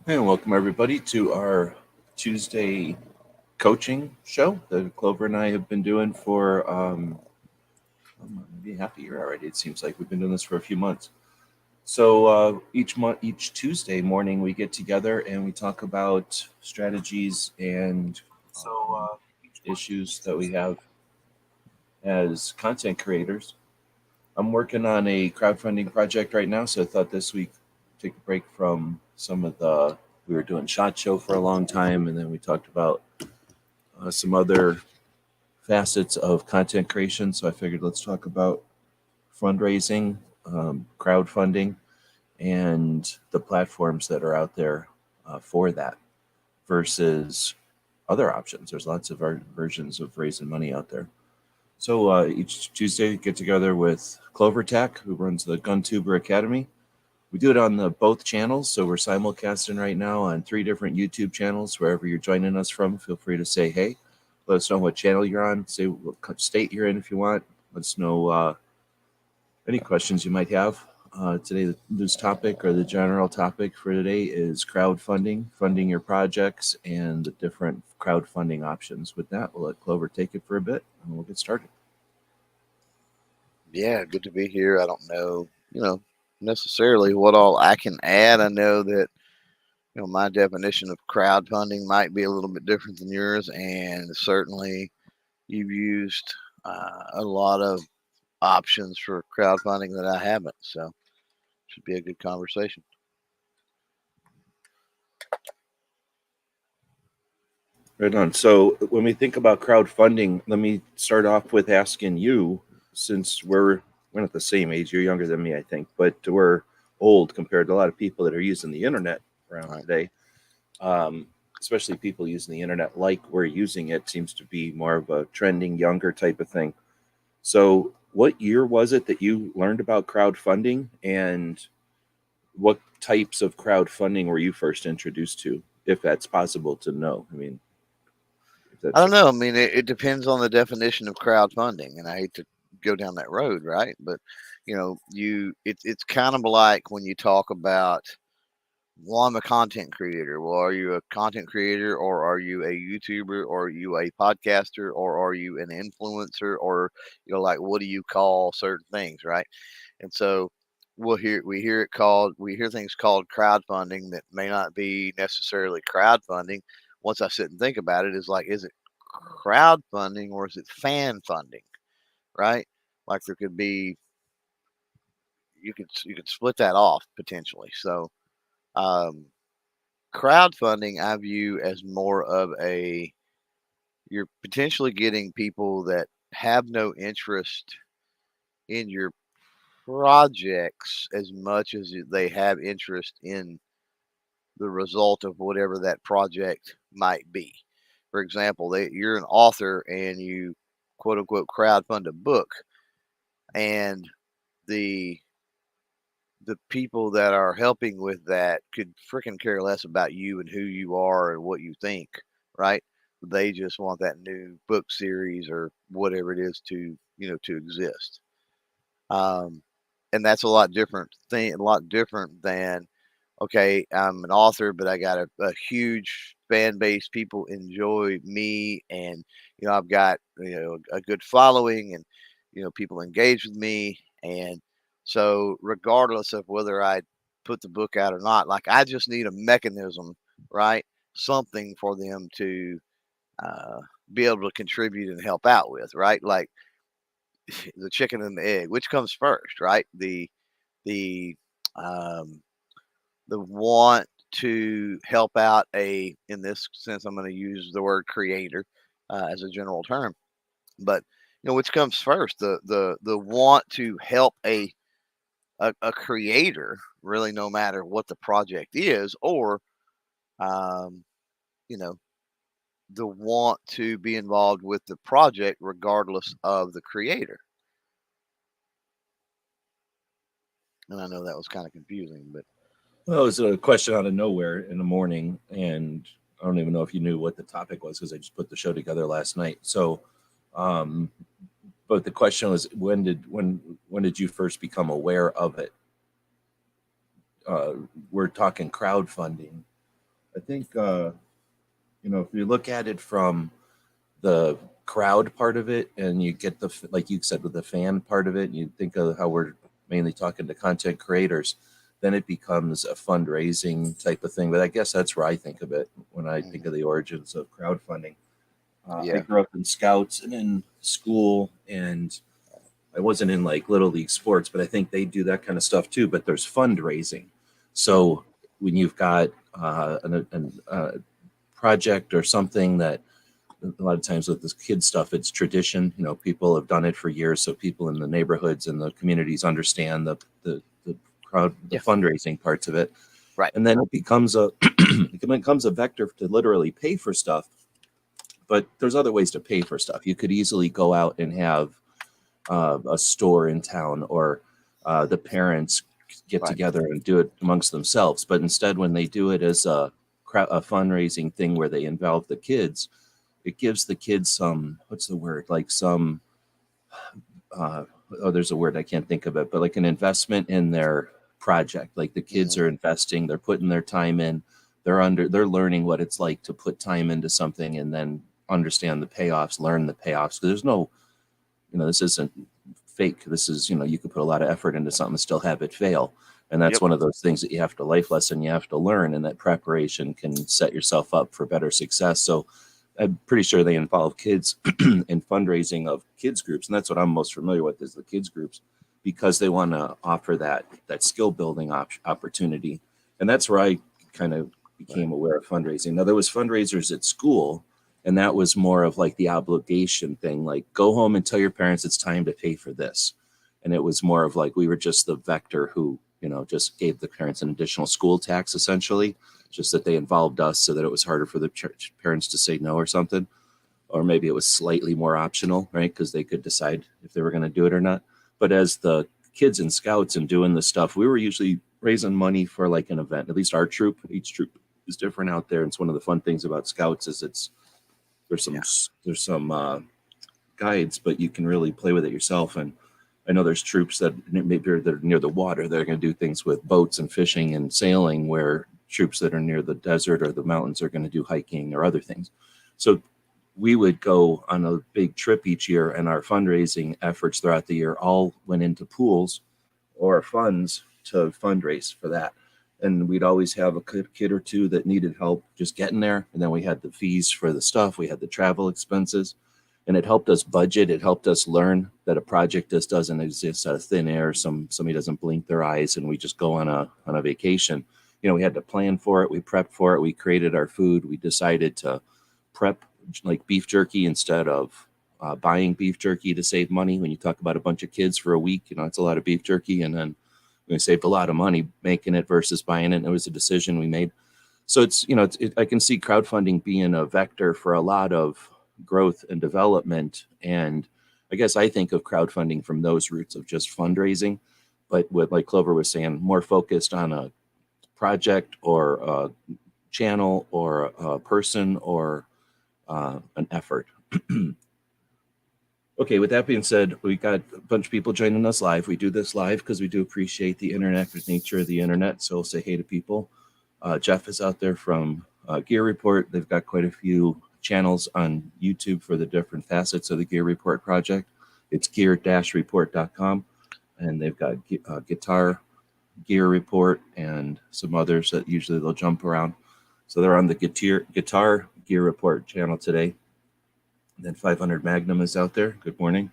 And welcome everybody to our Tuesday coaching show that Clover and I have been doing for maybe half a year already. It seems like we've been doing this for a few months. So each month, each Tuesday morning, we get together and we talk about strategies and issues that we have as content creators. I'm working on a crowdfunding project right now, so I thought this week take a break from some of the. We were doing Shot Show for a long time, and then we talked about some other facets of content creation. So I figured let's talk about fundraising, crowdfunding, and the platforms that are out there for that versus other options. There's lots of versions of raising money out there. So each Tuesday, get together with Clover Tech, who runs the GunTuber Academy. We do it on the both channels, so we're simulcasting right now on 3 different YouTube channels. Wherever you're joining us from, feel free to say hey. Let us know what channel you're on. Say what state you're in if you want. Let us know any questions you might have. Today, this topic or the general topic for today is crowdfunding, funding your projects, and the different crowdfunding options. With that, we'll let Clover take it for a bit, and we'll get started. Yeah, good to be here. I don't know, necessarily what all I can add. I know that, my definition of crowdfunding might be a little bit different than yours, and certainly you've used a lot of options for crowdfunding that I haven't. So, should be a good conversation. Right on. So when we think about crowdfunding, let me start off with asking you, since we're not the same age, you're younger than me, I think, but we're old compared to a lot of people that are using the internet around All right. today. Um, Especially people using the internet like we're using it seems to be more of a trending younger type of thing. So what year was it that you learned about crowdfunding, and what types of crowdfunding were you first introduced to, if that's possible to know? I mean, if I that's don't know. I mean, it depends on the definition of crowdfunding, and I hate to go down that road, right? But it's kind of like when you talk about, well, I'm a content creator. Well, are you a content creator, or are you a YouTuber, or are you a podcaster, or are you an influencer, or like, what do you call certain things, right? And so we hear things called crowdfunding that may not be necessarily crowdfunding. Once I sit and think about it, is like, is it crowdfunding or is it fan funding, right? Like there could be, you could split that off potentially. So um, crowdfunding I view as more of a, you're potentially getting people that have no interest in your projects as much as they have interest in the result of whatever that project might be. For example, you're an author and you quote unquote crowdfund a book, and the the people that are helping with that could freaking care less about you and who you are and what you think, right? They just want that new book series or whatever it is to, to exist. Um, and that's a lot different than, okay, I'm an author, but I got a huge fan base. People enjoy me, and I've got a good following, and people engage with me, and so regardless of whether I put the book out or not, like I just need a mechanism, right? Something for them to uh, be able to contribute and help out with, right? Like the chicken and the egg, which comes first, right? The um, the want to help out in this sense, I'm going to use the word creator as a general term, but which comes first, the want to help a creator, really, no matter what the project is, or um, you know the want to be involved with the project regardless of the creator. And I know that was kind of confusing, but well, it was a question out of nowhere in the morning, and I don't even know if you knew what the topic was because I just put the show together last night. So, um, but the question was, when did you first become aware of it? We're talking crowdfunding. think if you look at it from the crowd part of it, and you get like you said with the fan part of it, and you think of how we're mainly talking to content creators, then it becomes a fundraising type of thing. But I guess that's where I think of it when I think of the origins of crowdfunding. I Yeah. grew up in scouts and in school, and I wasn't in like little league sports, but I think they do that kind of stuff too. But there's fundraising. So when you've got a project or something that a lot of times with this kid stuff, it's tradition. People have done it for years, so people in the neighborhoods and the communities understand the crowd, the Yeah. fundraising parts of it, Right. and then it becomes it becomes a vector to literally pay for stuff. But there's other ways to pay for stuff. You could easily go out and have a store in town, or the parents get Right. together and do it amongst themselves. But instead, when they do it as a fundraising thing where they involve the kids, it gives the kids some, what's the word, like some there's a word, I can't think of it, but like an investment in their project. Like the kids are investing, they're putting their time in, they're learning what it's like to put time into something and then understand the payoffs, learn the payoffs. So there's no, this isn't fake. This is, you could put a lot of effort into something and still have it fail. And that's Yep. one of those things that you have to, life lesson you have to learn, and that preparation can set yourself up for better success. So I'm pretty sure they involve kids in fundraising of kids groups. And that's what I'm most familiar with, is the kids groups, because they want to offer that skill building opportunity. And that's where I kind of became aware of fundraising. Now, there was fundraisers at school, and that was more of like the obligation thing, like go home and tell your parents it's time to pay for this. And it was more of like, we were just the vector who, just gave the parents an additional school tax, essentially, just that they involved us so that it was harder for the parents to say no or something. Or maybe it was slightly more optional, right? Because they could decide if they were going to do it or not. But as the kids and scouts and doing the stuff, we were usually raising money for like an event. At least our troop, each troop is different out there. And it's one of the fun things about scouts is there's some guides, but you can really play with it yourself. And I know there's troops that maybe are near the water. They're going to do things with boats and fishing and sailing, where troops that are near the desert or the mountains are going to do hiking or other things. So we would go on a big trip each year, and our fundraising efforts throughout the year all went into pools or funds to fundraise for that. And we'd always have a kid or two that needed help just getting there. And then we had the fees for the stuff. We had the travel expenses. And it helped us budget. It helped us learn that a project just doesn't exist out of thin air. Somebody doesn't blink their eyes and we just go on a vacation. We had to plan for it. We prepped for it. We created our food. We decided to prep like beef jerky instead of buying beef jerky to save money. When you talk about a bunch of kids for a week, it's a lot of beef jerky. And then we saved a lot of money making it versus buying it. And it was a decision we made. So I can see crowdfunding being a vector for a lot of growth and development. And I guess I think of crowdfunding from those roots of just fundraising, but what, like Clover was saying, more focused on a project or a channel or a person or an effort. Okay, with that being said, we got a bunch of people joining us live. We do this live because we do appreciate the interactive nature of the internet. So we'll say hey to people. Jeff is out there from Gear Report. They've got quite a few channels on YouTube for the different facets of the Gear Report project. It's gear-report.com, and they've got Guitar Gear Report and some others that usually they'll jump around. So they're on the Guitar Gear Report channel today. And then 500 Magnum is out there. Good morning.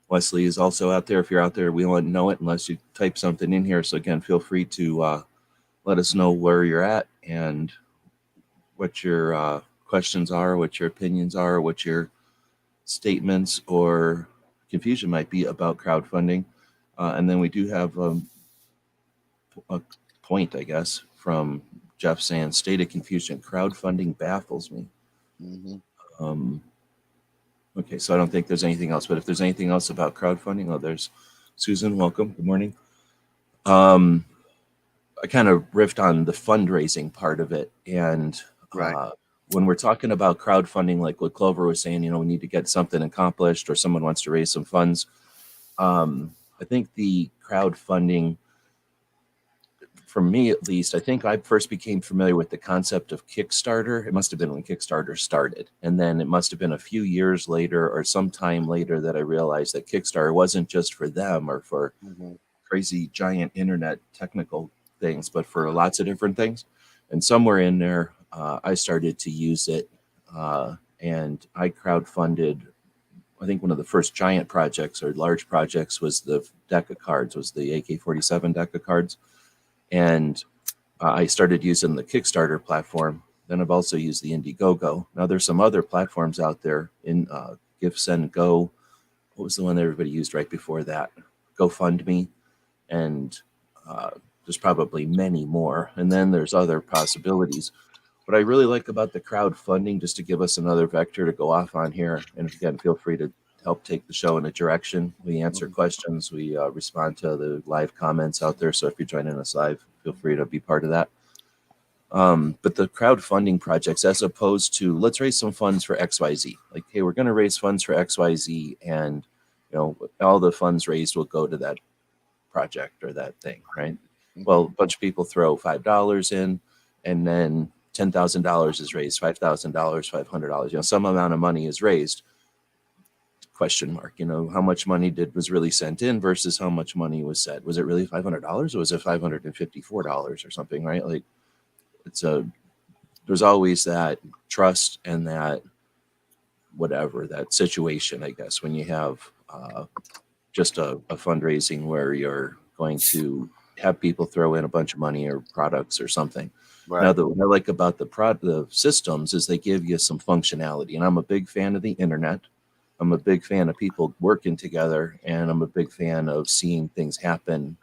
Wesley is also out there. If you're out there, we won't know it unless you type something in here. So again, feel free to let us know where you're at and what your questions are, what your opinions are, what your statements or confusion might be about crowdfunding. And then we do have a point, I guess, from Jeff saying, state of confusion, crowdfunding baffles me. Okay, so I don't think there's anything else, but if there's anything else about crowdfunding, there's Susan, welcome, good morning. I kind of riffed on the fundraising part of it, and when we're talking about crowdfunding, like what Clover was saying, we need to get something accomplished or someone wants to raise some funds. I think the crowdfunding for me at least, I think I first became familiar with the concept of Kickstarter. It must have been when Kickstarter started. And then it must have been a few years later or some time later that I realized that Kickstarter wasn't just for them or for Mm-hmm. crazy giant internet technical things, but for lots of different things. And somewhere in there, I started to use it, and I crowdfunded. I think one of the first giant projects or large projects was the deck of cards, was the AK-47 deck of cards, and I started using the Kickstarter platform. Then I've also used the Indiegogo. Now there's some other platforms out there in GiveSendGo. What was the one that everybody used right before that? GoFundMe, and uh, there's probably many more. And then there's other possibilities. What I really like about the crowdfunding, just to give us another vector to go off on here, and again, feel free to help take the show in a direction. We answer questions, we respond to the live comments out there. So if you're joining us live, feel free to be part of that. But the crowdfunding projects, as opposed to let's raise some funds for XYZ, like, hey, we're going to raise funds for XYZ, and all the funds raised will go to that project or that thing, right? Mm-hmm. Well, a bunch of people throw $5 in, and then $10,000 is raised, $5,000, $500, some amount of money is raised. Question mark, how much money was really sent in versus how much money was said. Was it really $500 or was it $554 or something, right? Like, there's always that trust and that whatever, that situation, I guess, when you have just a fundraising where you're going to have people throw in a bunch of money or products or something. Right. Now, what I like about the systems is they give you some functionality, and I'm a big fan of the internet. I'm a big fan of people working together, and I'm a big fan of seeing things happen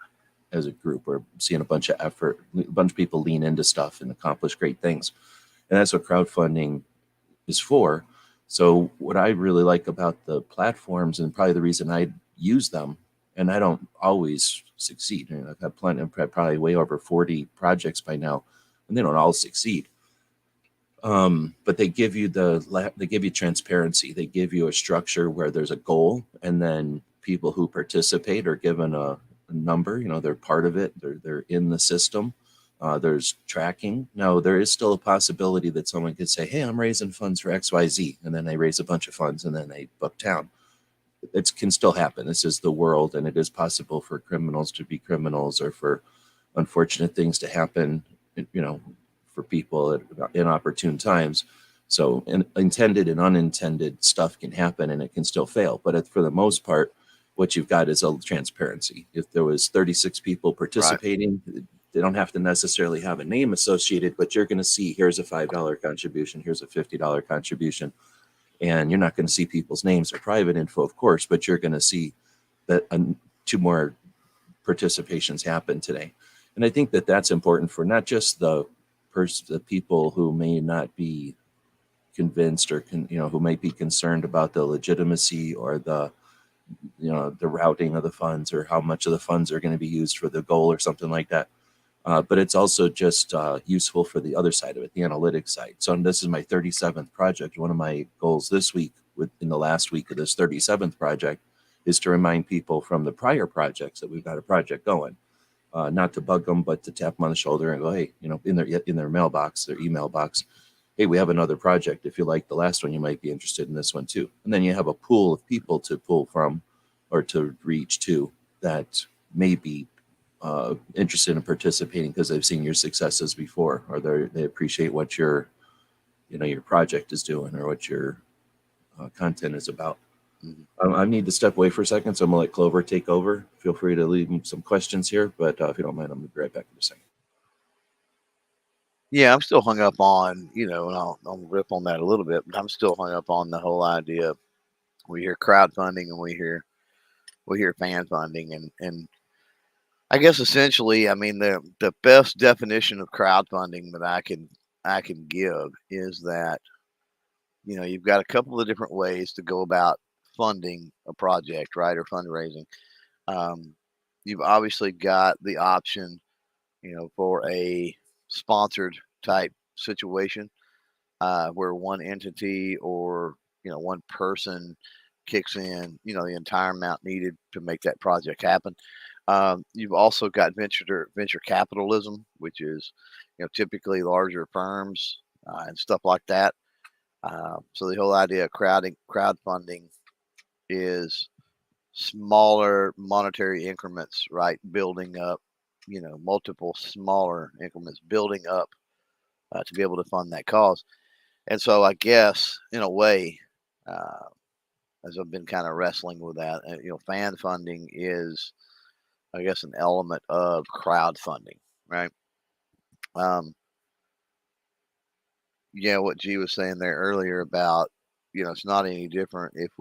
as a group, or seeing a bunch of effort, a bunch of people lean into stuff and accomplish great things. And that's what crowdfunding is for. So what I really like about the platforms, and probably the reason I use them, and I don't always succeed. I've had plenty, probably way over 40 projects by now, and they don't all succeed. But they give you transparency. They give you a structure where there's a goal, and then people who participate are given a number. They're part of it. They're in the system. There's tracking. Now, there is still a possibility that someone could say, hey, I'm raising funds for XYZ, and then they raise a bunch of funds and then they book town. It can still happen. This is the world, and it is possible for criminals to be criminals, or for unfortunate things to happen, for people at inopportune times. So intended and unintended stuff can happen, and it can still fail. But for the most part, what you've got is a transparency. If there was 36 people participating, right, they don't have to necessarily have a name associated, but you're going to see, here's a $5 contribution, here's a $50 contribution. And you're not going to see people's names or private info, of course, but you're going to see that 2 more participations happen today. And I think that that's important for not just the people who may not be convinced, or who might be concerned about the legitimacy or the routing of the funds, or how much of the funds are going to be used for the goal or something like that. But it's also just useful for the other side of it, the analytics side. So this is my 37th project. One of my goals this week, in the last week of this 37th project, is to remind people from the prior projects that we've got a project going. Not to bug them, but to tap them on the shoulder and go, hey, in their mailbox, their email box, hey, we have another project. If you like the last one, you might be interested in this one too. And then you have a pool of people to pull from, or to reach to, that may be interested in participating because they've seen your successes before, or they appreciate what your project is doing, or what your content is about. Mm-hmm. I need to step away for a second, so I'm gonna let Clover take over. Feel free to leave some questions here, but if you don't mind, I'm gonna be right back in a second. Yeah, I'm still hung up on, and I'll rip on that a little bit, but I'm still hung up on the whole idea. We hear crowdfunding and we hear fan funding, and I guess essentially, I mean, the best definition of crowdfunding that I can give is that, you've got a couple of different ways to go about funding a project, right, or fundraising. You've obviously got the option, for a sponsored type situation, where one entity or one person kicks in, the entire amount needed to make that project happen. You've also got venture capitalism, which is, typically larger firms and stuff like that. So the whole idea of crowdfunding is smaller monetary increments, right? Building up, multiple smaller increments, building up to be able to fund that cause. And so I guess in a way, uh, as I've been kind of wrestling with that, fan funding is, I guess, an element of crowdfunding, right? Um, yeah, what G was saying there earlier about, it's not any different if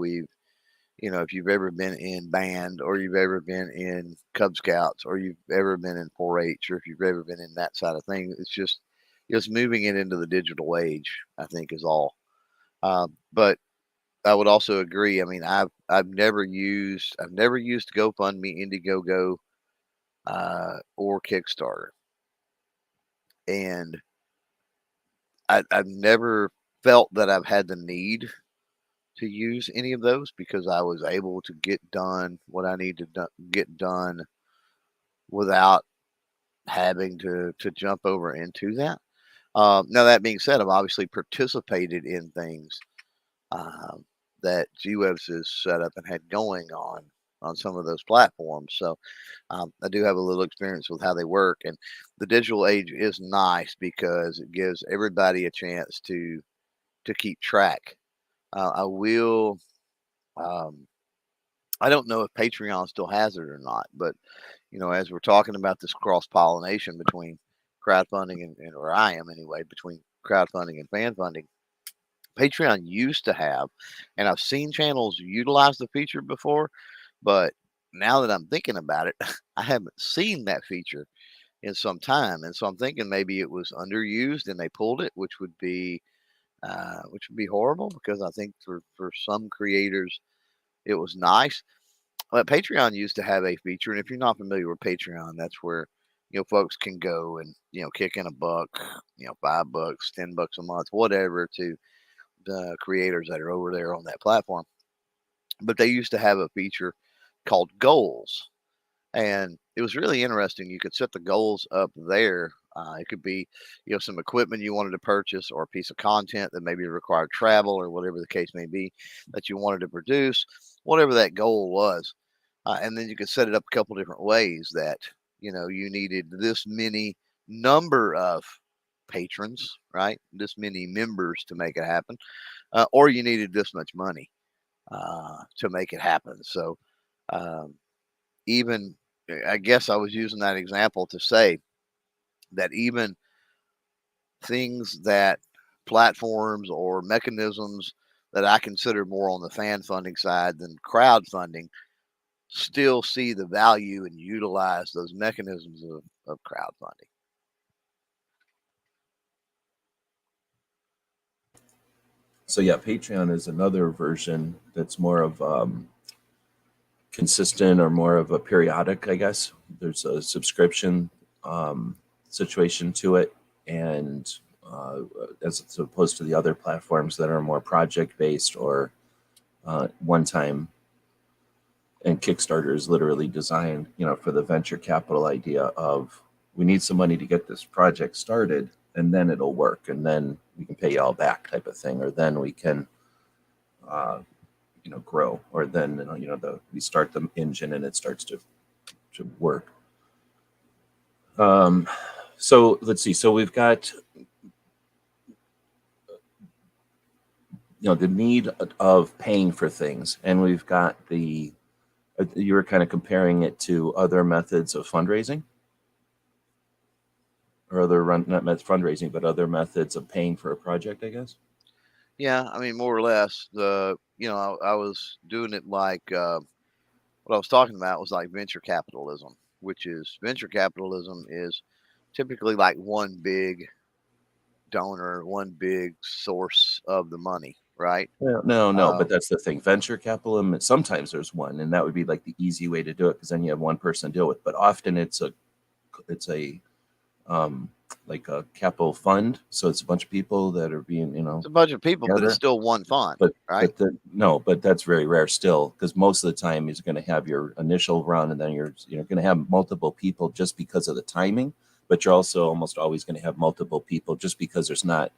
you've ever been in band or you've ever been in Cub Scouts or you've ever been in 4-H or if you've ever been in that side of things. It's just moving it into the digital age, I think, is all. But I would also agree. I mean, I've never used GoFundMe, Indiegogo, or Kickstarter, and I've never felt that I've had the need to use any of those because I was able to get done what I need to get done without having to jump over into that. Now that being said, I've obviously participated in things um, that GWebs has set up and had going on some of those platforms. So I do have a little experience with how they work, and the digital age is nice because it gives everybody a chance to keep track. I will. Um, I don't know if Patreon still has it or not, but as we're talking about this cross pollination between crowdfunding and or I am anyway between crowdfunding and fan funding, Patreon used to have, and I've seen channels utilize the feature before, but now that I'm thinking about it, I haven't seen that feature in some time, and so I'm thinking maybe it was underused and they pulled it, which would be horrible because I think for some creators it was nice. But Patreon used to have a feature, and if you're not familiar with Patreon, that's where folks can go and kick in a buck, $5, $10 a month, whatever, to the creators that are over there on that platform. But they used to have a feature called goals, and it was really interesting. You could set the goals up there. It could be, some equipment you wanted to purchase, or a piece of content that maybe required travel, or whatever the case may be that you wanted to produce, whatever that goal was. And then you could set it up a couple different ways that, you needed this many number of patrons, right? This many members to make it happen, or you needed this much money to make it happen. So, um, even I guess I was using that example to say that even things that platforms or mechanisms that I consider more on the fan funding side than crowdfunding still see the value and utilize those mechanisms of crowdfunding. So yeah, Patreon is another version that's more of consistent or more of a periodic, I guess. There's a subscription situation to it, and as opposed to the other platforms that are more project based or one time. And Kickstarter is literally designed, for the venture capital idea of we need some money to get this project started, and then it'll work, and then we can pay you all back, type of thing, or then we can grow, or then we start the engine and it starts to work. So let's see. So we've got the need of paying for things, and we've got the you were kind of comparing it to other methods of fundraising, or not fundraising, but other methods of paying for a project, I guess. Yeah, I mean, more or less. I was doing it like what I was talking about was like venture capitalism, which is venture capitalism is typically like one big donor, one big source of the money, right? Well, no, Uh, but that's the thing. Venture capital, sometimes there's one, and that would be like the easy way to do it because then you have one person to deal with. But often it's a like a capital fund. So it's a bunch of people that are being, It's a bunch of people, but it's together. still one fund, But right? no, but that's very rare still, because most of the time you're going to have your initial run, and then you're going to have multiple people just because of the timing. But you're also almost always going to have multiple people just because there's not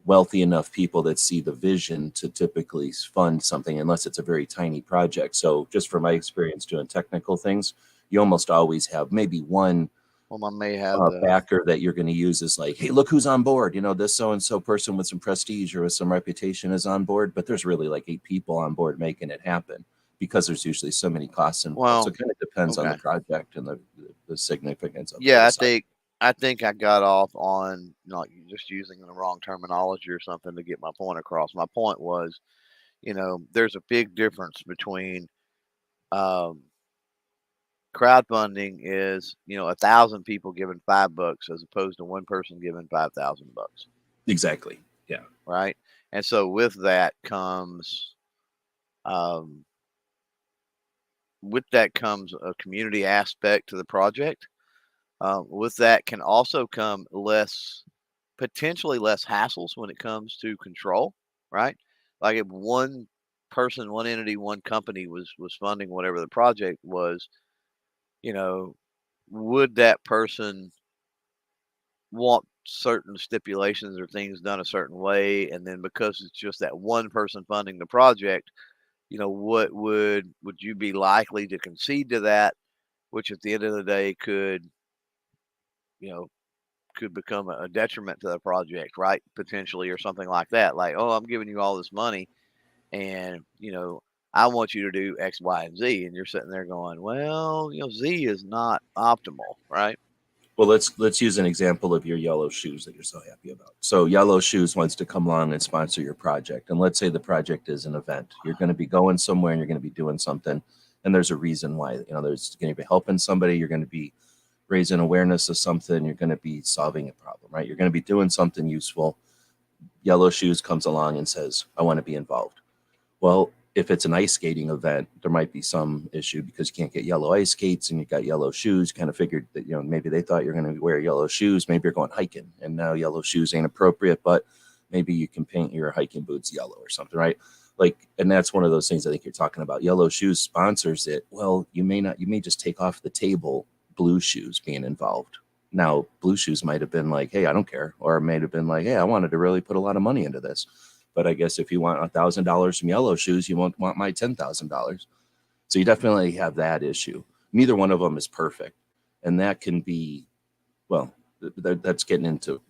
wealthy enough people that see the vision to typically fund something unless it's a very tiny project. So just from my experience doing technical things, you almost always have maybe one Well, I may have the backer that you're going to use is like, hey, look who's on board. This so and so person with some prestige or with some reputation is on board, but there's really like 8 people on board making it happen because there's usually so many costs involved. So well, it kind of depends on okay. the project and the significance of Yeah, the I size. think I got off on not just using the wrong terminology or something to get my point across. My point was, there's a big difference between um, crowdfunding is, 1,000 people giving $5 as opposed to one person giving $5,000, Exactly. Yeah. right? And so um, with that comes a community aspect to the project. With that can also come potentially less hassles when it comes to control, right? Like if one person, one entity, one company was funding whatever the project was, you know, would that person want certain stipulations or things done a certain way? And then because it's just that one person funding the project, what would you be likely to concede to that, which at the end of the day you know, could become a detriment to the project, right? Potentially, or something like that. Like, oh, I'm giving you all this money, and I want you to do X, Y, and Z, and you're sitting there going, well, Z is not optimal, right? Well, let's use an example of your yellow shoes that you're so happy about. So yellow shoes wants to come along and sponsor your project, and let's say the project is an event. You're going to be going somewhere and you're going to be doing something, and there's a reason why. There's going to be helping somebody. You're going to be raising awareness of something. You're going to be solving a problem, right? You're going to be doing something useful. Yellow shoes comes along and says, "I want to be involved." Well, if it's an ice skating event, there might be some issue because you can't get yellow ice skates and you got yellow shoes. Kind of figured that, maybe they thought you're going to wear yellow shoes. Maybe you're going hiking and now yellow shoes ain't appropriate, but maybe you can paint your hiking boots yellow or something, right? Like, and that's one of those things I think you're talking about. Yellow shoes sponsors it. Well, you may not, you may just take off the table blue shoes being involved. Now, blue shoes might have been like, hey, I don't care. Or it may have been like, hey, I wanted to really put a lot of money into this. But I guess if you want $1,000 from yellow shoes, you won't want my $10,000. So you definitely have that issue. Neither one of them is perfect, and that can be, well, that's getting into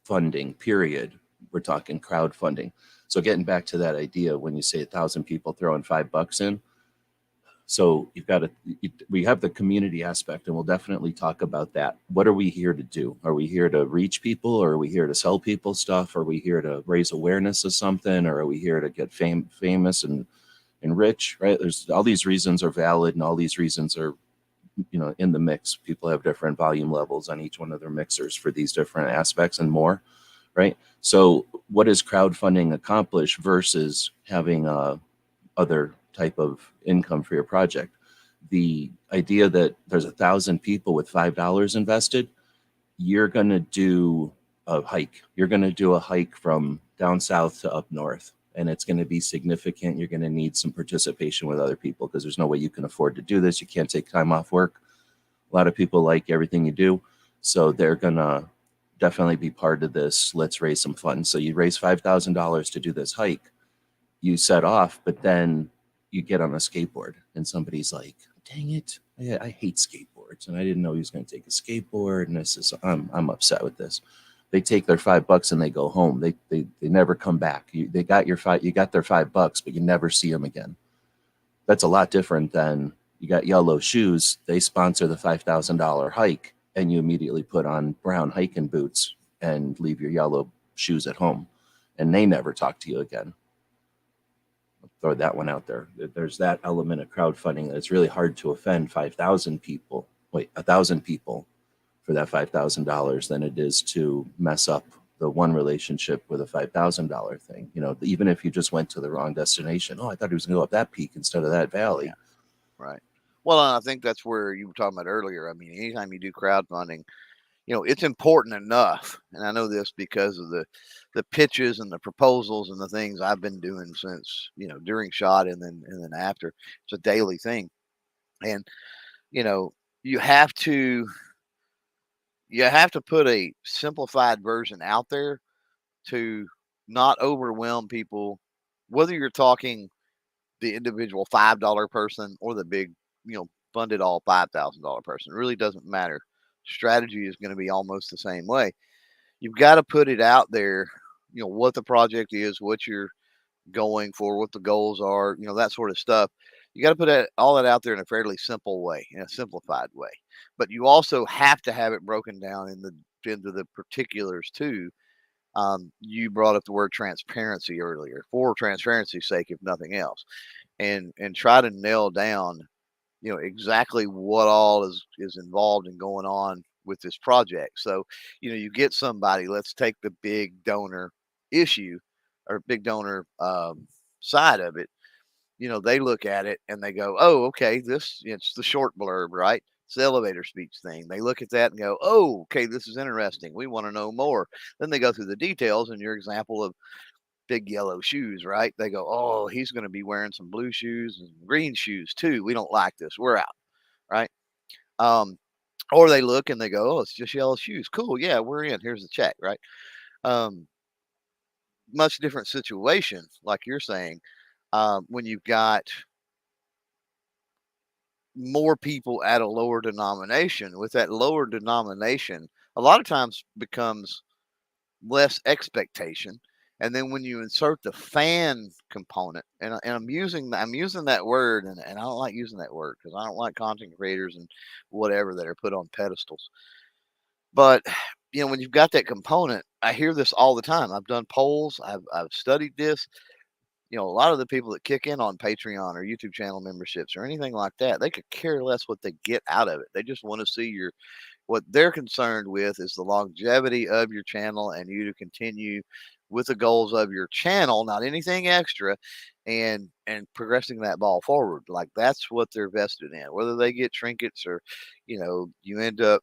funding. Period. We're talking crowdfunding. So getting back to that idea, when you say 1,000 people throwing $5 in, so you've got to, we have the community aspect, and we'll definitely talk about that. What are we here to do? Are we here to reach people, or are we here to sell people stuff? Are we here to raise awareness of something, or are we here to get famous and rich? Right? There's all these reasons are valid, and all these reasons are, in the mix. People have different volume levels on each one of their mixers for these different aspects and more. Right? So what does crowdfunding accomplish versus having other type of income for your project? The idea that there's 1,000 people with $5 invested, you're going to do a hike. You're going to do a hike from down south to up north, and it's going to be significant. You're going to need some participation with other people because there's no way you can afford to do this. You can't take time off work. A lot of people like everything you do, so they're going to definitely be part of this. Let's raise some funds. So you raise $5,000 to do this hike. You set off, but then you get on a skateboard and somebody's like, dang it, I hate skateboards. And I didn't know he was going to take a skateboard. And this is, I'm upset with this. They take their $5 and they go home. They never come back. They got you got their $5, but you never see them again. That's a lot different than you got yellow shoes. They sponsor the $5,000 hike and you immediately put on brown hiking boots and leave your yellow shoes at home. And they never talk to you again. Throw that one out there. There's that element of crowdfunding that it's really hard to offend 5,000 people. Wait, 1,000 people for that $5,000 than it is to mess up the one relationship with a $5,000 thing. Even if you just went to the wrong destination. Oh, I thought he was going to go up that peak instead of that valley. Yeah, right. Well, I think that's where you were talking about earlier. I mean, anytime you do crowdfunding, it's important enough. And I know this because of the pitches and the proposals and the things I've been doing since, during shot and then after. It's a daily thing. And, you know, you have to put a simplified version out there to not overwhelm people, whether you're talking the individual $5 person or the big, funded all $5,000 person. It really doesn't matter. Strategy is going to be almost the same way. You've got to put it out there, what the project is, what you're going for, what the goals are, that sort of stuff. You got to put all that out there in a fairly simple way, in a simplified way. But you also have to have it broken down into the particulars too. You brought up the word transparency earlier, for transparency's sake, if nothing else, and try to nail down, exactly what all is involved and going on with this project. So, you get somebody. Let's take the big donor issue or big donor side of it. They look at it and they go, "Oh, okay, it's the short blurb, right? It's the elevator speech thing." They look at that and go, "Oh, okay, this is interesting. We want to know more." Then they go through the details. And your example of big yellow shoes, right? They go, "Oh, he's going to be wearing some blue shoes and green shoes too. We don't like this. We're out." Right? Um, or they look and they go, "Oh, it's just yellow shoes. Cool. Yeah, we're in. Here's the check." Right? Um, Much different situation, like you're saying, when you've got more people at a lower denomination. With that lower denomination, a lot of times becomes less expectation. And then when you insert the fan component, and I'm using that word, and I don't like using that word because I don't like content creators and whatever that are put on pedestals. But when you've got that component, I hear this all the time. I've done polls, I've studied this. A lot of the people that kick in on Patreon or YouTube channel memberships or anything like that, they could care less what they get out of it. They just want to see what they're concerned with is the longevity of your channel and you to continue with the goals of your channel, not anything extra, and progressing that ball forward. Like that's what they're vested in. Whether they get trinkets or, you end up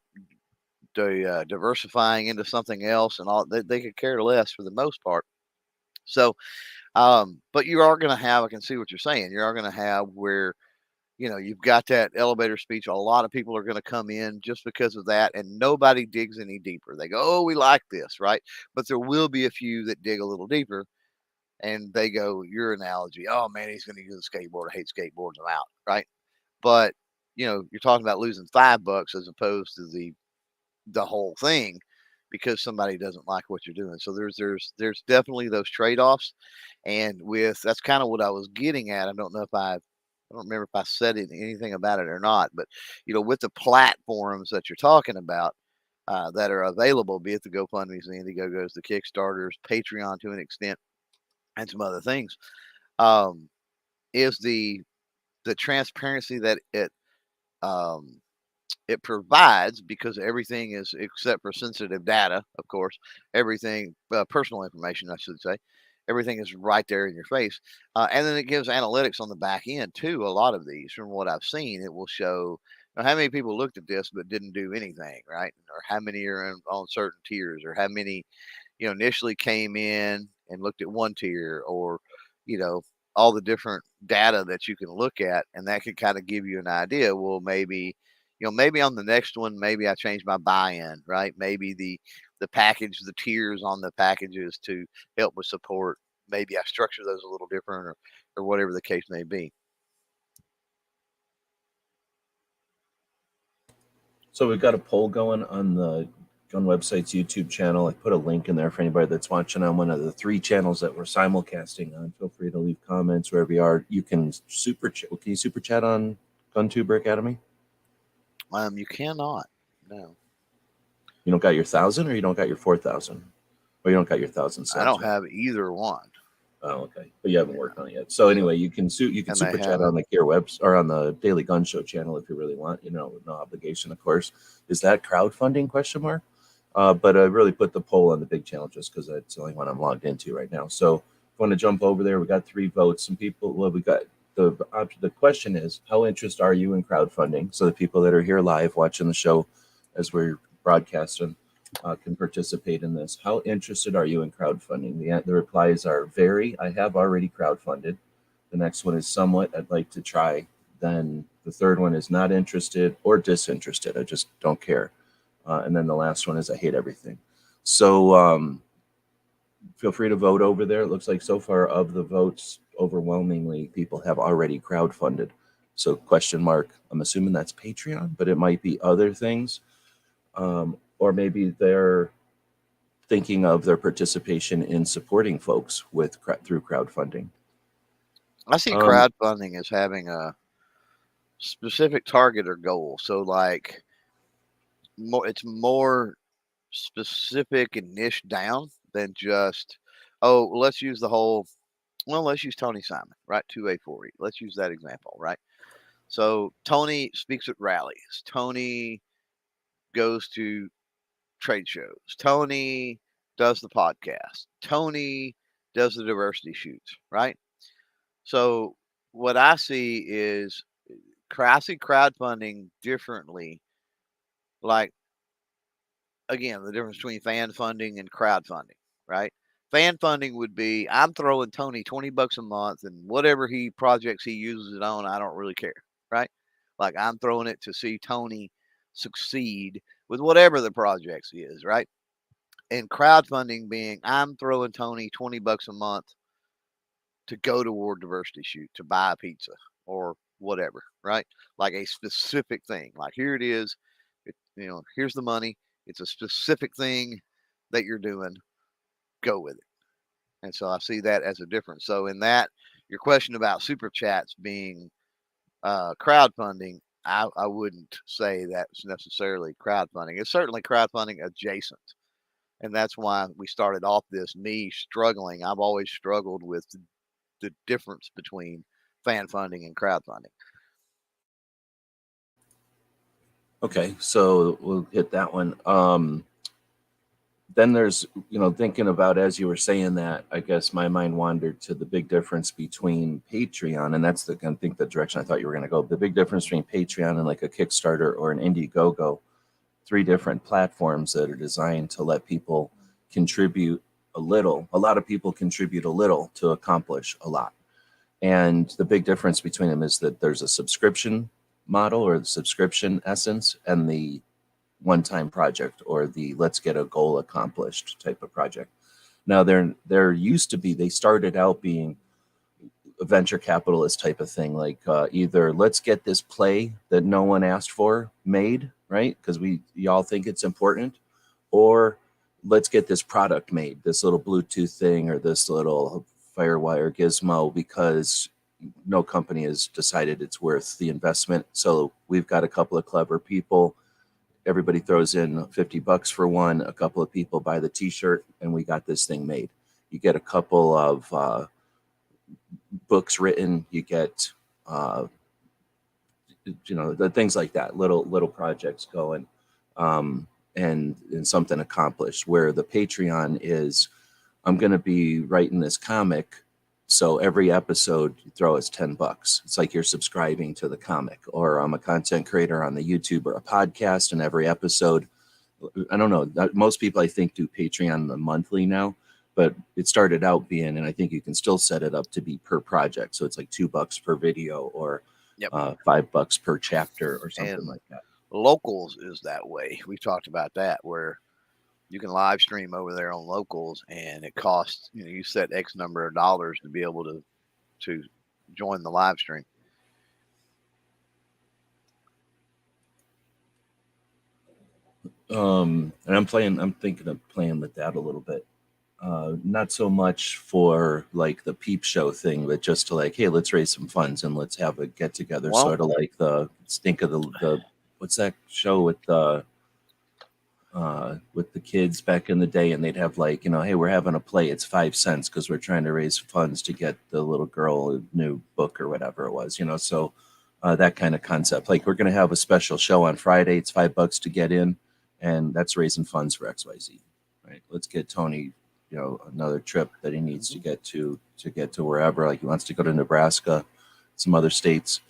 diversifying into something else and all, they could care less for the most part. So, but you are going to have, I can see what you're saying. You are going to have where, you've got that elevator speech. A lot of people are going to come in just because of that, and nobody digs any deeper. They go, "Oh, we like this," right? But there will be a few that dig a little deeper, and they go, your analogy, "Oh man, he's going to use a skateboard. I hate skateboards. I'm out," right? But you're talking about losing $5 as opposed to the whole thing because somebody doesn't like what you're doing. So there's definitely those trade-offs. And that's kind of what I was getting at. I don't remember if I said anything about it or not, but with the platforms that you're talking about that are available, be it the GoFundMe's, the Indiegogos, the Kickstarters, Patreon to an extent, and some other things, is the transparency that um, it provides, because everything is, except for sensitive data, of course, everything, personal information, I should say, everything is right there in your face. And then it gives analytics on the back end too. A lot of these, from what I've seen, it will show how many people looked at this but didn't do anything, right? Or how many are on certain tiers, or how many, initially came in and looked at one tier, or, you know, all the different data that you can look at, and that can kind of give you an idea. Well, maybe, maybe on the next one, maybe I change my buy-in, right? Maybe the package, the tiers on the packages to help with support. Maybe I structure those a little different, or whatever the case may be. So we've got a poll going on the Gun Website's YouTube channel. I put a link in there for anybody that's watching on one of the 3 channels that we're simulcasting on. Feel free to leave comments wherever you are. You can super chat. Can you super chat on GunTuber Academy? You cannot. No. You don't got your 1,000, or you don't got your 4,000, or you don't got your 1,000 subs? I don't have either one. Oh, okay, but you haven't worked on it yet. So anyway, you can super chat on the Gear Webs or on the Daily Gun Show channel if you really want. No obligation, of course. Is that crowdfunding ? But I really put the poll on the big channel just because that's the only one I'm logged into right now. So if you want to jump over there, we got 3 votes. Some people, well, we got the question is, how interested are you in crowdfunding? So the people that are here live watching the show as we're broadcasting can participate in this. How interested are you in crowdfunding? The replies are very. I have already crowdfunded. The next one is somewhat. I'd like to try. Then the third one is not interested or disinterested. I just don't care. And then the last one is I hate everything. So feel free to vote over there. It looks like so far of the votes, overwhelmingly people have already crowdfunded. So question mark, I'm assuming that's Patreon, but it might be other things. Or maybe they're thinking of their participation in supporting folks with through crowdfunding. I see crowdfunding as having a specific target or goal. So like it's more specific and niche down than just, oh, let's use let's use Tony Simon, right? 2A40. Let's use that example, right? So Tony speaks at rallies. Tony goes to trade shows. Tony does the podcast. Tony does the diversity shoots, right? So what I see is I see crowdfunding differently. Like, again, the difference between fan funding and crowdfunding, right? Fan funding would be, I'm throwing Tony $20 a month, and whatever projects he uses it on, I don't really care, right? Like, I'm throwing it to see Tony succeed with whatever the projects is, right? And crowdfunding being, I'm throwing Tony $20 a month to go to War Diversity Shoot, to buy a pizza or whatever, right? Like a specific thing. Like, here it is. Here's the money. It's a specific thing that you're doing. Go with it. And so I see that as a difference. So in that, your question about super chats being crowdfunding, I wouldn't say that's necessarily crowdfunding. It's certainly crowdfunding adjacent. And that's why we started off me struggling. I've always struggled with the difference between fan funding and crowdfunding. Okay, so we'll hit that one. Then there's, thinking about, as you were saying that, I guess my mind wandered to the big difference between Patreon, and that's I think the direction I thought you were going to go. The big difference between Patreon and like a Kickstarter or an Indiegogo, 3 different platforms that are designed to let people contribute a little. A lot of people contribute a little to accomplish a lot. And the big difference between them is that there's a subscription model or the subscription essence and the one-time project or the let's get a goal accomplished type of project. Now there used to be, they started out being a venture capitalist type of thing, like either let's get this play that no one asked for made, right? Because y'all think it's important, or let's get this product made, this little Bluetooth thing or this little Firewire gizmo, because no company has decided it's worth the investment. So we've got a couple of clever people. Everybody throws in $50 for one. A couple of people buy the T-shirt, and we got this thing made. You get a couple of books written. You get, the things like that. Little projects going, and something accomplished. Where the Patreon is, I'm going to be writing this comic. So every episode you throw us $10. It's like you're subscribing to the comic. Or I'm a content creator on the YouTube or a podcast, and every episode, I don't know, most people I think do Patreon monthly now, but it started out being, and I think you can still set it up to be per project. So it's like $2 per video or $5 per chapter or something like that. Locals is that way. We've talked about that, where you can live stream over there on Locals, and it costs, you set X number of dollars to be able to join the live stream. And I'm thinking of playing with that a little bit. Not so much for like the peep show thing, but just to like, hey, let's raise some funds and let's have a get together. Sort of like think of the what's that show with the kids back in the day, and they'd have like, hey, we're having a play, it's 5 cents because we're trying to raise funds to get the little girl a new book or whatever it was, so that kind of concept. Like, we're going to have a special show on Friday, it's $5 to get in, and that's raising funds for XYZ, right? Let's get Tony another trip that he needs to get to wherever, like he wants to go to Nebraska, some other states.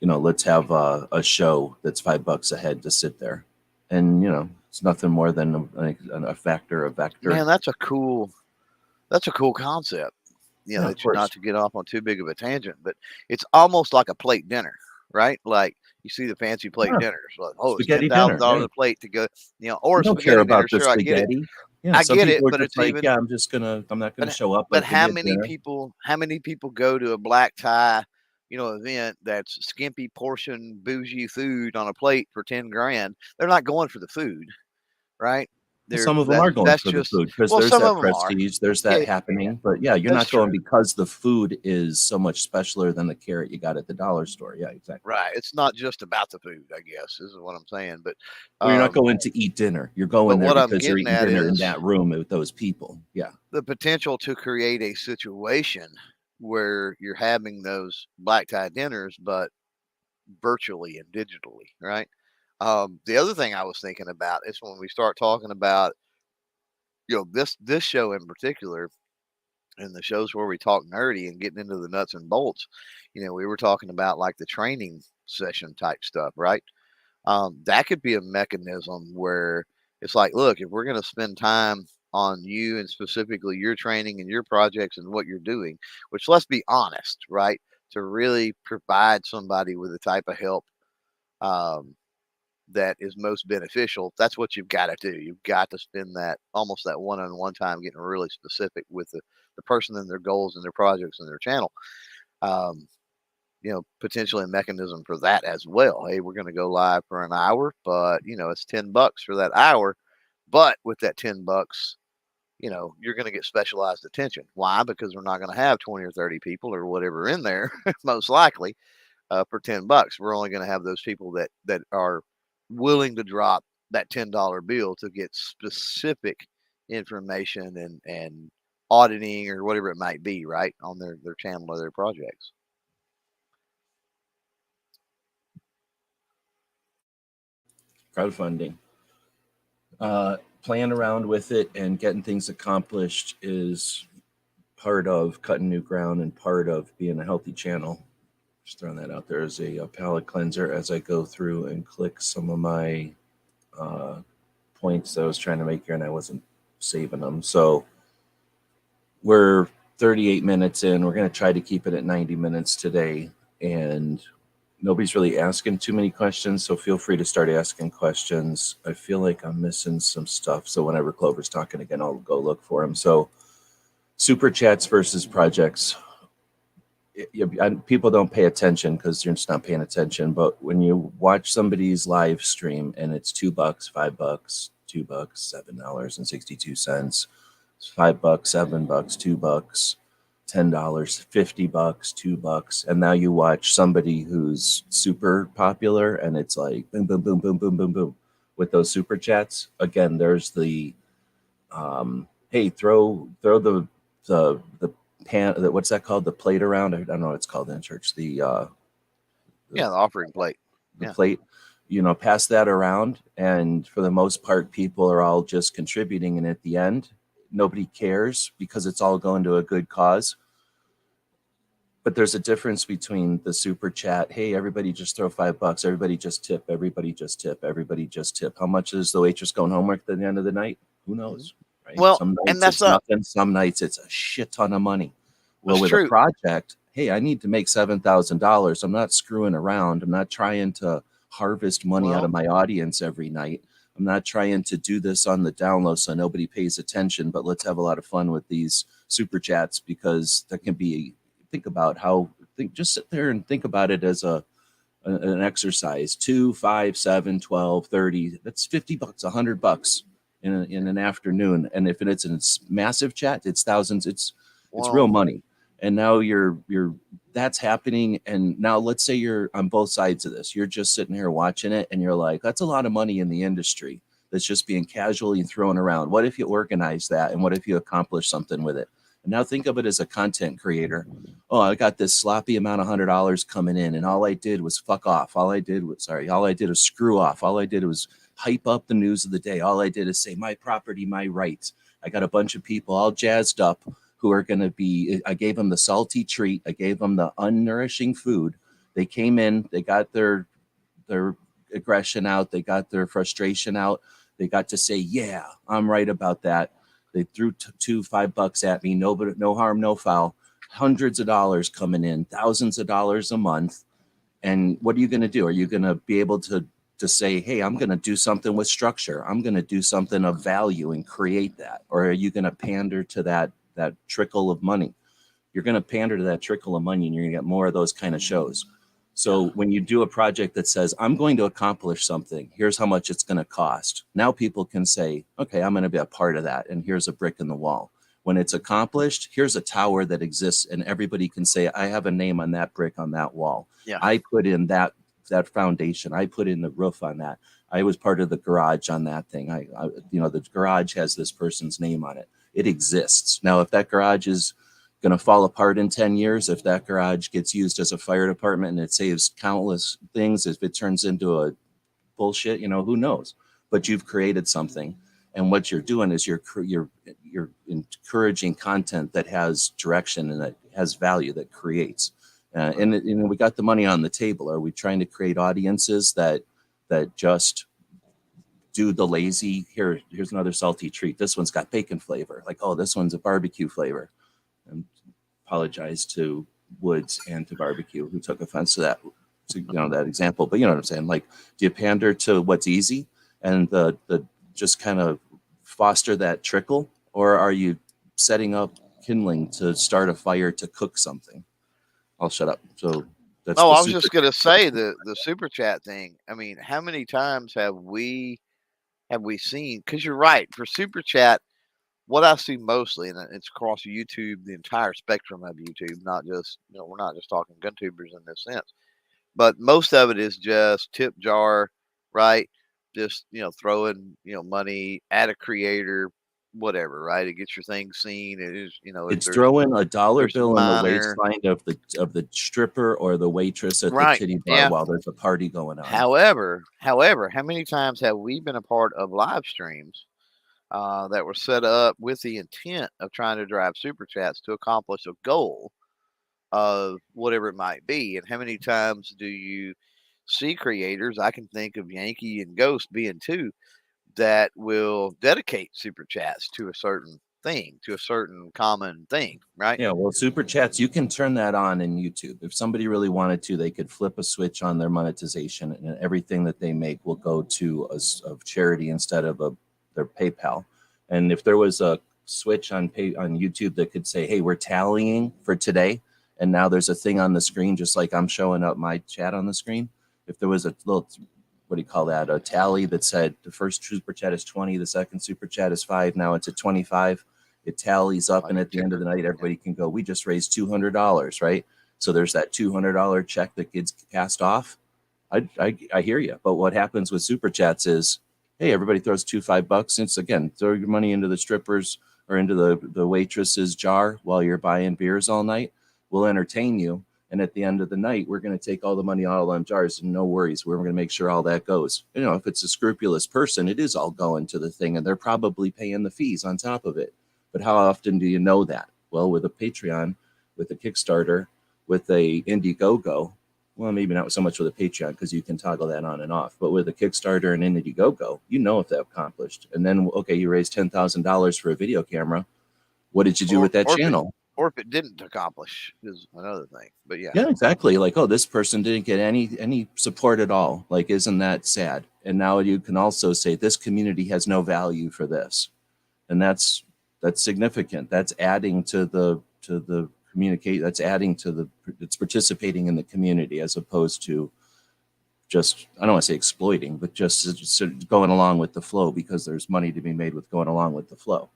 Let's have a show that's $5 a head to sit there, and It's nothing more than a factor, a vector. Man, that's a cool concept. Yeah, of That you're not course. to get off on too big of a tangent, but it's almost like a plate dinner, right? Like you see the fancy plate Yeah, dinners, like, oh, it's spaghetti dinner, $10,000 right? a plate to go, or You a don't care spaghetti dinner. about the Sure, I get it. spaghetti. Yeah, I some get it, people are but just it's like, even yeah, I'm not gonna but show up, but but they how get many dinner. people go to a black tie, event that's skimpy portion bougie food on a plate for 10 grand? They're not going for the food, right? Well, some of them That's are going that's for the just food because well, there's some that of them are. prestige, there's Yeah, that happening. But yeah, you're that's not going true. because the food is so much specialer than the carrot you got at the dollar store. Yeah, exactly. Right. It's not just about the food, I guess, is what I'm saying. But Well, you're not um, going to eat dinner. You're going but there what I'm because you're getting eating at dinner in is that room with those people. Yeah. the potential to create a situation where you're having those black tie dinners, but virtually and digitally, right? The other thing I was thinking about is when we start talking about, this show in particular, and the shows where we talk nerdy and getting into the nuts and bolts. We were talking about like the training session type stuff, right? That could be a mechanism where it's like, look, if we're going to spend time on you and specifically your training and your projects and what you're doing, which let's be honest, right? To really provide somebody with the type of help um, that is most beneficial, that's what you've got to do. You've got to spend that almost that one-on-one time getting really specific with the person and their goals and their projects and their channel. Um, potentially a mechanism for that as well. Hey, we're going to go live for an hour, but it's $10 for that hour. But with that $10, you're going to get specialized attention. Why? Because we're not going to have 20 or 30 people or whatever in there, most likely, for $10. We're only going to have those people that are willing to drop that $10 bill to get specific information and auditing or whatever it might be, right, on their channel or their projects. Crowdfunding. Playing around with it and getting things accomplished is part of cutting new ground and part of being a healthy channel. Just throwing that out there as a palate cleanser as I go through and click some of my uh, points that I was trying to make here and I wasn't saving them. So we're 38 minutes in. We're going to try to keep it at 90 minutes today. And nobody's really asking too many questions. So feel free to start asking questions. I feel like I'm missing some stuff. So whenever Clover's talking again, I'll go look for him. So super chats versus projects. People don't pay attention because you're just not paying attention. But when you watch somebody's live stream and it's $2, $5, $2, $7.62, $5, $7, $2, $10, $50, $2, and now you watch somebody who's super popular and it's like boom, boom, boom, boom, boom, boom, boom with those super chats. Again, there's the hey, throw the pan, what's that called, the plate around. I don't know what it's called in church, the, Yeah, the offering plate. the Yeah. plate, pass that around, and for the most part people are all just contributing, and at the end nobody cares because it's all going to a good cause. But there's a difference between the super chat, hey, everybody just throw $5, everybody just tip, everybody just tip, everybody just tip. How much is the waitress going homework at the end of the night? Who knows? Right? Well, Some and nights that's it's nothing, some nights it's a shit ton of money. Well, with a true. project, hey, I need to make $7,000. I'm not screwing around. I'm not trying to harvest money out of my audience every night. I'm not trying to do this on the down low so nobody pays attention, but let's have a lot of fun with these super chats because that can be, just sit there and think about it as an exercise. 2, 5, 7, 12, 30, that's $50, $100 in an afternoon. And if it's a massive chat, it's thousands, it's real money. And now that's happening. And now let's say you're on both sides of this. You're just sitting here watching it and you're like, that's a lot of money in the industry that's just being casually thrown around. What if you organize that? And what if you accomplish something with it? And now think of it as a content creator. Oh, I got this sloppy amount of $100 coming in, and all I did was fuck off. All I did was screw off. All I did was hype up the news of the day. All I did is say my property, my rights. I got a bunch of people all jazzed up who are going to be, I gave them the salty treat. I gave them the unnourishing food. They came in, they got their aggression out. They got their frustration out. They got to say, yeah, I'm right about that. They threw $5 at me. No harm, no foul. Hundreds of dollars coming in, thousands of dollars a month. And what are you going to do? Are you going to be able to say, hey, I'm going to do something with structure. I'm going to do something of value and create that. Or are you going to pander to that trickle of money? You're going to pander to that trickle of money, and you're going to get more of those kind of shows. So when you do a project that says, I'm going to accomplish something, here's how much it's going to cost. Now people can say, okay, I'm going to be a part of that. And here's a brick in the wall. When it's accomplished, here's a tower that exists, and everybody can say, I have a name on that brick on that wall. Yeah. I put in that foundation. I put in the roof on that. I was part of the garage on that thing. The garage has this person's name on it. It exists. Now, if that garage is going to fall apart in 10 years, if that garage gets used as a fire department and it saves countless things, if it turns into a bullshit, who knows? But you've created something. And what you're doing is you're encouraging content that has direction and that has value, that creates. And we got the money on the table. Are we trying to create audiences that just do the lazy? Here's another salty treat. This one's got bacon flavor. Like, oh, this one's a barbecue flavor. And apologize to Woods and to barbecue who took offense to that, that example. But you know what I'm saying? Like, do you pander to what's easy and the just kind of foster that trickle, or are you setting up kindling to start a fire to cook something? I'll shut up. So that's. Oh, I was just gonna say the super chat thing. I mean, how many times have we seen? Because you're right, for super chat, what I see mostly, and it's across YouTube, the entire spectrum of YouTube, not just we're not just talking gun tubers in this sense, but most of it is just tip jar, right? Just throwing money at a creator, whatever, right? It gets your thing seen. It is it's throwing a dollar bill in the minor waistline of the stripper or the waitress at the right, titty bar yeah. while there's a party going on. However, how many times have we been a part of live streams that were set up with the intent of trying to drive super chats to accomplish a goal of whatever it might be? And how many times do you see creators, I can think of Yankee and Ghost being two, that will dedicate super chats to a certain thing, to a certain common thing, right? Yeah, well, super chats, you can turn that on in YouTube. If somebody really wanted to, they could flip a switch on their monetization, and everything that they make will go to a charity instead of their PayPal. And if there was a switch on YouTube that could say, hey, we're tallying for today, and now there's a thing on the screen, just like I'm showing up my chat on the screen. If there was a little, what do you call that, a tally that said the first super chat is 20, the second super chat is 5, now it's at 25. It tallies up, and at the end of the night, everybody can go, we just raised $200, right? So there's that $200 check that gets passed off. I hear you. But what happens with super chats is, hey, everybody throws $5. It's, again, throw your money into the strippers or into the waitress's jar while you're buying beers all night. We'll entertain you. And at the end of the night, we're going to take all the money out of them jars, and no worries. We're going to make sure all that goes. If it's a scrupulous person, it is all going to the thing, and they're probably paying the fees on top of it. But how often do you know that? Well, with a Patreon, with a Kickstarter, with a Indiegogo, well, maybe not so much with a Patreon because you can toggle that on and off. But with a Kickstarter and Indiegogo, if they're accomplished. And then, okay, you raised $10,000 for a video camera. What did you do with that channel? Or if it didn't accomplish is another thing. But yeah. Yeah, exactly. Like, oh, this person didn't get any support at all. Like, isn't that sad? And now you can also say this community has no value for this. And that's significant. That's adding to the communicate. That's adding to it's participating in the community as opposed to just, I don't want to say exploiting, but just going along with the flow because there's money to be made with going along with the flow.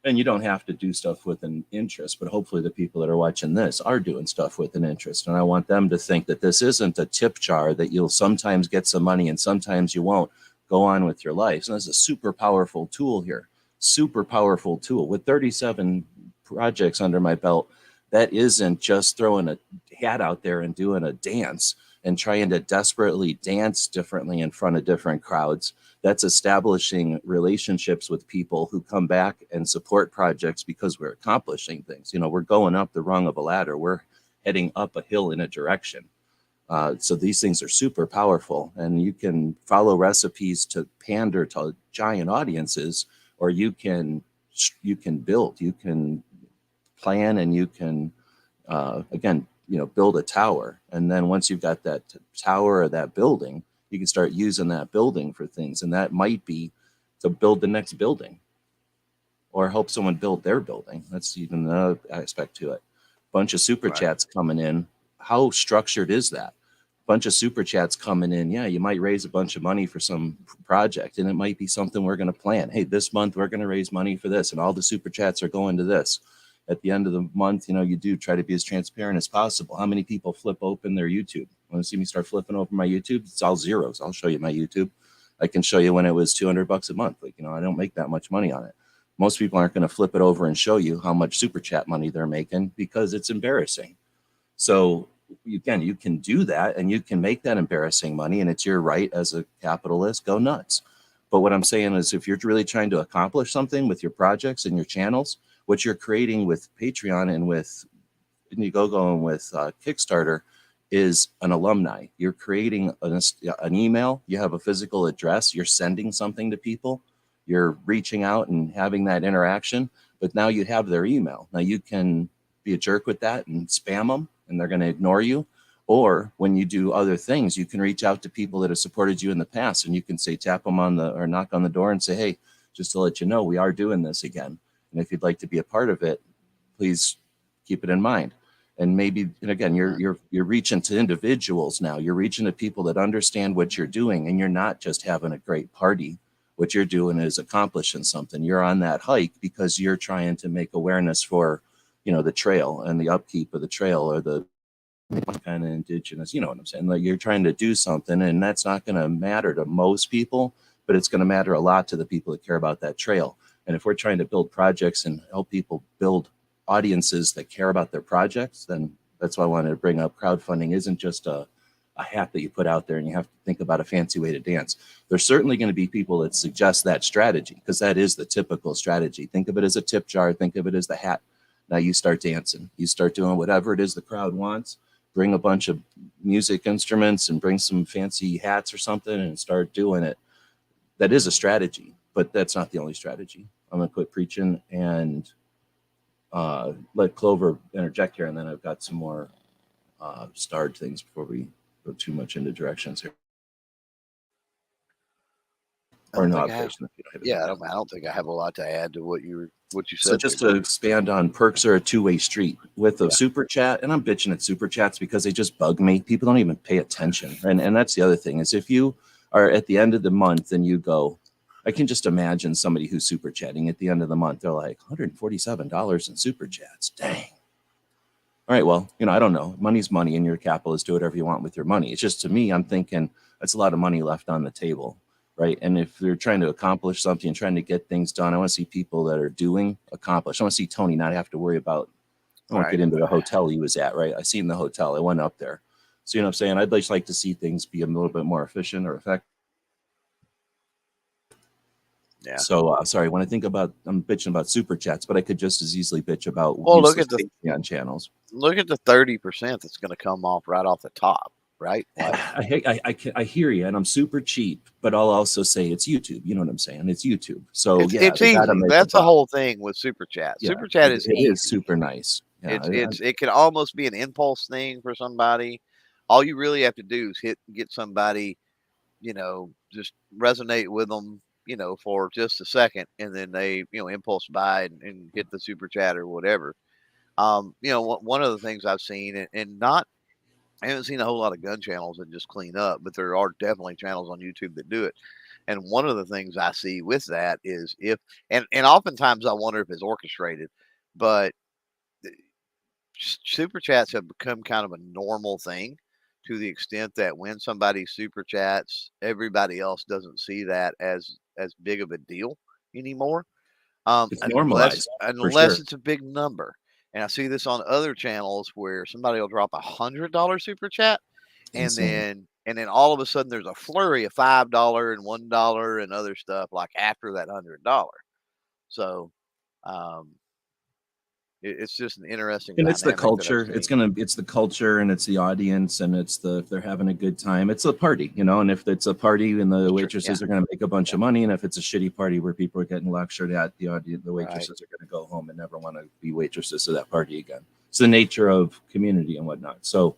And you don't have to do stuff with an interest, but hopefully the people that are watching this are doing stuff with an interest. And I want them to think that this isn't a tip jar that you'll sometimes get some money and sometimes you won't. Go on with your life. So this is a super powerful tool here. Super powerful tool. With 37 projects under my belt, that isn't just throwing a hat out there and doing a dance and trying to desperately dance differently in front of different crowds. That's establishing relationships with people who come back and support projects because we're accomplishing things. We're going up the rung of a ladder. We're heading up a hill in a direction. So these things are super powerful, and you can follow recipes to pander to giant audiences, or you can build, you can plan, and you can again, build a tower. And then once you've got that tower or that building, you can start using that building for things, and that might be to build the next building or help someone build their building. That's even another aspect to it. Bunch of super Right. chats coming in. How structured is that? Bunch of super chats coming in. Yeah, you might raise a bunch of money for some project, and it might be something we're going to plan. Hey, this month we're going to raise money for this, and all the super chats are going to this. At the end of the month, you do try to be as transparent as possible. How many people flip open their YouTube? Want to see me start flipping open my YouTube? It's all zeros. I'll show you my YouTube. I can show you when it was $200 a month. Like, I don't make that much money on it. Most people aren't going to flip it over and show you how much super chat money they're making because it's embarrassing. So again, you can do that and you can make that embarrassing money, and it's your right as a capitalist. Go nuts. But what I'm saying is, if you're really trying to accomplish something with your projects and your channels, what you're creating with Patreon and with Indiegogo and with Kickstarter is an alumni. You're creating an email. You have a physical address. You're sending something to people. You're reaching out and having that interaction. But now you have their email. Now you can be a jerk with that and spam them, and they're going to ignore you. Or when you do other things, you can reach out to people that have supported you in the past, and you can say, tap them on or knock on the door and say, hey, just to let you know, we are doing this again. And if you'd like to be a part of it, please keep it in mind. And maybe, and again, you're reaching to individuals now. You're reaching to people that understand what you're doing, and you're not just having a great party. What you're doing is accomplishing something. You're on that hike because you're trying to make awareness for, the trail and the upkeep of the trail, or the kind of indigenous, you know what I'm saying? Like, you're trying to do something, and that's not going to matter to most people, but it's going to matter a lot to the people that care about that trail. And if we're trying to build projects and help people build audiences that care about their projects, then that's why I wanted to bring up crowdfunding isn't just a hat that you put out there and you have to think about a fancy way to dance. There's certainly going to be people that suggest that strategy, because that is the typical strategy. Think of it as a tip jar. Think of it as the hat. Now you start dancing. You start doing whatever it is the crowd wants. Bring a bunch of music instruments and bring some fancy hats or something and start doing it. That is a strategy, but that's not the only strategy. I'm going to quit preaching and let Clover interject here, and then I've got some more starred things before we go too much into directions here. Or no observation. Yeah, I don't think I have a lot to add to what you said. So just to expand on, perks are a two-way street with a super chat, and I'm bitching at super chats because they just bug me. People don't even pay attention, and that's the other thing is, if you are at the end of the month and you go, I can just imagine somebody who's super chatting at the end of the month. They're like, $147 in super chats. Dang. All right, well, I don't know. Money's money, and you're a capitalist. Do whatever you want with your money. It's just, to me, I'm thinking that's a lot of money left on the table, right? And if you're trying to accomplish something and trying to get things done, I want to see people that are accomplish. I want to see Tony not have to worry about, I won't get into the hotel he was at, right? I seen the hotel. I went up there. So, you know what I'm saying? I'd just like to see things be a little bit more efficient or effective. Yeah. So sorry, when I think about, I'm bitching about super chats, but I could just as easily bitch about look at the Patreon channels. Look at the 30% that's going to come off right off the top, right? I hear you, and I'm super cheap, but I'll also say it's YouTube. You know what I'm saying? It's YouTube. So it's easy. That's the whole thing with super chat. Yeah, super chat is easy. It is super nice. Yeah, it can almost be an impulse thing for somebody. All you really have to do is get somebody, just resonate with them, for just a second, and then they, impulse buy and hit the super chat or whatever. One of the things I've seen, and I haven't seen a whole lot of gun channels that just clean up, but there are definitely channels on YouTube that do it. And one of the things I see with that is and oftentimes I wonder if it's orchestrated, but super chats have become kind of a normal thing, to the extent that when somebody super chats, everybody else doesn't see that as big of a deal anymore. It's normalized, unless it's a big number. And I see this on other channels where somebody will drop $100 super chat, and then all of a sudden there's a flurry of $5 and $1 and other stuff like after that $100. So, It's just an interesting And it's the dynamic that I've culture. seen. It's the culture, and it's the audience, and it's the if they're having a good time, it's a party, And if it's a party and the That's true. Yeah. waitresses are going to make a bunch Yeah. of money, and if it's a shitty party where people are getting lectured at, the Right. waitresses are going to go home and never want to be waitresses of that party again. It's the nature of community and whatnot. So,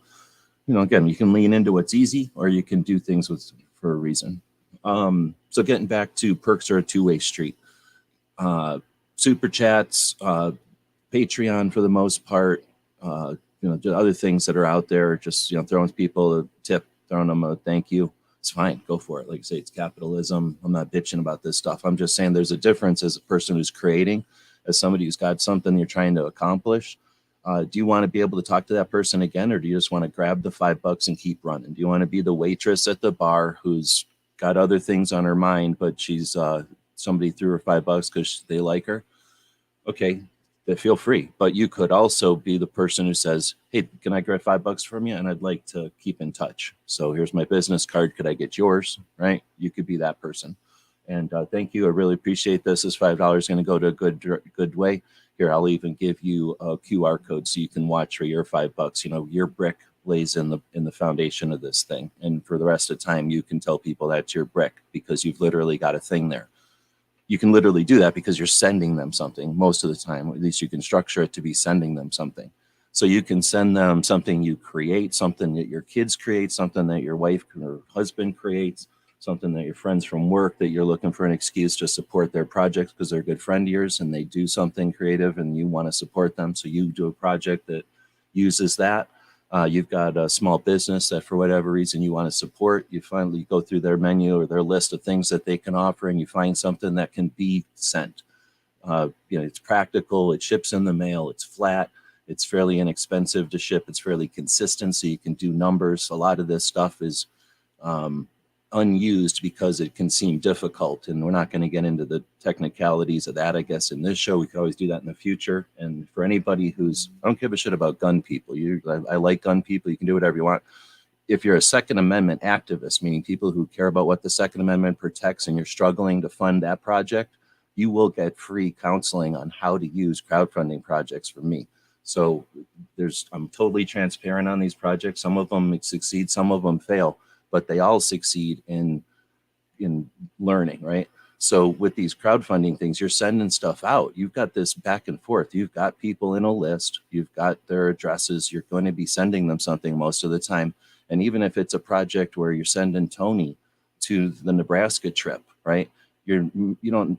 again, you can lean into what's easy, or you can do things for a reason. So getting back to perks are a two-way street. Super chats, Patreon for the most part, just other things that are out there, just, throwing people a tip, throwing them a thank you. It's fine. Go for it. Like I say, it's capitalism. I'm not bitching about this stuff. I'm just saying there's a difference as a person who's creating, as somebody who's got something you're trying to accomplish. Do you want to be able to talk to that person again, or do you just want to grab the $5 and keep running? Do you want to be the waitress at the bar who's got other things on her mind, but she's somebody threw her $5 because they like her? Okay, then feel free. But you could also be the person who says, hey, can I grab $5 from you? And I'd like to keep in touch. So here's my business card. Could I get yours? Right? You could be that person. And thank you. I really appreciate this. This $5 is going to go to a good way. Here, I'll even give you a QR code so you can watch for your $5. Your brick lays in the foundation of this thing. And for the rest of the time, you can tell people that's your brick because you've literally got a thing there. You can literally do that because you're sending them something most of the time. At least you can structure it to be sending them something. So you can send them something you create, something that your kids create, something that your wife or husband creates, something that your friends from work that you're looking for an excuse to support their projects because they're a good friend of yours and they do something creative and you want to support them. So you do a project that uses that. You've got a small business that for whatever reason you want to support. You finally go through their menu or their list of things that they can offer and you find something that can be sent. It's practical. It ships in the mail. It's flat. It's fairly inexpensive to ship. It's fairly consistent, so you can do numbers. A lot of this stuff is unused because it can seem difficult, and we're not going to get into the technicalities of that, I guess, in this show. We could always do that in the future. And for anybody I don't give a shit about gun people. I like gun people. You can do whatever you want. If you're a Second Amendment activist, meaning people who care about what the Second Amendment protects, and you're struggling to fund that project, you will get free counseling on how to use crowdfunding projects from me. So I'm totally transparent on these projects. Some of them succeed, some of them fail, but they all succeed in learning, right? So with these crowdfunding things, you're sending stuff out. You've got this back and forth. You've got people in a list. You've got their addresses. You're going to be sending them something most of the time. And even if it's a project where you're sending Tony to the Nebraska trip, right? They're not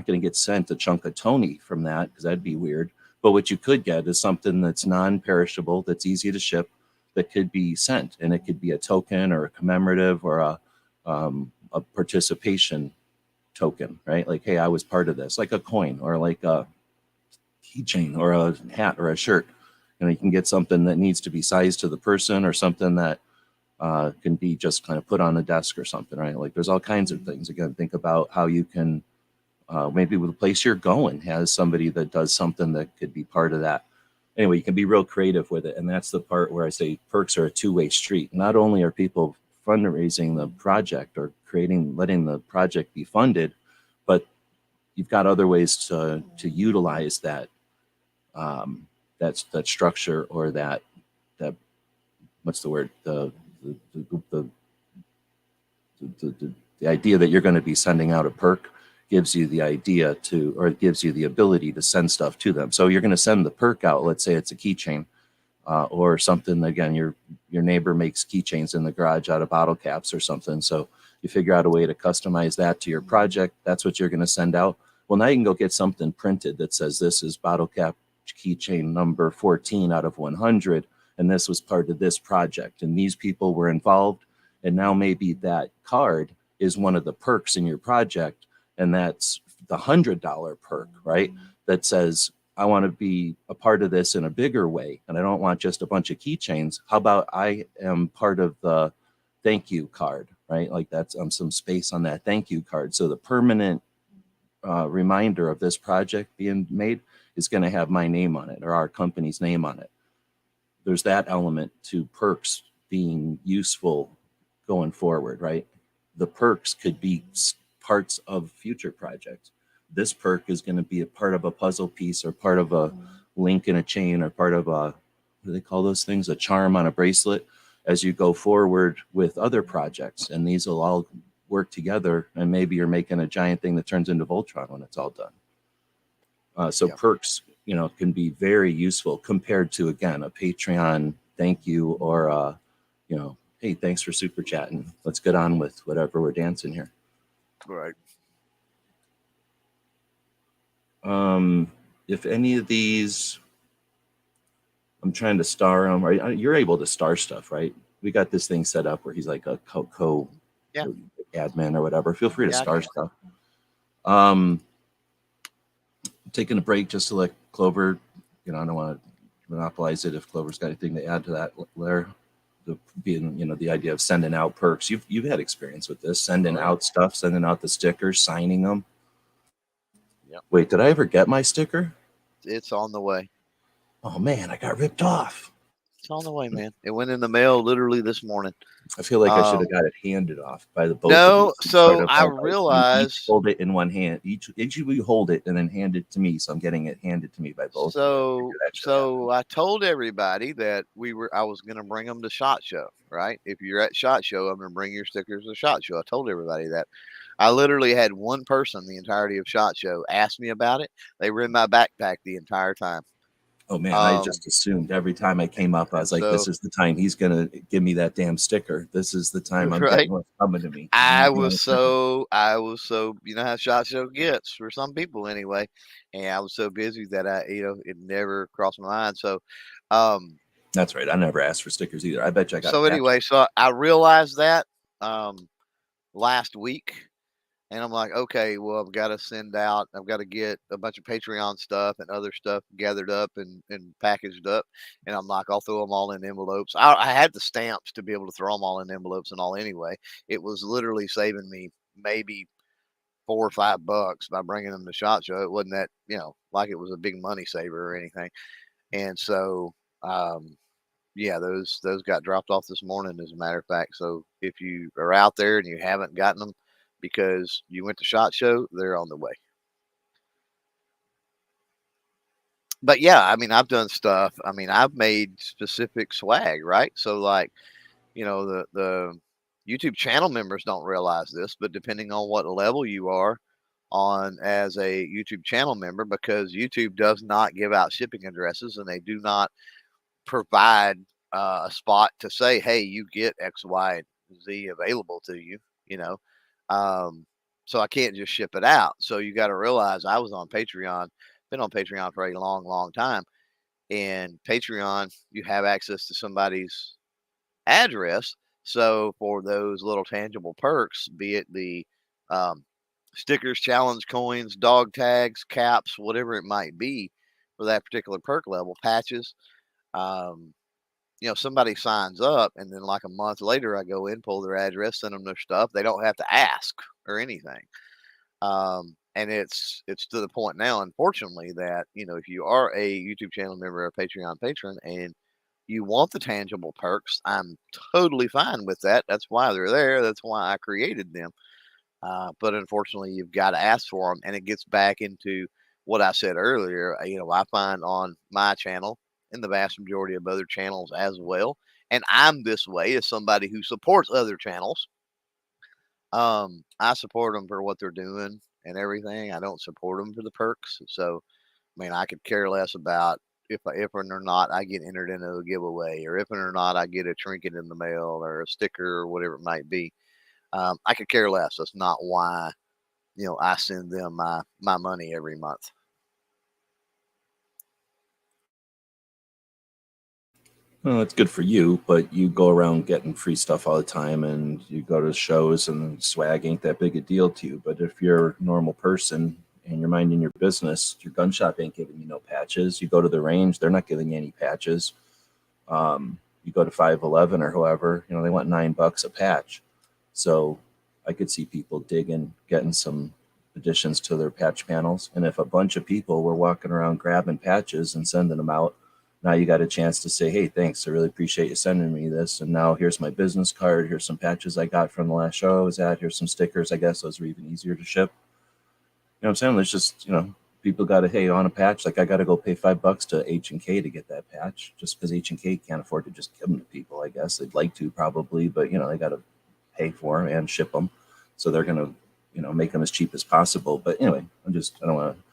going to get sent a chunk of Tony from that because that'd be weird. But what you could get is something that's non-perishable, that's easy to ship, that could be sent, and it could be a token or a commemorative or a participation token, right? Like, hey, I was part of this, like a coin or like a keychain or a hat or a shirt. You can get something that needs to be sized to the person or something that can be just kind of put on the desk or something, right? Like there's all kinds of things. Again, think about how you can maybe with the place you're going has somebody that does something that could be part of that. Anyway, you can be real creative with it. And that's the part where I say perks are a two-way street. Not only are people fundraising the project or letting the project be funded, but you've got other ways to utilize that that structure or that what's the word, the idea that you're going to be sending out a perk gives you the idea or it gives you the ability to send stuff to them. So you're going to send the perk out. Let's say it's a keychain or something. Again, your neighbor makes keychains in the garage out of bottle caps or something. So you figure out a way to customize that to your project. That's what you're going to send out. Well, now you can go get something printed that says this is bottle cap keychain number 14 out of 100. And this was part of this project. And these people were involved. And now maybe that card is one of the perks in your project. And that's the $100 perk, right? That says, I want to be a part of this in a bigger way. And I don't want just a bunch of keychains. How about I am part of the thank you card, right? Like that's some space on that thank you card. So the permanent reminder of this project being made is going to have my name on it or our company's name on it. There's that element to perks being useful going forward, right? The perks could be parts of future projects. This perk is going to be a part of a puzzle piece or part of a link in a chain or part of a, what do they call those things? A charm on a bracelet as you go forward with other projects. And these will all work together. And maybe you're making a giant thing that turns into Voltron when it's all done. So perks, can be very useful compared to, again, a Patreon thank you or, hey, thanks for super chatting. Let's get on with whatever we're dancing here. Right. If any of these, I'm trying to star them. You're able to star stuff, right? We got this thing set up where he's like a co admin or whatever. Feel free to star stuff. Taking a break just to let Clover, I don't want to monopolize it if Clover's got anything to add to that there. The idea of sending out perks. You've had experience with this, sending out stuff, sending out the stickers, signing them. Yep. Wait, did I ever get my sticker? It's on the way. Oh man, I got ripped off. It's on the way, man. It went in the mail literally this morning. I feel like I should have got it handed off by the both. No, so I realized each hold it in one hand. Each of you hold it and then hand it to me. So I'm getting it handed to me by both. So I told everybody that I was going to bring them to SHOT Show, right? If you're at SHOT Show, I'm going to bring your stickers to SHOT Show. I told everybody that. I literally had one person the entirety of SHOT Show ask me about it. They were in my backpack the entire time. Oh man, I just assumed every time I came up, I was like, this is the time he's gonna give me that damn sticker. This is the time I'm getting what's coming to me. I was so, how SHOT Show gets for some people anyway. And I was so busy that it never crossed my mind. So, that's right. I never asked for stickers either. I bet you I got. So anyway, so I realized that, last week. And I'm like, okay, well, I've got to get a bunch of Patreon stuff and other stuff gathered up and packaged up. And I'm like, I'll throw them all in envelopes. I had the stamps to be able to throw them all in envelopes and all anyway. It was literally saving me maybe $4 or $5 by bringing them to SHOT Show. It wasn't that, like it was a big money saver or anything. And so, those got dropped off this morning, as a matter of fact. So if you are out there and you haven't gotten them, because you went to SHOT Show, they're on the way. But yeah, I've done stuff. I've made specific swag, right? So like, the YouTube channel members don't realize this, but depending on what level you are on as a YouTube channel member, because YouTube does not give out shipping addresses and they do not provide a spot to say, hey, you get X, Y, and Z available to you, so I can't just ship it out. So you got to realize I was on Patreon, been on Patreon for a long, long time. And Patreon, you have access to somebody's address. So for those little tangible perks, be it the stickers, challenge coins, dog tags, caps, whatever it might be for that particular perk level, patches, somebody signs up and then like a month later, I go in, pull their address, send them their stuff. They don't have to ask or anything. And it's to the point now, unfortunately, that, if you are a YouTube channel member or a Patreon patron and you want the tangible perks, I'm totally fine with that. That's why they're there. That's why I created them. But unfortunately, you've got to ask for them. And it gets back into what I said earlier. I find on my channel and the vast majority of other channels as well. And I'm this way as somebody who supports other channels. I support them for what they're doing and everything. I don't support them for the perks. So, I could care less about if or not I get entered into a giveaway, or if or not I get a trinket in the mail or a sticker or whatever it might be. I could care less. That's not why, I send them my money every month. Well, it's good for you, but you go around getting free stuff all the time and you go to shows and swag ain't that big a deal to you. But if you're a normal person and you're minding your business, your gun shop ain't giving you no patches. You go to the range, they're not giving you any patches. You go to 511 or whoever, they want $9 a patch. So I could see people digging, getting some additions to their patch panels. And if a bunch of people were walking around grabbing patches and sending them out, now you got a chance to say, hey, thanks. I really appreciate you sending me this. And now here's my business card. Here's some patches I got from the last show I was at. Here's some stickers. I guess those are even easier to ship. You know what I'm saying? There's just, People got to, hey, on a patch, like I got to go pay $5 to H&K to get that patch, just because H&K can't afford to just give them to people. I guess they'd like to probably, but they got to pay for them and ship them, so they're gonna make them as cheap as possible. But anyway, I don't want to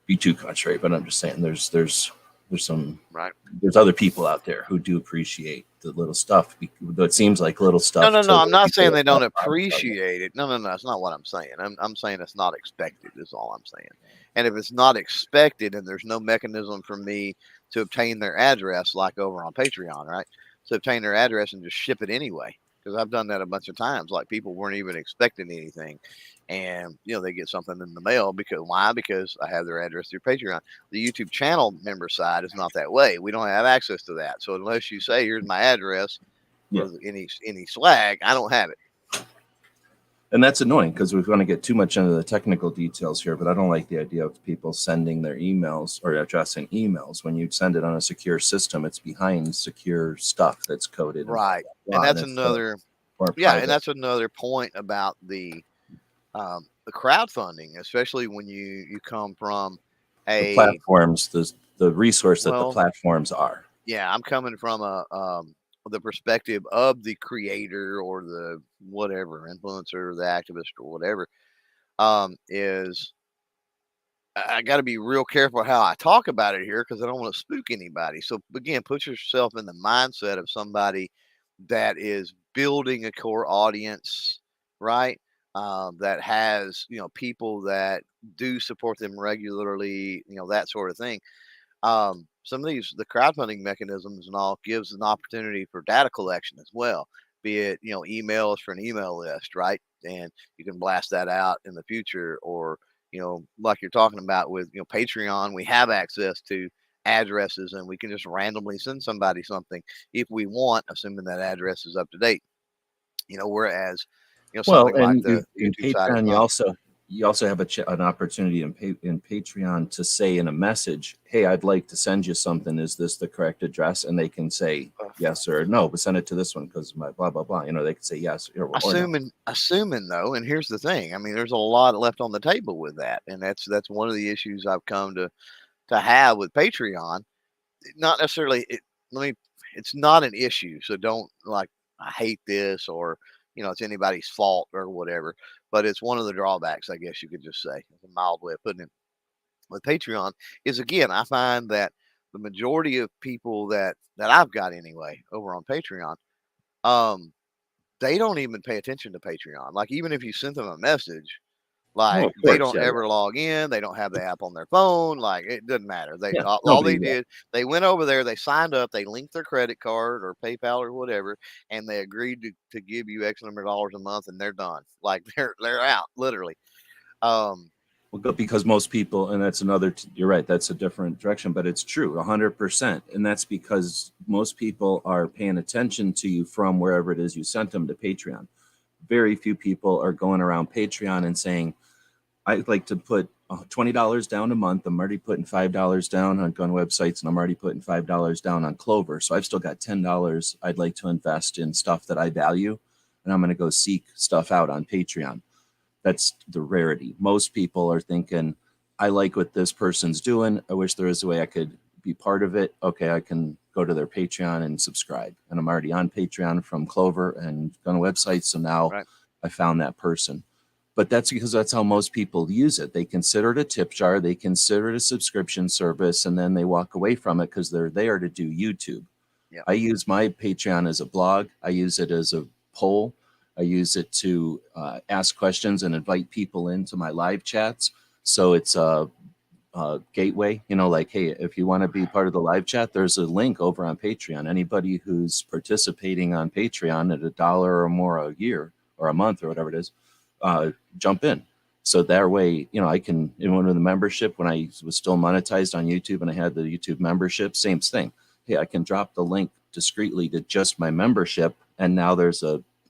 be too contrary, but I'm just saying there's some Right. there's other people out there who do appreciate the little stuff. It seems like little stuff. No. I'm not saying people they don't that appreciate it. No. That's not what I'm saying. I'm saying it's not expected is all I'm saying. And if it's not expected and there's no mechanism for me to obtain their address, like over on Patreon, right? To obtain their address and just ship it anyway. Because I've done that a bunch of times. Like people weren't even expecting anything. And they get something in the mail why? Because I have their address through Patreon. The YouTube channel member side is not that way. We don't have access to that. So unless you say, here's my address, Yeah. or any swag, I don't have it. And that's annoying because we want to get too much into the technical details here, but I don't like the idea of people sending their emails or addressing emails. When you send it on a secure system, it's behind secure stuff that's coded. Right. And that's another and that's another point about the crowdfunding, especially when you come from the platforms, the resource that the platforms are. Yeah, I'm coming from the perspective of the creator or the whatever influencer, the activist or whatever. Is I got to be real careful how I talk about it here because I don't want to spook anybody. So again, put yourself in the mindset of somebody that is building a core audience, right? That has people that do support them regularly, that sort of thing. Some of the crowdfunding mechanisms and all gives an opportunity for data collection as well, be it emails for an email list, right? And you can blast that out in the future, or like you're talking about with Patreon, we have access to addresses and we can just randomly send somebody something if we want, assuming that address is up to date. Whereas something like the YouTube side Patreon, you also have an opportunity in Patreon to say in a message, hey, I'd like to send you something. Is this the correct address? And they can say yes or no, but send it to this one because my blah, blah, blah. They can say yes or assuming though, and here's the thing. I mean, there's a lot left on the table with that. And that's one of the issues I've come to have with Patreon. Not necessarily, it's not an issue. So don't I hate this or, it's anybody's fault or whatever, but it's one of the drawbacks, I guess you could just say, a mild way of putting it, with Patreon is, again, I find that the majority of people that I've got anyway over on Patreon, they don't even pay attention to Patreon. Like, even if you sent them a message, they don't ever log in. They don't have the app on their phone. Like, it doesn't matter. All they did, they went over there, they signed up, they linked their credit card or PayPal or whatever, and they agreed to give you X number of dollars a month, and they're done. Like, they're out, literally. Because most people, and that's you're right, that's a different direction, but it's true, 100%. And that's because most people are paying attention to you from wherever it is you sent them to Patreon. Very few people are going around Patreon and saying, I'd like to put $20 down a month. I'm already putting $5 down on gun websites, and I'm already putting $5 down on Clover. So I've still got $10 I'd like to invest in stuff that I value, and I'm going to go seek stuff out on Patreon. That's the rarity. Most people are thinking, I like what this person's doing. I wish there was a way I could be part of it. Okay, I can go to their Patreon and subscribe. And I'm already on Patreon from Clover and gun websites. So now I found that person. But that's because that's how most people use it. They consider it a tip jar. They consider it a subscription service, and then they walk away from it because they're there to do YouTube. Yep. I use my Patreon as a blog. I use it as a poll. I use it to ask questions and invite people into my live chats. So it's a gateway, like, hey, if you want to be part of the live chat, there's a link over on Patreon. Anybody who's participating on Patreon at $1 or more a year or a month or whatever it is, jump in. So that way, I can, in one of the membership, when I was still monetized on YouTube and I had the YouTube membership, same thing. Hey, I can drop the link discreetly to just my membership. And now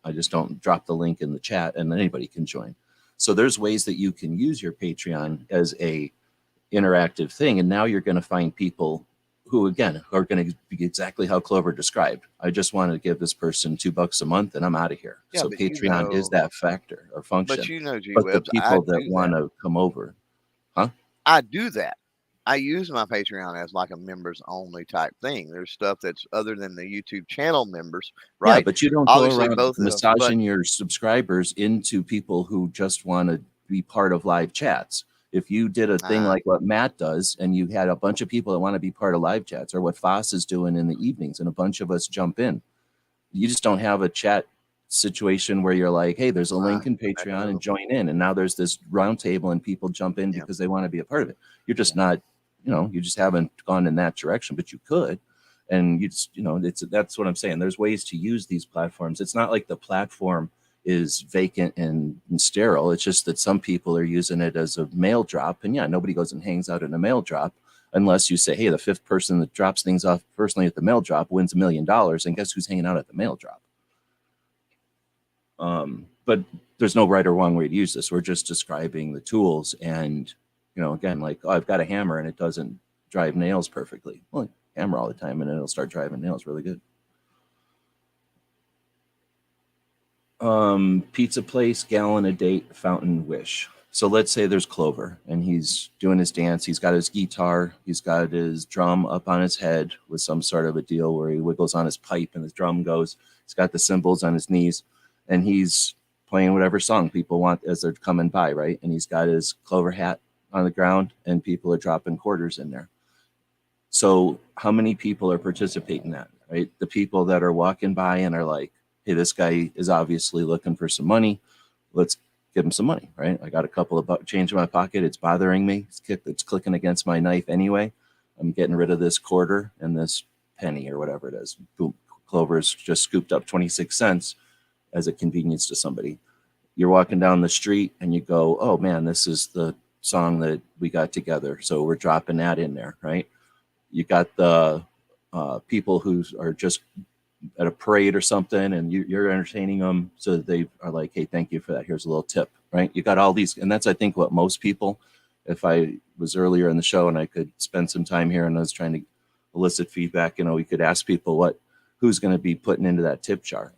I just don't drop the link in the chat and anybody can join. So there's ways that you can use your Patreon as a interactive thing. And now you're going to find people who, again, are going to be exactly how Clover described. I just want to give this person $2 a month and I'm out of here. Yeah, so Patreon is that factor or function. But the people that want to come over. Huh? I do that. I use my Patreon as like a members only type thing. There's stuff that's other than the YouTube channel members, Yeah, right? but you don't go Obviously, around both of them, but massaging your subscribers into people who just want to be part of live chats. If you did a thing like what Matt does and you had a bunch of people that want to be part of live chats, or what Foss is doing in the evenings and a bunch of us jump in, you just don't have a chat situation where you're like, hey, there's a link in Patreon and join in. And now there's this round table and people jump in because they want to be a part of it. You're just not, you just haven't gone in that direction, but you could. And you just, that's what I'm saying. There's ways to use these platforms. It's not like the platform is vacant and sterile. It's just that some people are using it as a mail drop. And yeah, nobody goes and hangs out in a mail drop unless you say, hey, the fifth person that drops things off personally at the mail drop wins $1 million. And guess who's hanging out at the mail drop? But there's no right or wrong way to use this. We're just describing the tools. And, again, like, oh, I've got a hammer and it doesn't drive nails perfectly. Well, hammer all the time and it'll start driving nails really good. Pizza place, gallon a date, fountain, wish. So let's say there's Clover and he's doing his dance. He's got his guitar. He's got his drum up on his head with some sort of a deal where he wiggles on his pipe and his drum goes. He's got the cymbals on his knees and he's playing whatever song people want as they're coming by, right? And he's got his Clover hat on the ground and people are dropping quarters in there. So how many people are participating in that, right? The people that are walking by and are like, hey, this guy is obviously looking for some money. Let's give him some money, right? I got a couple of change in my pocket. It's bothering me. It's clicking against my knife anyway. I'm getting rid of this quarter and this penny or whatever it is. Boom. Clover's just scooped up 26 cents as a convenience to somebody. You're walking down the street and you go, oh man, this is the song that we got together. So we're dropping that in there, right? You got the people who are just at a parade or something and you're entertaining them. So they are like, hey, thank you for that. Here's a little tip, right? You got all these. And that's, I think, what most people, if I was earlier in the show and I could spend some time here and I was trying to elicit feedback, we could ask people who's going to be putting into that tip jar.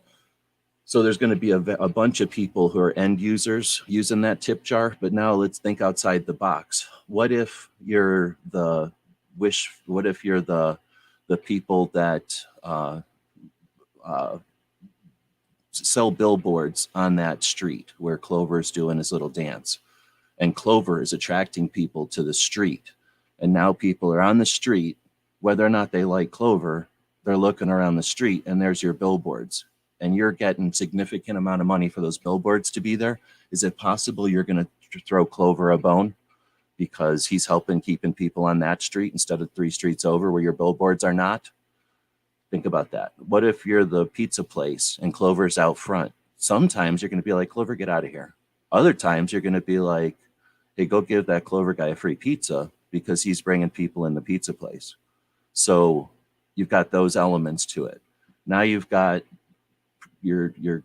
So there's going to be a bunch of people who are end users using that tip jar. But now let's think outside the box. What if you're the people that sell billboards on that street where Clover is doing his little dance, and Clover is attracting people to the street, and now people are on the street, whether or not they like Clover, they're looking around the street and there's your billboards and you're getting significant amount of money for those billboards to be there. Is it possible you're going to throw Clover a bone because he's helping keeping people on that street instead of 3 streets over where your billboards are not? Think about that. What if you're the pizza place and Clover's out front? Sometimes you're going to be like, Clover, get out of here. Other times you're going to be like, hey, go give that Clover guy a free pizza because he's bringing people in the pizza place. So you've got those elements to it. Now you've got you're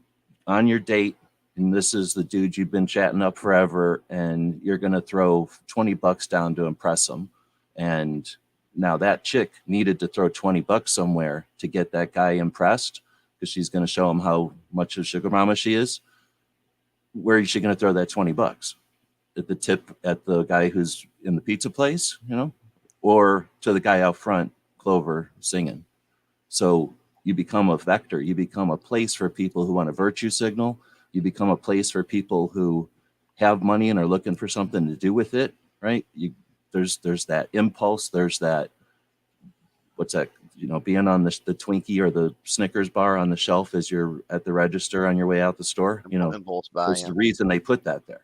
on your date and this is the dude you've been chatting up forever and you're going to throw $20 down to impress him. And now that chick needed to throw $20 somewhere to get that guy impressed because she's going to show him how much of sugar mama she is. Where is she going to throw that $20? At the tip at the guy who's in the pizza place, or to the guy out front, Clover, singing? So you become a vector. You become a place for people who want a virtue signal. You become a place for people who have money and are looking for something to do with it, right? There's that impulse. There's that, what's that, being on the Twinkie or the Snickers bar on the shelf as you're at the register on your way out the store. Impulse buy. There's the reason they put that there.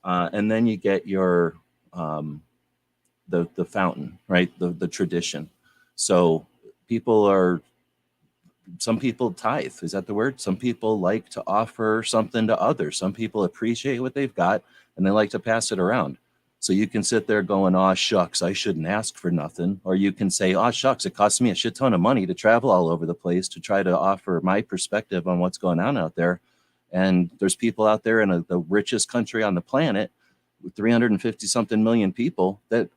And then you get your the fountain, right? The tradition. So some people tithe. Is that the word? Some people like to offer something to others. Some people appreciate what they've got and they like to pass it around. So you can sit there going, aw, shucks, I shouldn't ask for nothing. Or you can say, aw, shucks, it costs me a shit ton of money to travel all over the place to try to offer my perspective on what's going on out there. And there's people out there in the richest country on the planet with 350 something million people that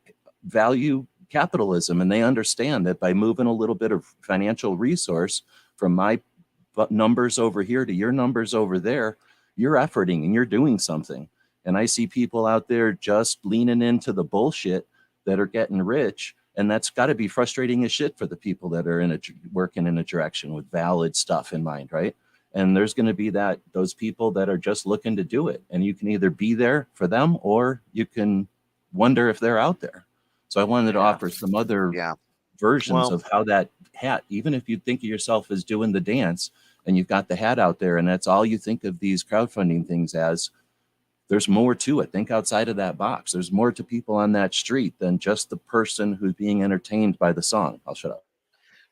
value capitalism. And they understand that by moving a little bit of financial resource from my numbers over here to your numbers over there, you're efforting and you're doing something. And I see people out there just leaning into the bullshit that are getting rich. And that's got to be frustrating as shit for the people that are working in a direction with valid stuff in mind, right? And there's going to be those people that are just looking to do it. And you can either be there for them or you can wonder if they're out there. So I wanted to offer some other versions Well, of how that hat, even if you think of yourself as doing the dance and you've got the hat out there and that's all you think of these crowdfunding things as, there's more to it. Think outside of that box. There's more to people on that street than just the person who's being entertained by the song. I'll shut up.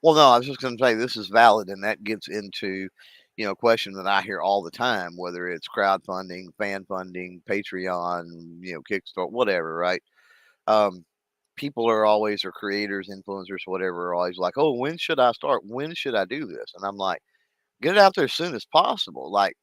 well, no, I was just going to say this is valid, and that gets into, a question that I hear all the time, whether it's crowdfunding, fan funding, Patreon, Kickstarter, whatever, right? Um, People are always, or creators, influencers, whatever, are always like, "Oh, when should I start? When should I do this?" And I'm like, "Get it out there as soon as possible." Like,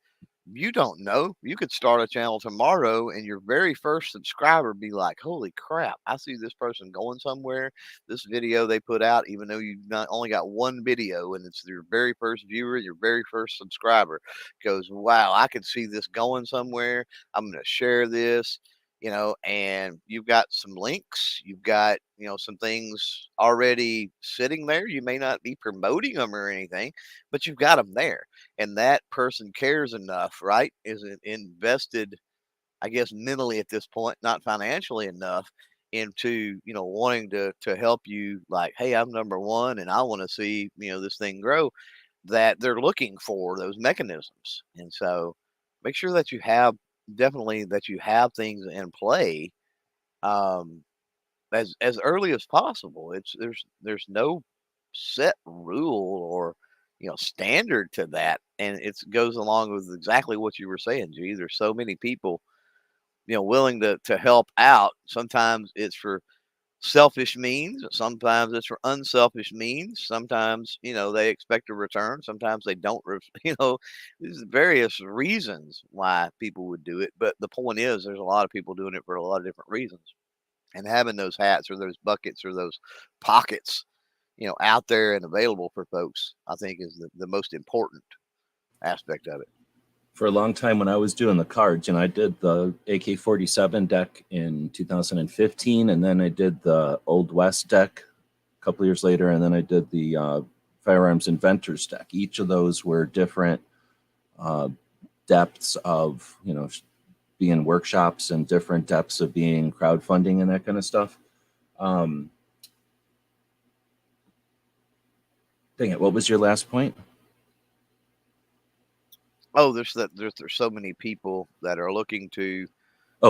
you don't know. You could start a channel tomorrow and your very first subscriber be like, holy crap, I see this person going somewhere. This video they put out, even though you've not only got one video and it's your very first viewer, your very first subscriber goes, wow, I can see this going somewhere. I'm going to share this. And you've got some links, you've got, some things already sitting there. You may not be promoting them or anything, but you've got them there, and that person cares enough, right? Is invested, I guess, mentally at this point, not financially enough, into wanting to help you. Like, hey, I'm number one, and I want to see this thing grow. That they're looking for those mechanisms, and so make sure that you have definitely that you have things in play um, as early as possible. There's no set rule or standard to that, and it goes along with exactly what you were saying, G. There's so many people willing to help out. Sometimes it's for selfish means, sometimes it's for unselfish means, sometimes they expect a return, sometimes they don't. There's various reasons why people would do it, but the point is there's a lot of people doing it for a lot of different reasons, and having those hats or those buckets or those pockets out there and available for folks, I think is the most important aspect of it. For a long time when I was doing the cards, I did the AK-47 deck in 2015, and then I did the Old West deck a couple of years later, and then I did the Firearms Inventors deck. Each of those were different depths of, being workshops and different depths of being crowdfunding and that kind of stuff. Dang it, what was your last point? Oh, there's so many people that are looking to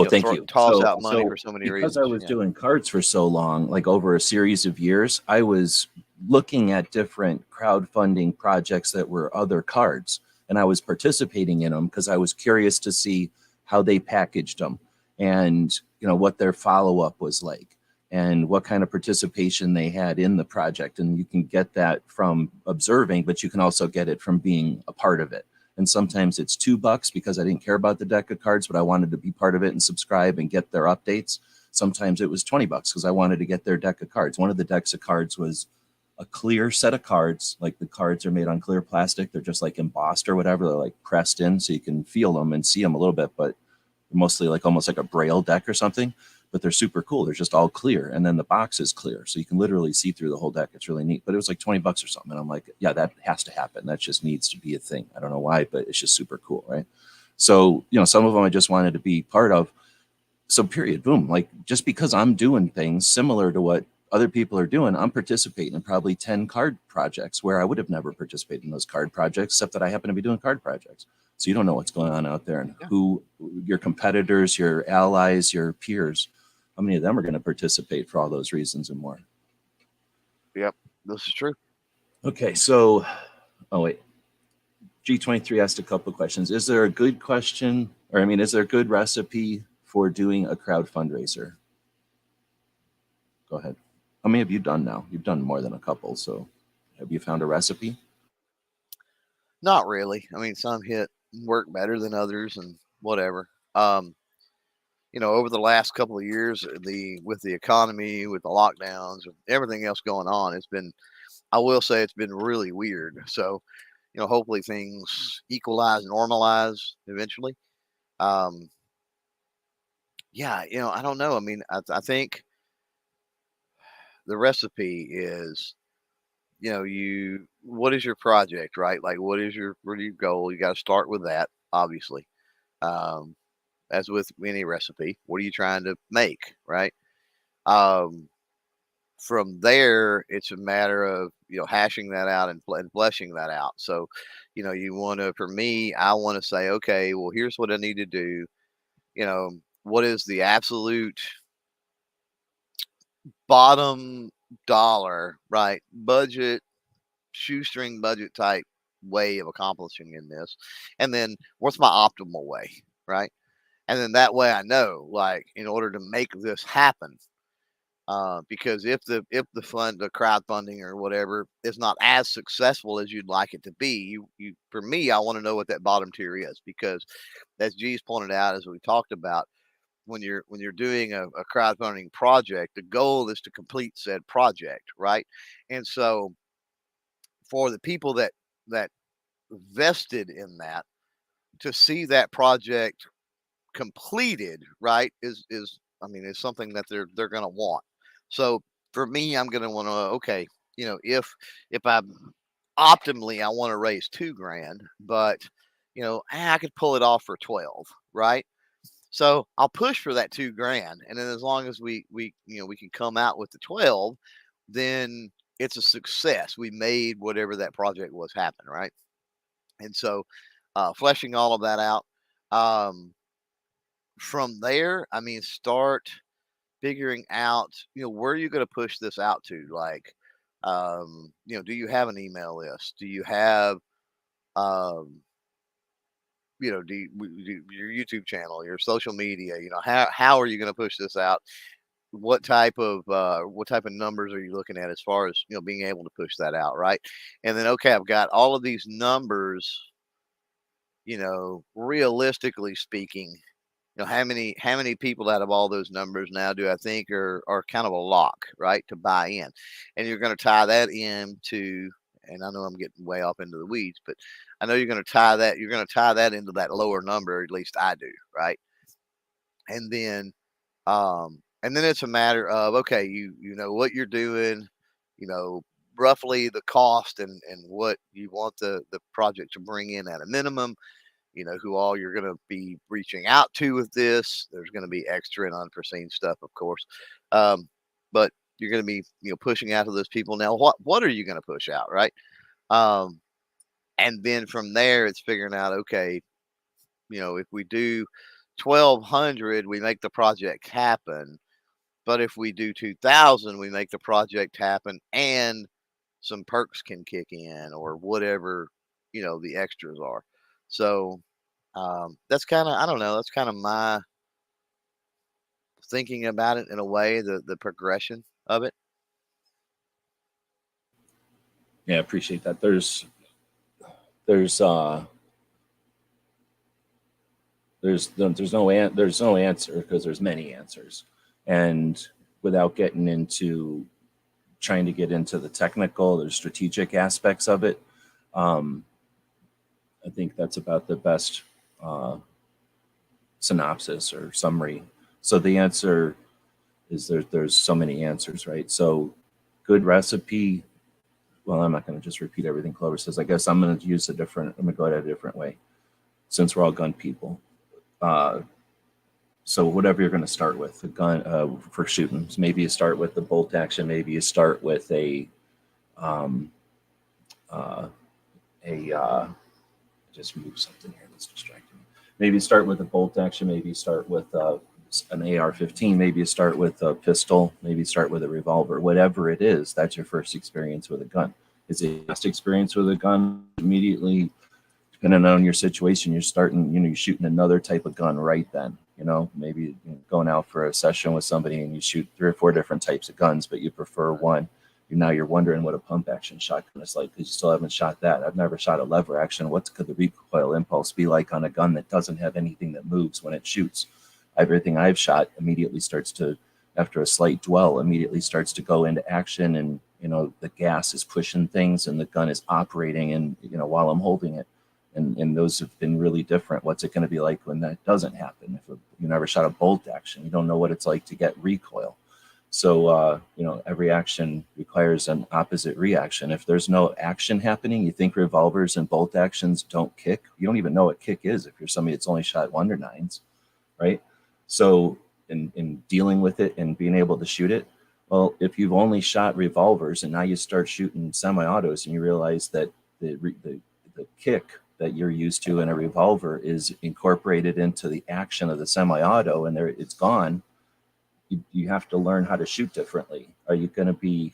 thank you. Toss out money for so many reasons. Because I was doing cards for so long, like over a series of years, I was looking at different crowdfunding projects that were other cards, and I was participating in them because I was curious to see how they packaged them and what their follow-up was like and what kind of participation they had in the project. And you can get that from observing, but you can also get it from being a part of it. And sometimes it's $2 because I didn't care about the deck of cards, but I wanted to be part of it and subscribe and get their updates. Sometimes it was $20 because I wanted to get their deck of cards. One of the decks of cards was a clear set of cards. Like the cards are made on clear plastic. They're just like embossed or whatever. They're like pressed in so you can feel them and see them a little bit, but mostly like almost like a braille deck or something. But they're super cool. They're just all clear. And then the box is clear. So you can literally see through the whole deck. It's really neat. But it was like $20 or something. And I'm like, yeah, that has to happen. That just needs to be a thing. I don't know why, but it's just super cool, right? So, some of them I just wanted to be part of. So period, boom. Like just because I'm doing things similar to what other people are doing, I'm participating in probably 10 card projects where I would have never participated in those card projects, except that I happen to be doing card projects. So you don't know what's going on out there and who your competitors, your allies, your peers, how many of them are going to participate for all those reasons and more. Yep, this is true. Okay, so, wait. G23 asked a couple of questions. Is there a good question, or is there a good recipe for doing a crowd fundraiser? Go ahead. How many have you done now? You've done more than a couple, so have you found a recipe? Not really. Some work better than others and whatever. Over the last couple of years, with the economy, with the lockdowns, and everything else going on, I will say it's been really weird. So, hopefully things equalize, normalize eventually. yeah, I don't know. I mean, I think the recipe is, what is your project, right? Like, where do you goal? You got to start with that, obviously. Um, as with any recipe, what are you trying to make, right? Um, from there, it's a matter of, hashing that out and fleshing that out. So, you want to, for me, I want to say, okay, well, here's what I need to do. You know, what is the absolute bottom dollar, right? Budget, shoestring budget type way of accomplishing in this. And then what's my optimal way, right? And then that way I know, like, in order to make this happen, because if the crowdfunding or whatever is not as successful as you'd like it to be, you for me, I want to know what that bottom tier is, because as G's pointed out, as we talked about, when you're doing a crowdfunding project, the goal is to complete said project, right? And so for the people that vested in that, to see that project completed, right, is I mean, is something that they're going to want. So for me, I'm going to want to, okay, if I optimally I want to raise 2 grand, but I could pull it off for 12, right? So I'll push for that 2 grand, and then as long as we can come out with the 12, then it's a success. We made whatever that project was happen, right? And so, fleshing all of that out. Um, from there, I mean, start figuring out, where are you going to push this out to? Like, do you have an email list? Do you have, um, your YouTube channel, your social media? How are you going to push this out? What type of numbers are you looking at as far as being able to push that out, right? And then, okay, I've got all of these numbers. Realistically speaking, how many people out of all those numbers now do I think are kind of a lock, right, to buy in? And you're going to tie that into, and I know I'm getting way off into the weeds, but I know you're going to tie that into that lower number, at least I do, right? And then it's a matter of, okay, you know what you're doing, you know roughly the cost and what you want the project to bring in at a minimum, who all you're going to be reaching out to with this. There's going to be extra and unforeseen stuff, of course. But you're going to be, pushing out to those people. Now, what are you going to push out, right? Um, and then from there, it's figuring out, okay, if we do 1,200, we make the project happen. But if we do 2,000, we make the project happen, and some perks can kick in, or whatever, the extras are. So, that's kind of, I don't know, that's kind of my thinking about it in a way, the progression of it. Yeah, I appreciate that. There's there's no answer, because there's many answers, and without getting into trying to get into the technical or strategic aspects of it, um, I think that's about the best uh, synopsis or summary. So the answer is there's so many answers, right? So good recipe. Well, I'm not going to just repeat everything Clover says. I guess I'm going to I'm going to go at it a different way, since we're all gun people. Uh, so whatever you're going to start with, a gun for shooting, maybe you start with the bolt action. Maybe you start with um, uh, a just move something here that's distracting me. Maybe you start with a bolt action. Maybe you start with an AR-15. Maybe you start with a pistol. Maybe you start with a revolver. Whatever it is, that's your first experience with a gun. Is it your last experience with a gun? Immediately, depending on your situation, you're starting, you're shooting another type of gun right then. Maybe going out for a session with somebody and you shoot 3 or 4 different types of guns, but you prefer one. Now you're wondering what a pump action shotgun is like, because you still haven't shot that. I've never shot a lever action. What could the recoil impulse be like on a gun that doesn't have anything that moves when it shoots? Everything I've shot immediately starts to, after a slight dwell, immediately starts to go into action, and the gas is pushing things and the gun is operating, and while I'm holding it. And those have been really different. What's it going to be like when that doesn't happen? If you never shot a bolt action, you don't know what it's like to get recoil. So, every action requires an opposite reaction. If there's no action happening, you think revolvers and bolt actions don't kick. You don't even know what kick is if you're somebody that's only shot 1-9s, right? So, in dealing with it and being able to shoot it, well, if you've only shot revolvers and now you start shooting semi-autos and you realize that the kick that you're used to in a revolver is incorporated into the action of the semi-auto and it's gone, you have to learn how to shoot differently. Are you going to be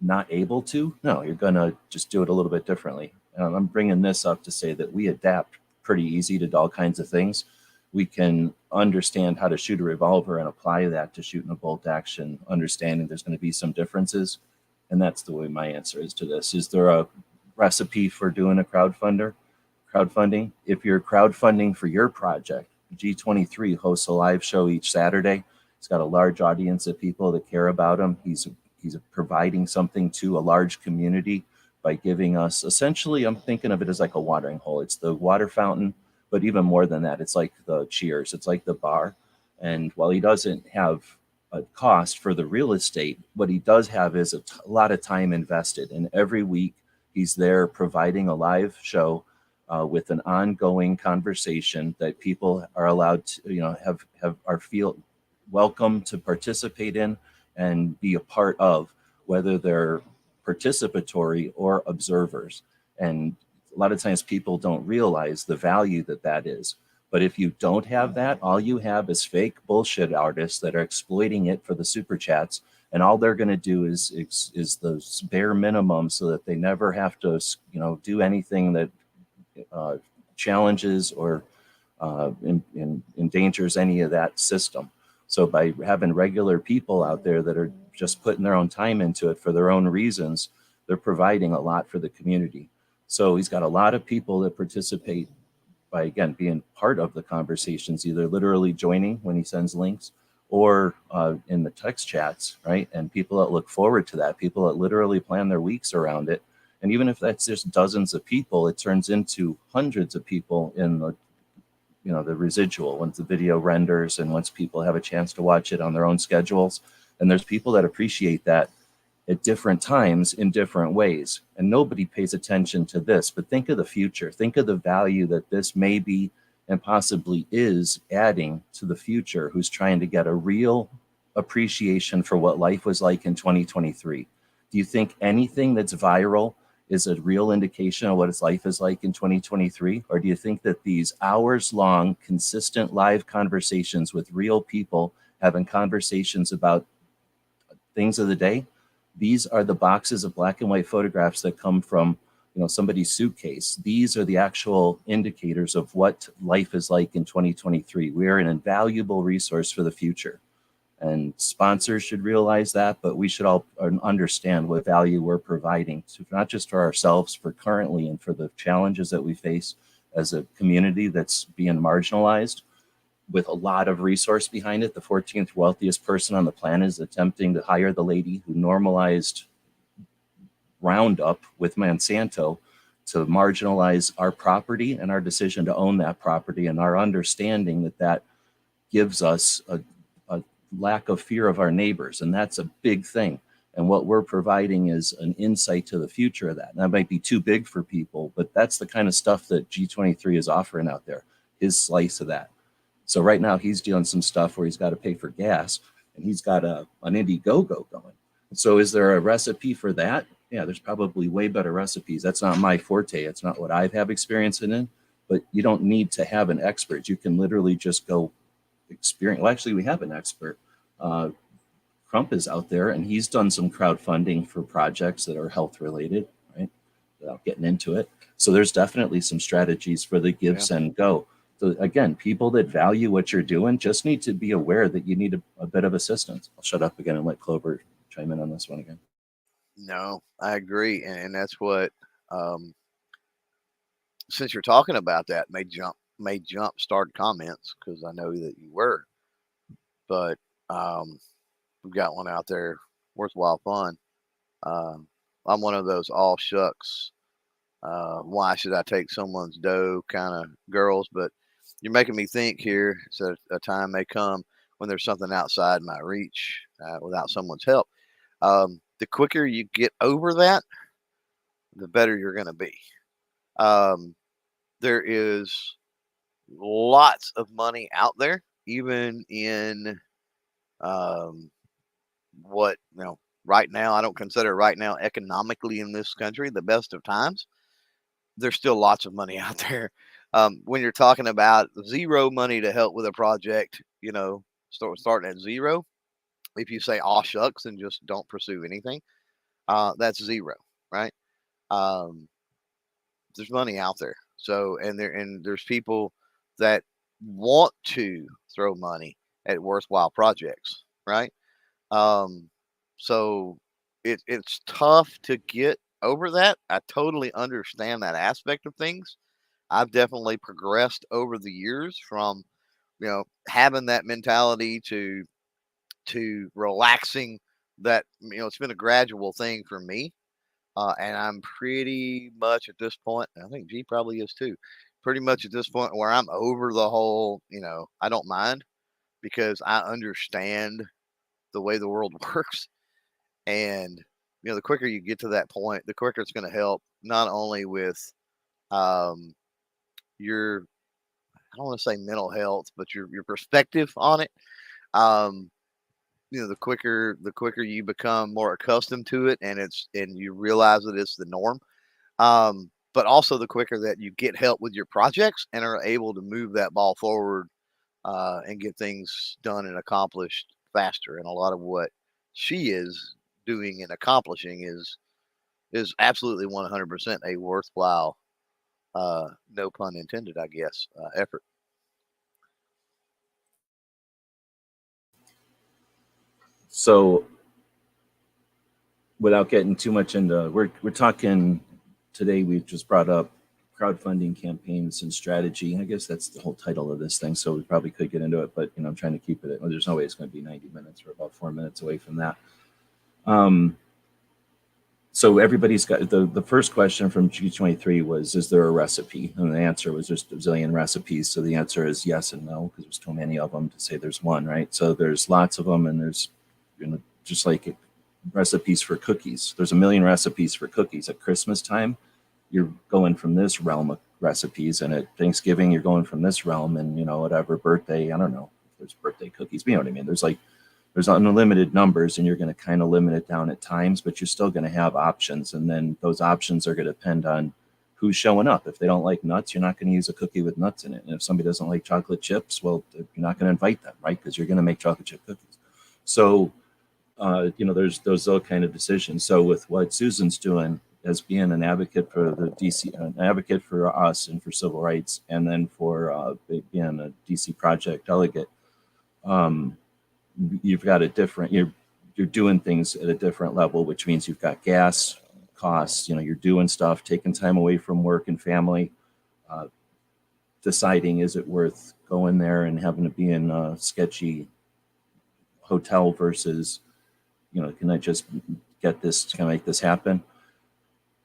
not able to? No, you're going to just do it a little bit differently. And I'm bringing this up to say that we adapt pretty easy to all kinds of things. We can understand how to shoot a revolver and apply that to shooting a bolt action, understanding there's going to be some differences. And that's the way my answer is to this. Is there a recipe for doing a crowdfunding? If you're crowdfunding for your project, G23 hosts a live show each Saturday. He's got a large audience of people that care about him. He's providing something to a large community by giving us, essentially, I'm thinking of it as like a watering hole. It's the water fountain, but even more than that, it's like the Cheers. It's like the bar. And while he doesn't have a cost for the real estate, what he does have is a lot of time invested. And every week he's there providing a live show with an ongoing conversation that people are allowed to, feel welcome to participate in and be a part of, whether they're participatory or observers. And a lot of times people don't realize the value that is. But if you don't have that, all you have is fake bullshit artists that are exploiting it for the super chats. And all they're going to do is the bare minimum so that they never have to, do anything that challenges or endangers any of that system. So by having regular people out there that are just putting their own time into it for their own reasons, they're providing a lot for the community. So he's got a lot of people that participate by, again, being part of the conversations, either literally joining when he sends links or in the text chats, right? And people that look forward to that, people that literally plan their weeks around it. And even if that's just dozens of people, it turns into hundreds of people in the residual, once the video renders and once people have a chance to watch it on their own schedules. And there's people that appreciate that at different times in different ways. And nobody pays attention to this, but think of the future. Think of the value that this may be and possibly is adding to the future, who's trying to get a real appreciation for what life was like in 2023. Do you think anything that's viral is a real indication of what its life is like in 2023? Or do you think that these hours-long, consistent live conversations with real people having conversations about things of the day, these are the boxes of black and white photographs that come from somebody's suitcase. These are the actual indicators of what life is like in 2023. We are an invaluable resource for the future. And sponsors should realize that, but we should all understand what value we're providing, to not just for ourselves, for currently and for the challenges that we face as a community that's being marginalized with a lot of resource behind it. The 14th wealthiest person on the planet is attempting to hire the lady who normalized Roundup with Monsanto to marginalize our property and our decision to own that property, and our understanding that gives us a lack of fear of our neighbors. And that's a big thing. And what we're providing is an insight to the future of that. And that might be too big for people, but that's the kind of stuff that G23 is offering out there, his slice of that. So right now he's doing some stuff where he's got to pay for gas, and he's got an Indiegogo going. So is there a recipe for that? Yeah, there's probably way better recipes. That's not my forte. It's not what I have experience in, but you don't need to have an expert. You can literally just go experience. Well, actually, we have an expert. Crump is out there, and he's done some crowdfunding for projects that are health related, right? Without getting into it. So there's definitely some strategies for the give, send, go. So again, people that value what you're doing just need to be aware that you need a bit of assistance. I'll shut up again and let Clover chime in on this one again. No, I agree. And that's what, since you're talking about that, may jump start comments, because I know that you were, but we've got one out there, worthwhile fun. I'm one of those all shucks why should I take someone's dough kind of girls. But you're making me think here. So a time may come when there's something outside my reach without someone's help. The quicker you get over that, the better you're going to be. Um, there is lots of money out there, even in what, right now, I don't consider right now economically in this country the best of times. There's still lots of money out there. When you're talking about zero money to help with a project, starting at zero, if you say, "Aw, shucks," and just don't pursue anything, that's zero, right? Um, there's money out there. So, there's people that want to throw money at worthwhile projects, right? Um, so it's tough to get over that. I totally understand that aspect of things. I've definitely progressed over the years from, having that mentality to relaxing that, it's been a gradual thing for me. And I'm pretty much at this point, and I think G probably is too, pretty much at this point where I'm over the whole, I don't mind because I understand the way the world works. And, the quicker you get to that point, the quicker it's going to help not only with um, your, I don't want to say mental health, but your perspective on it. Um, the quicker you become more accustomed to it, and you realize that it's the norm. But also the quicker that you get help with your projects and are able to move that ball forward and get things done and accomplished faster. And a lot of what she is doing and accomplishing is absolutely 100% a worthwhile, no pun intended, I guess, effort. So without getting too much into, we're talking today. We just brought up crowdfunding campaigns and strategy. I guess that's the whole title of this thing. So we probably could get into it, but I'm trying to keep it. Well, there's no way it's going to be 90 minutes. We're about 4 minutes away from that. So everybody's got the first question from G23 was, is there a recipe? And the answer was there's a zillion recipes. So the answer is yes and no, because there's too many of them to say there's one, right? So there's lots of them, and there's, just like recipes for cookies. There's a million recipes for cookies at Christmas time. You're going from this realm of recipes, and at Thanksgiving you're going from this realm, and whatever birthday, I don't know if there's birthday cookies, but you know what I mean. There's unlimited numbers, and you're going to kind of limit it down at times, but you're still going to have options, and then those options are going to depend on who's showing up. If they don't like nuts, you're not going to use a cookie with nuts in it, and if somebody doesn't like chocolate chips, well, you're not going to invite them, right? Because you're going to make chocolate chip cookies. So there's those kind of decisions. So with what Susan's doing as being an advocate for the DC, an advocate for us and for civil rights, and then for being a DC project delegate, you've got a different, you're doing things at a different level, which means you've got gas costs, you're doing stuff, taking time away from work and family, deciding, is it worth going there and having to be in a sketchy hotel versus, can I just get this, can I make this happen?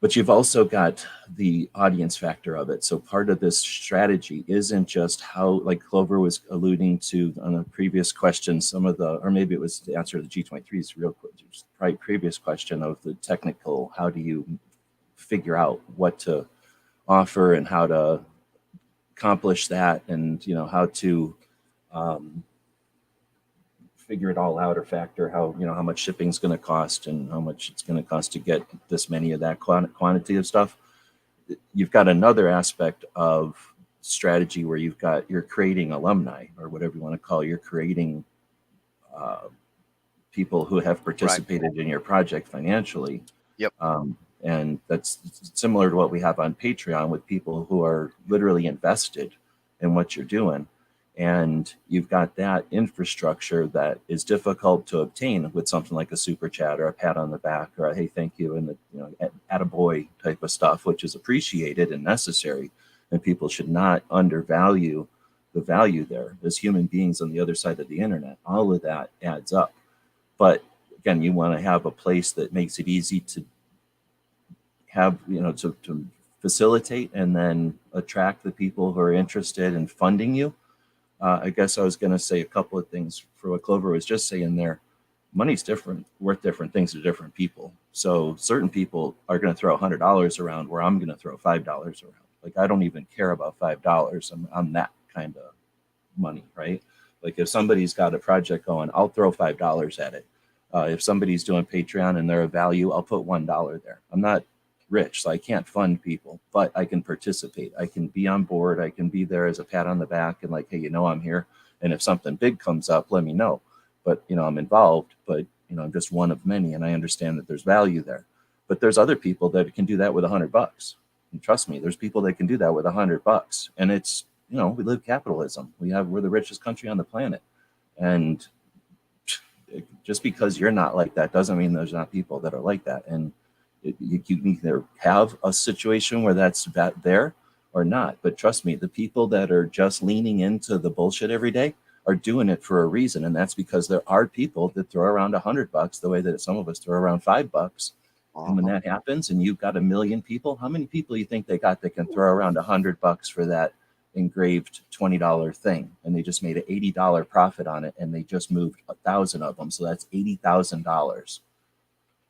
But you've also got the audience factor of it. So part of this strategy isn't just how, like Clover was alluding to on a previous question, or maybe it was the answer to the G23's previous question of the technical, how do you figure out what to offer and how to accomplish that, and how to figure it all out, or factor how much shipping is going to cost and how much it's going to cost to get this many of that quantity of stuff. You've got another aspect of strategy where you're creating alumni, or whatever you want to call it. You're creating people who have participated in your project financially. Yep. And that's similar to what we have on Patreon, with people who are literally invested in what you're doing. And you've got that infrastructure that is difficult to obtain with something like a super chat or a pat on the back or a hey, thank you, and attaboy type of stuff, which is appreciated and necessary. And people should not undervalue the value there. As human beings on the other side of the internet, all of that adds up. But again, you want to have a place that makes it easy to have, to facilitate and then attract the people who are interested in funding you. I guess I was going to say a couple of things for what Clover was just saying there. Money's different, worth different things to different people. So certain people are going to throw $100 around where I'm going to throw $5 around. Like, I don't even care about $5. I'm that kind of money, right? Like, if somebody's got a project going, I'll throw $5 at it. If somebody's doing Patreon and they're of value, I'll put $1 there. I'm not rich, so I can't fund people, but I can participate. I can be on board. I can be there as a pat on the back and like, hey, I'm here. And if something big comes up, let me know. But, I'm involved, but, I'm just one of many. And I understand that there's value there. But there's other people that can do that with $100. And trust me, there's people that can do that with $100. And it's, we live capitalism. We're the richest country on the planet. And just because you're not like that doesn't mean there's not people that are like that. And you can either have a situation where that's there or not. But trust me, the people that are just leaning into the bullshit every day are doing it for a reason. And that's because there are people that throw around $100 the way that some of us throw around $5. And when that happens and you've got 1 million people, how many people do you think they got that can throw around $100 for that engraved $20 thing? And they just made an $80 profit on it, and they just moved 1,000 of them. So that's $80,000.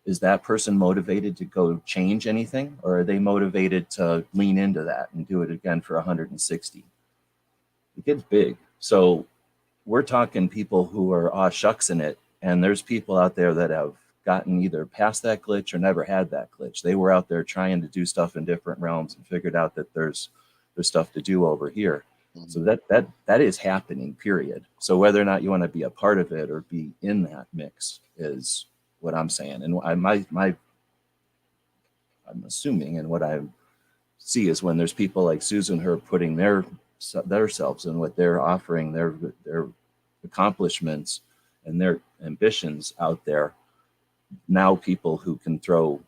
Is that person motivated to go change anything, or are they motivated to lean into that and do it again for 160? It gets big. So we're talking people who are aw shucks in it, and there's people out there that have gotten either past that glitch or never had that glitch. They were out there trying to do stuff in different realms and figured out that there's stuff to do over here. Mm-hmm. So that is happening, period. So whether or not you want to be a part of it or be in that mix is what I'm saying. And I'm assuming, and what I see is when there's people like Susan who are putting their selves and what they're offering, their accomplishments and their ambitions out there. Now people who can throw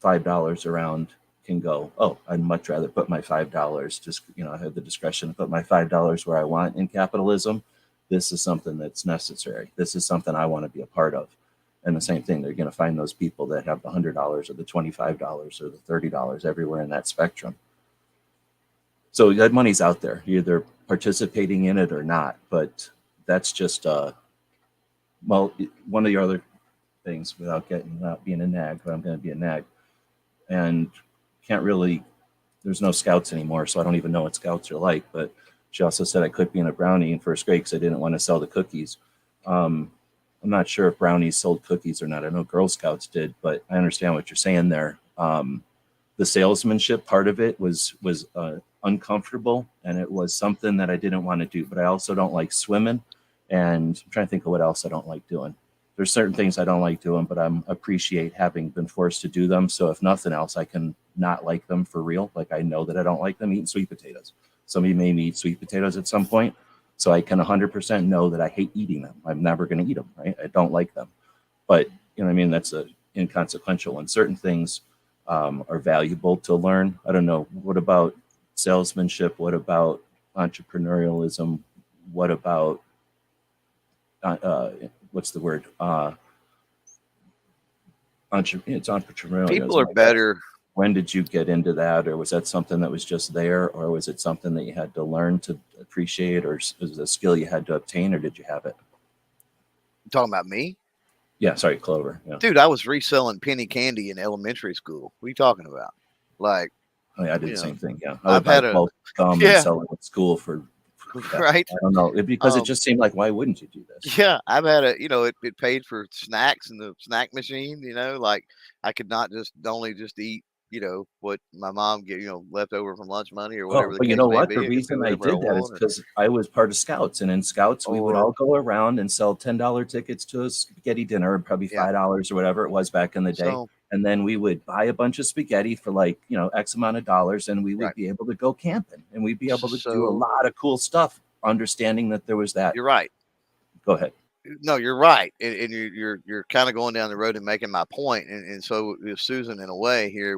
$5 around can go, oh, I'd much rather put my $5, just, I have the discretion to put my $5 where I want in capitalism. This is something that's necessary. This is something I want to be a part of. And the same thing, they're going to find those people that have the $100 or the $25 or the $30 everywhere in that spectrum. So that money's out there. You're either participating in it or not. But that's just, one of the other things, without being a nag, but I'm going to be a nag. And there's no scouts anymore, so I don't even know what scouts are like. But she also said I could be in a brownie in first grade because I didn't want to sell the cookies. I'm not sure if brownies sold cookies or not. I know Girl Scouts did, but I understand what you're saying there. The salesmanship part of it was uncomfortable, and it was something that I didn't want to do. But I also don't like swimming, and I'm trying to think of what else I don't like doing. There's certain things I don't like doing, but I appreciate having been forced to do them. So if nothing else, I can not like them for real. Like, I know that I don't like them. Eating sweet potatoes. Somebody made me eat sweet potatoes at some point, so I can 100% know that I hate eating them. I'm never going to eat them, right? I don't like them. But, what I mean? That's inconsequential. And certain things are valuable to learn. I don't know. What about salesmanship? What about entrepreneurialism? What about what's the word? It's entrepreneurial. People are better. When did you get into that? Or was that something that was just there? Or was it something that you had to learn to appreciate? Or was it a skill you had to obtain? Or did you have it? You talking about me? Yeah, sorry, Clover. Yeah. Dude, I was reselling penny candy in elementary school. What are you talking about? Like, oh, yeah, I did the same thing. Yeah, I would buy bulk gum and sell it at school for right. I don't know, because it just seemed like, why wouldn't you do this? Yeah, I've had it paid for snacks in the snack machine. Like I could not only eat what my mom get left over from lunch money or whatever. But you know what? The reason I did that is because I was part of Scouts, and in Scouts we would all go around and sell $10 tickets to a spaghetti dinner, probably $5 or whatever it was back in the day. And then we would buy a bunch of spaghetti for X amount of dollars, and we would be able to go camping, and we'd be able to do a lot of cool stuff, understanding that there was that. You're right. Go ahead. No, you're right, and you're kind of going down the road and making my point. And so with Susan, in a way, here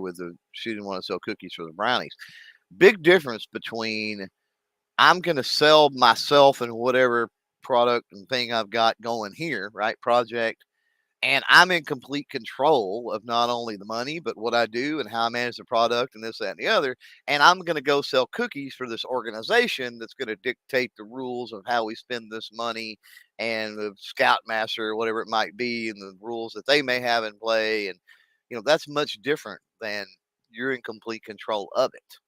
she didn't want to sell cookies for the brownies. Big difference between I'm going to sell myself and whatever product and thing I've got going here, right? Project, and I'm in complete control of not only the money, but what I do and how I manage the product and this, that, and the other. And I'm going to go sell cookies for this organization that's going to dictate the rules of how we spend this money and the scoutmaster, or whatever it might be, and the rules that they may have in play. And, that's much different than you're in complete control of it.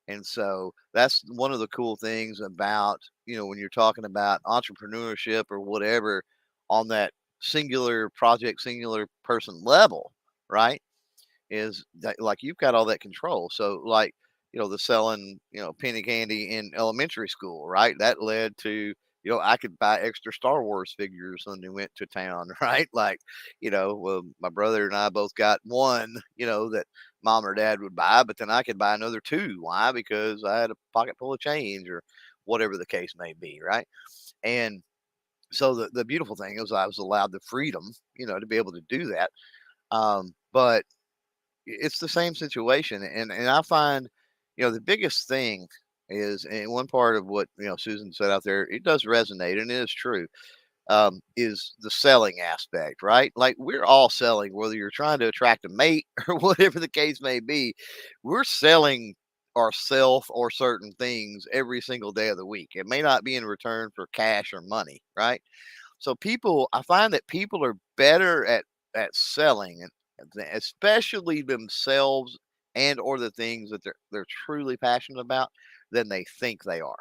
And so that's one of the cool things about, when you're talking about entrepreneurship or whatever on that singular project, singular person level, right? Is that like you've got all that control. So like, the selling, penny candy in elementary school, right? That led to, I could buy extra Star Wars figures when we went to town, right? Like, well, my brother and I both got one, that mom or dad would buy, but then I could buy another two. Why? Because I had a pocket full of change or whatever the case may be, right? And so the beautiful thing is I was allowed the freedom, to be able to do that. But it's the same situation, and I find, the biggest thing is, and one part of what Susan said out there, it does resonate, and it is true. Is the selling aspect, right? Like we're all selling, whether you're trying to attract a mate or whatever the case may be, we're selling ourself or certain things every single day of the week. It may not be in return for cash or money, right? So I find that people are better at selling, and especially themselves and or the things that they're truly passionate about, than they think they are.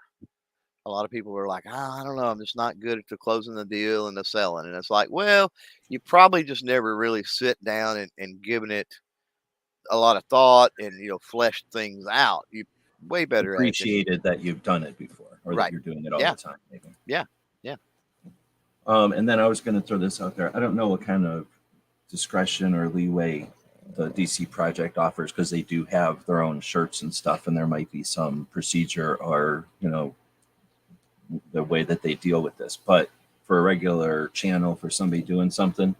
A lot of people are like, I don't know, I'm just not good at the closing the deal and the selling. And it's like, well, you probably just never really sit down and given it a lot of thought and fleshed things out. You way better at it than Appreciated that you've done it before, or that right. you're doing it all Yeah. the time, maybe. Yeah. Yeah. And then I was going to throw this out there. I don't know what kind of discretion or leeway the DC project offers, because they do have their own shirts and stuff, and there might be some procedure or the way that they deal with this. But for a regular channel, for somebody doing something,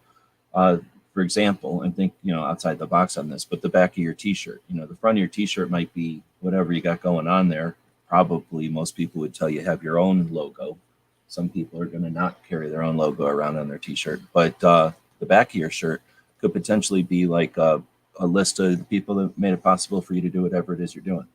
uh, for example, and think outside the box on this, but the back of your T-shirt, the front of your T-shirt might be whatever you got going on there. Probably most people would tell you have your own logo. Some people are going to not carry their own logo around on their T-shirt, but the back of your shirt could potentially be like a list of the people that made it possible for you to do whatever it is you're doing.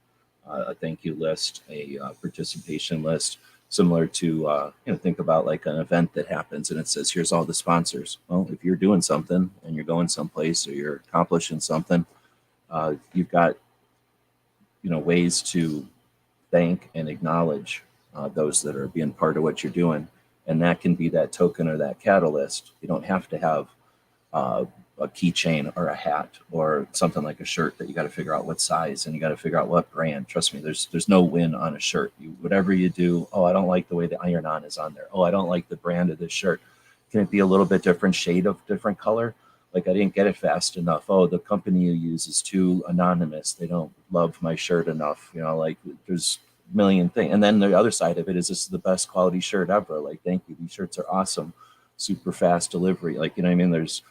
A thank you list, a participation list, similar to think about like an event that happens and it says here's all the sponsors. Well, if you're doing something and you're going someplace or you're accomplishing something, you've got ways to thank and acknowledge those that are being part of what you're doing, and that can be that token or that catalyst. You don't have to have a keychain or a hat or something like a shirt that you got to figure out what size and you got to figure out what brand. Trust me, there's no win on a shirt. Whatever you do, oh, I don't like the way the iron-on is on there. Oh, I don't like the brand of this shirt. Can it be a little bit different shade of different color? Like I didn't get it fast enough. Oh, the company you use is too anonymous. They don't love my shirt enough. Like there's a million things. And then the other side of it is this is the best quality shirt ever. Like, thank you. These shirts are awesome. Super fast delivery. Like, what I mean? There's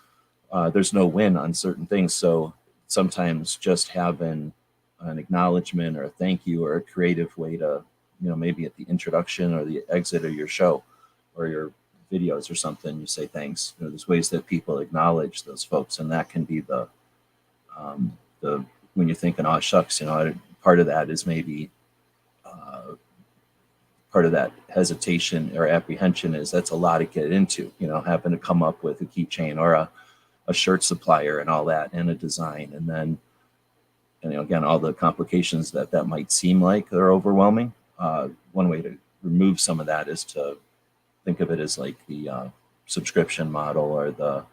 no win on certain things. So sometimes just having an acknowledgement or a thank you or a creative way to, maybe at the introduction or the exit of your show or your videos or something, you say thanks. There's ways that people acknowledge those folks, and that can be the when you're thinking, oh shucks, part of that is maybe part of that hesitation or apprehension is that's a lot to get into, having to come up with a keychain or a shirt supplier and all that, and a design, and then again all the complications that might seem like they're overwhelming. One way to remove some of that is to think of it as like the subscription model or the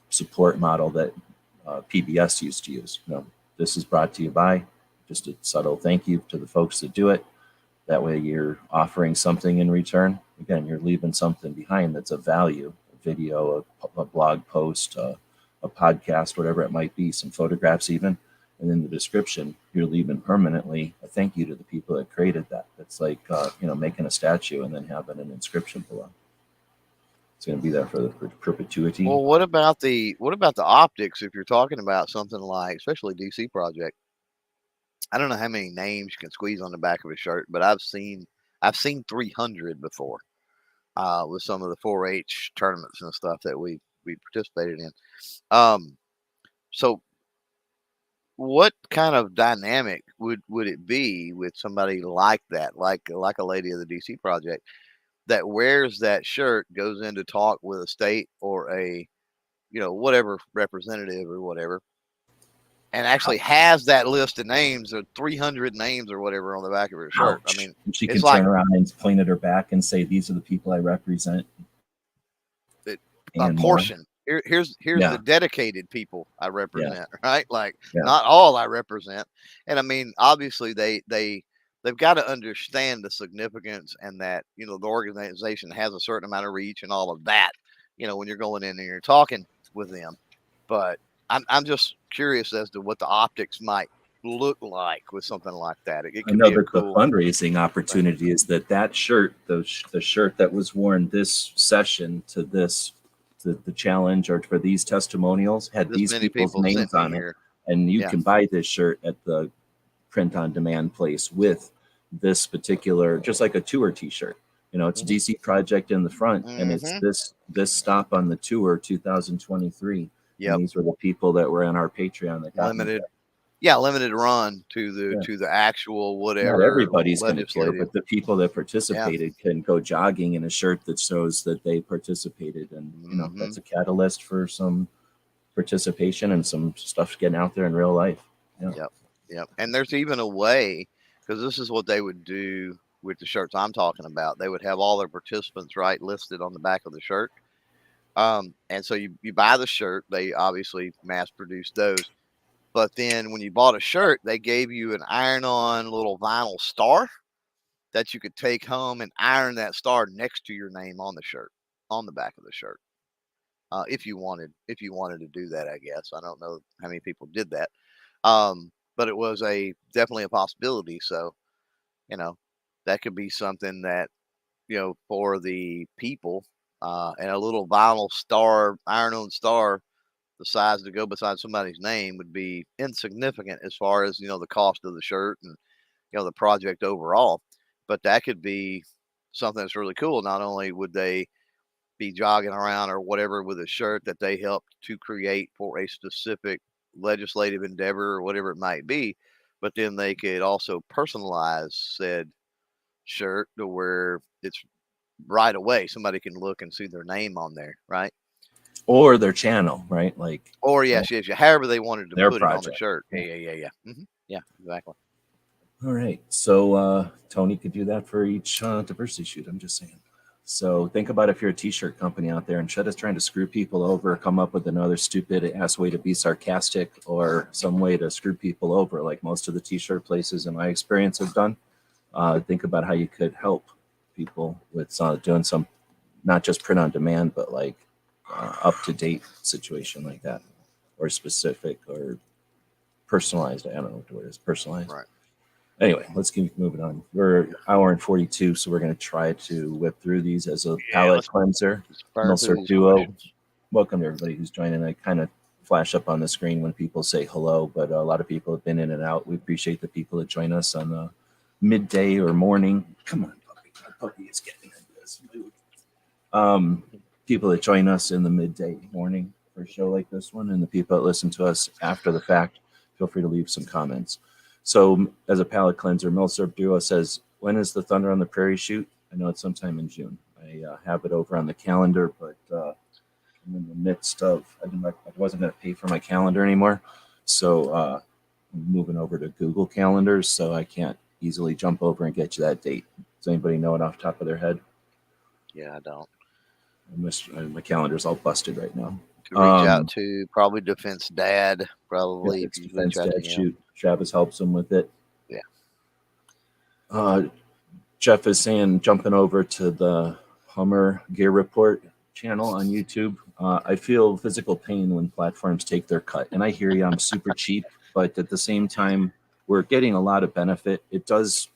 support model that PBS used to use. This is brought to you by, just a subtle thank you to the folks that do it. That way you're offering something in return. Again, you're leaving something behind that's of value, a video, a blog post, a podcast, whatever it might be, some photographs even. And in the description, you're leaving permanently a thank you to the people that created that. It's like, making a statue and then having an inscription below. It's going to be there for perpetuity. Well, what about the optics? If you're talking about something like, especially DC Project, I don't know how many names you can squeeze on the back of a shirt, but I've seen 300 before with some of the 4-H tournaments and stuff that we we participated in. Um, so what kind of dynamic would it be with somebody like that, like a lady of the DC project that wears that shirt, goes in to talk with a state or a, whatever representative or whatever, and actually has that list of names or 300 names or whatever on the back of her shirt? I Ouch. mean, And she can it's turn like around and point at her back and say, "These are the people I represent," a and more. portion. Here's the Yeah, dedicated people I yeah, represent, right? Like yeah. not all I represent. And I mean, obviously they've got to understand the significance and that, the organization has a certain amount of reach and all of that, when you're going in and you're talking with them. But I'm just curious as to what the optics might look like with something like that. It I could know be a that the cool fundraising thing. opportunity is that shirt, the shirt that was worn this session to this, the challenge or for these testimonials had This these many people's people sent names me on it, here. and you Yeah. can buy this shirt at the print on demand place with this particular, just like a tour T-shirt. It's a Hmm. DC project in the front, and it's Hmm. this stop on the tour 2023, and Yep. these were the people that were on our Patreon that got me Limited. there. Yeah, limited run to Yeah. the actual Not whatever everybody's going to care, legislative. but the people that Yeah. participated can go jogging in a shirt that shows that they participated, and Hmm. that's a catalyst for some participation and some stuff getting out there in real life. Yeah. Yep. Yep. And there's even a way, because this is what they would do with the shirts I'm talking about. They would have all their participants right listed on the back of the shirt. And so you buy the shirt. They obviously mass produced those. But then when you bought a shirt, they gave you an iron-on little vinyl star that you could take home and iron that star next to your name on the shirt, on the back of the shirt. If you wanted to do that, I guess. I don't know how many people did that. But it was definitely a possibility. So, you know, that could be something that, for the people, and a little vinyl star, iron-on star, the size to go beside somebody's name would be insignificant as far as, the cost of the shirt and, the project overall. But that could be something that's really cool. Not only would they be jogging around or whatever with a shirt that they helped to create for a specific legislative endeavor or whatever it might be, but then they could also personalize said shirt to where it's right away. Somebody can look and see their name on there, right? Or their channel, right? Like Or uh, yes, yes, yeah, however they wanted to their put it on the project. shirt. Yeah, Yeah. yeah, yeah, yeah. Yeah, exactly. All right. So Tony could do that for each diversity shoot. I'm just saying. So think about if you're a t-shirt company out there, instead of trying to screw people over, come up with another stupid ass way to be sarcastic or some way to screw people over, like most of the t-shirt places in my experience have done. Think about how you could help people with doing some, not just print on demand, but like up to date situation like that, or specific or personalized. I don't know what the word is, personalized. Right. Anyway, let's keep moving on. We're hour and 42, so we're going to try to whip through these as a Yeah, palette let's cleanser. burn through Milsurf these Duo, questions. welcome to everybody who's joining. I kind of flash up on the screen when people say hello, but a lot of people have been in and out. We appreciate the people that join us on the midday or morning. Come on, puppy. My puppy is getting into this mood. People that join us in the midday morning for a show like this one, and the people that listen to us after the fact, feel free to leave some comments. So, as a palate cleanser, Milsurf Duo says, when is the Thunder on the Prairie shoot? I know it's sometime in June. I have it over on the calendar, but I'm in the midst of, I wasn't going to pay for my calendar anymore. So, I'm moving over to Google Calendars, so I can't easily jump over and get you that date. Does anybody know it off the top of their head? Yeah, I don't. My calendar's all busted right now. To reach out to probably Defense Dad, probably Yeah, if it's you reach Defense out to Dad him. shoot. Travis helps him with it. Yeah. Jeff is saying jumping over to the Hummer Gear Report channel on YouTube. I feel physical pain when platforms take their cut, and I hear you. I'm super cheap, but at the same time, we're getting a lot of benefit. It does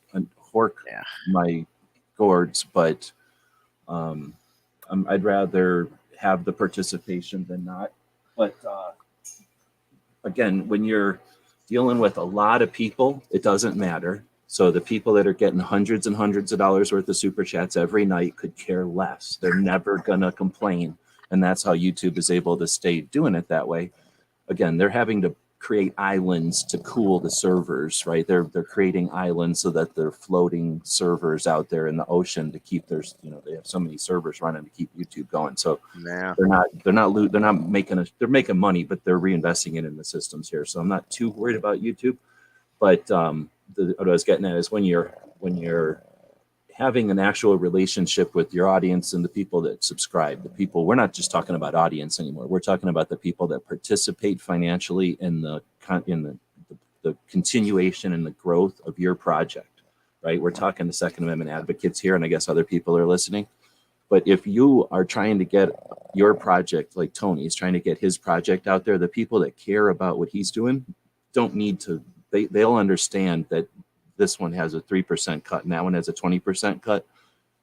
hork my gourds, but I'd rather have the participation than not. But again, when you're dealing with a lot of people, it doesn't matter. So the people that are getting hundreds and hundreds of dollars worth of super chats every night could care less. They're never gonna complain And that's how YouTube is able to stay doing it that way. Again, they're having to create islands to cool the servers, right? They're creating islands so that they're floating servers out there in the ocean to keep their, they have so many servers running to keep YouTube going. So Yeah. they're not making they're making money, but they're reinvesting it in the systems here. So I'm not too worried about YouTube. But what I was getting at is when you're having an actual relationship with your audience and the people that subscribe, we're not just talking about audience anymore. We're talking about the people that participate financially in the continuation and the growth of your project, right? We're talking to Second Amendment advocates here, and I guess other people are listening. But if you are trying to get your project, like Tony is trying to get his project out there, the people that care about what he's doing don't need to, they'll understand that this one has a 3% cut and that one has a 20% cut,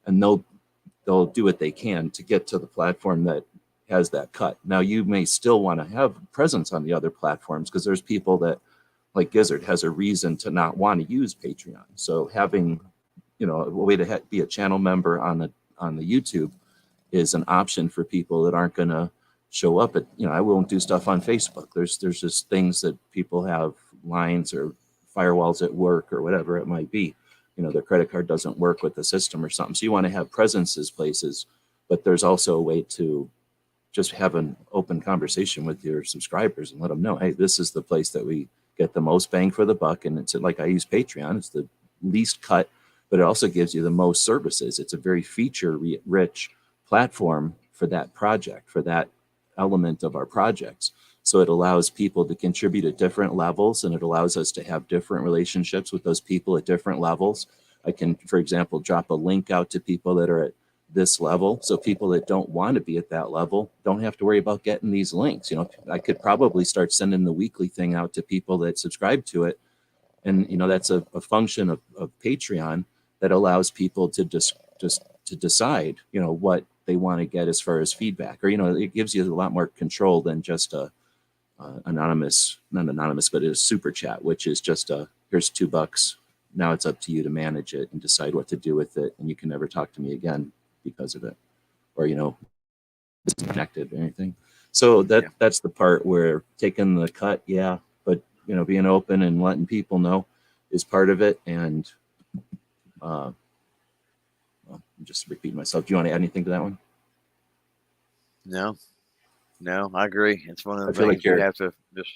and they'll do what they can to get to the platform that has that cut. Now, you may still want to have presence on the other platforms because there's people that, like Gizzard, has a reason to not want to use Patreon. So having, a way to be a channel member on the YouTube is an option for people that aren't going to show up at, I won't do stuff on Facebook. There's just things that people have, lines or firewalls at work or whatever it might be. Their credit card doesn't work with the system or something. So you want to have presences places, but there's also a way to just have an open conversation with your subscribers and let them know, hey, this is the place that we get the most bang for the buck. And it's like, I use Patreon, it's the least cut, but it also gives you the most services. It's a very feature rich platform for that project, for that element of our projects. So it allows people to contribute at different levels, and it allows us to have different relationships with those people at different levels. I can, for example, drop a link out to people that are at this level. So people that don't want to be at that level don't have to worry about getting these links. I could probably start sending the weekly thing out to people that subscribe to it. And, that's a function of Patreon that allows people to just to decide, what they want to get as far as feedback, or, it gives you a lot more control than just a not anonymous, but a super chat, which is just here's $2. Now it's up to you to manage it and decide what to do with it. And you can never talk to me again because of it, or, disconnected or anything. So that's the part where taking the cut. Yeah. But, being open and letting people know is part of it. And, well, I'm just repeating myself. Do you want to add anything to that one? No, I agree. It's one of the I feel things like you have to just.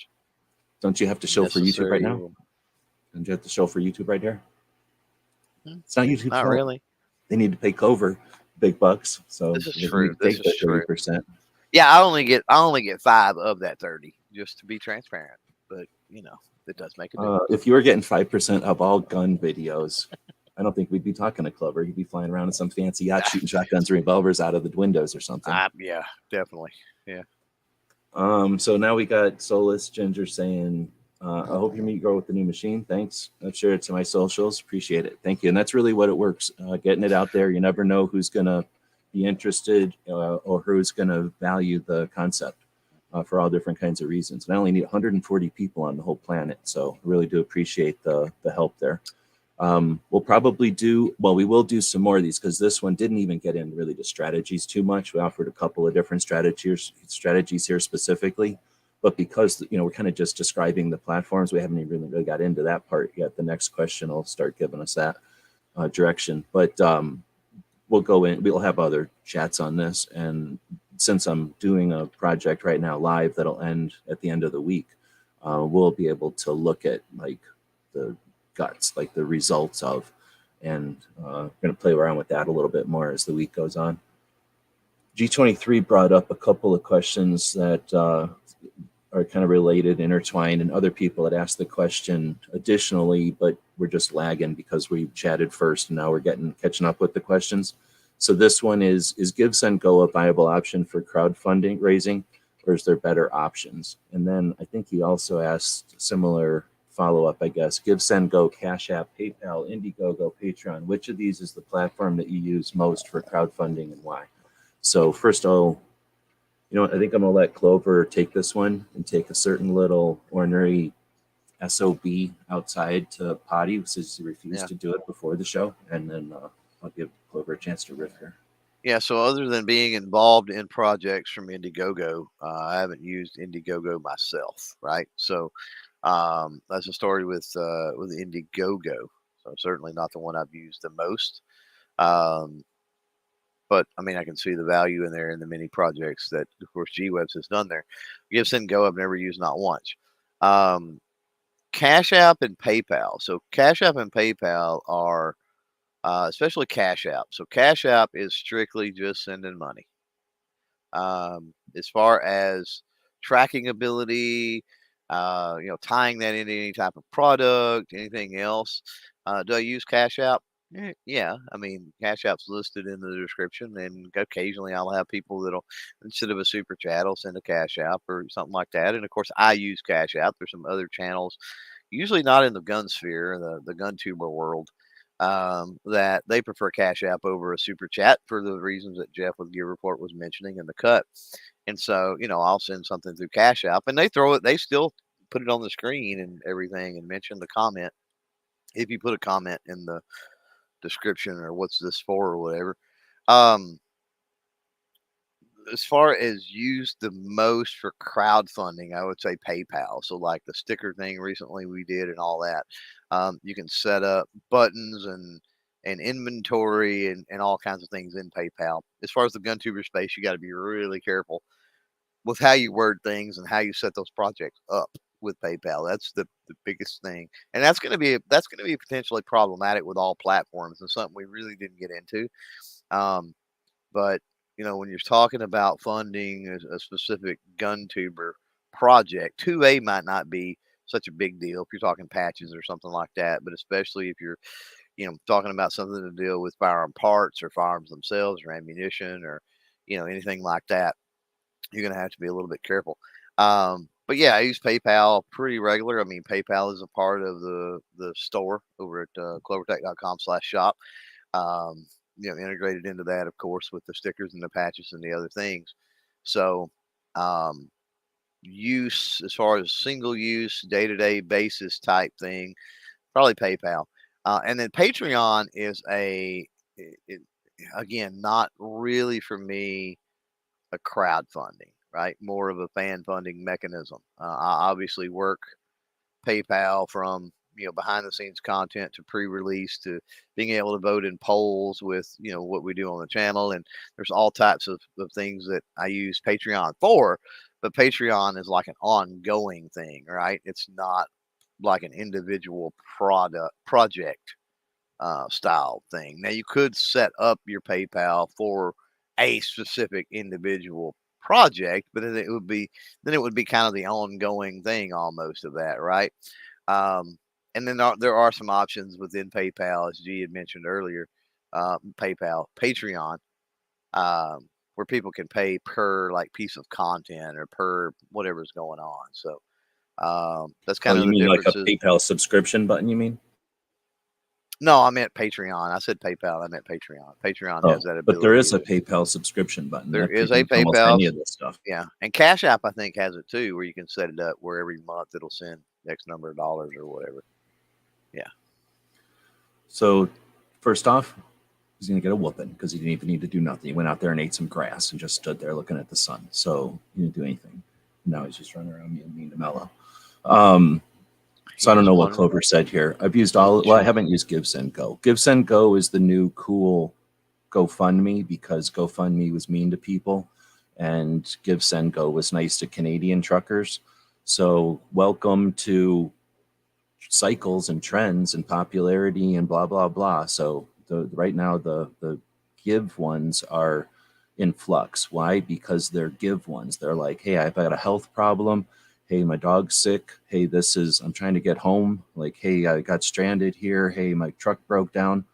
Don't you have to show for YouTube right now? Don't you have to show for YouTube right here? It's not YouTube's Not fault. really. They need to pay Cover big bucks. So this is true. This is true. 30%. Yeah, I only get 5 of that 30, just to be transparent. But it does make a difference. If you were getting 5% of all gun videos, I don't think we'd be talking to Clover. You'd be flying around in some fancy yacht shooting shotguns or revolvers out of the windows or something. Yeah, definitely. Yeah. So now we got Solus Ginger saying, I hope you meet girl with the new machine. Thanks. I've shared it to my socials. Appreciate it. Thank you. And that's really what it works. Getting it out there. You never know who's going to be interested or who's going to value the concept for all different kinds of reasons. And I only need 140 people on the whole planet. So I really do appreciate the help there. We'll probably we will do some more of these because this one didn't even get in really to strategies too much. We offered a couple of different strategies here specifically, but because we're kind of just describing the platforms, we haven't even really got into that part yet. The next question will start giving us that direction, but we'll go in. We'll have other chats on this, and since I'm doing a project right now live that'll end at the end of the week, we'll be able to look at like the guts, like the results of, and going to play around with that a little bit more as the week goes on. G23 brought up a couple of questions that are kind of related, intertwined, and other people had asked the question additionally, but we're just lagging because we chatted first and now we're catching up with the questions. So this one is Give, Send, Go a viable option for crowdfunding raising, or is there better options? And then I think he also asked similar follow-up, I guess. Give, Send, Go, Cash App, PayPal, Indiegogo, Patreon. Which of these is the platform that you use most for crowdfunding and why? So first I think I'm gonna let Clover take this one and take a certain little ornery SOB outside to potty since he refused to do it before the show. And then I'll give Clover a chance to riff here. Yeah, so other than being involved in projects from Indiegogo, I haven't used Indiegogo myself, right? So that's a story with Indiegogo. So certainly not the one I've used the most. Um, but I mean, I can see the value in there in the many projects that, of course, GWebs has done there. Give, Send, Go, I've never used not once. Um, Cash App and PayPal. So Cash App and PayPal are, especially Cash App. So Cash App is strictly just sending money. As far as tracking ability, tying that into any type of product, anything else. Do I use Cash App? Yeah, I mean, Cash App's listed in the description, and occasionally I'll have people that'll, instead of a super chat, will send a Cash App or something like that. And of course, I use Cash App. There's some other channels, usually not in the gun sphere, the GunTuber world, that they prefer Cash App over a super chat for the reasons that Jeff with Gear Report was mentioning in the cut. And so, I'll send something through Cash App, and they still put it on the screen and everything and mention the comment. If you put a comment in the description or what's this for or whatever. Um, as far as used the most for crowdfunding, I would say PayPal. So like the sticker thing recently we did and all that. You can set up buttons and inventory and all kinds of things in PayPal. As far as the GunTuber space, you got to be really careful with how you word things and how you set those projects up with PayPal. That's the biggest thing. And that's gonna be potentially problematic with all platforms and something we really didn't get into. Um, but when you're talking about funding a specific GunTuber project, 2A might not be such a big deal if you're talking patches or something like that. But especially if you're, talking about something to deal with firearm parts or firearms themselves or ammunition or, anything like that, you're going to have to be a little bit careful. But yeah, I use PayPal pretty regular. I mean, PayPal is a part of the store over at clovertech.com/shop. Integrated into that, of course, with the stickers and the patches and the other things. So, um, use as far as single use, day to day basis type thing, probably PayPal. And then Patreon is again, not really for me a crowdfunding, right? More of a fan funding mechanism. I obviously work PayPal from behind the scenes content to pre-release to being able to vote in polls with what we do on the channel, and there's all types of things that I use Patreon for. But Patreon is like an ongoing thing, right? It's not like an individual project style thing. Now you could set up your PayPal for a specific individual project, but then it would be kind of the ongoing thing almost of that, right? Um, and then there are some options within PayPal, as G had mentioned earlier, Patreon, where people can pay per like piece of content or per whatever's going on. So that's Oh, kind of you the mean like a differences. PayPal subscription button? You mean? No, I meant Patreon. I said PayPal. I meant Patreon. Patreon has Oh, that but there ability is a to. PayPal subscription button There that is people a can do almost PayPal, any of this stuff. yeah, and Cash App I think has it too, where you can set it up where every month it'll send X number of dollars or whatever. Yeah. So first off, he's gonna get a whooping because he didn't even need to do nothing. He went out there and ate some grass and just stood there looking at the sun. So he didn't do anything. Now he's just running around being mean to Mello. So I don't know what Clover said here. I've used I haven't used Give Send Go. Give Send Go is the new cool GoFundMe because GoFundMe was mean to people and Give Send Go was nice to Canadian truckers. So welcome to cycles and trends and popularity and blah blah blah. So right now the give ones are in flux. Why? Because they're give ones. They're like, hey, I've got a health problem. Hey, my dog's sick. Hey, I'm trying to get home. Like, hey, I got stranded here. Hey, my truck broke down.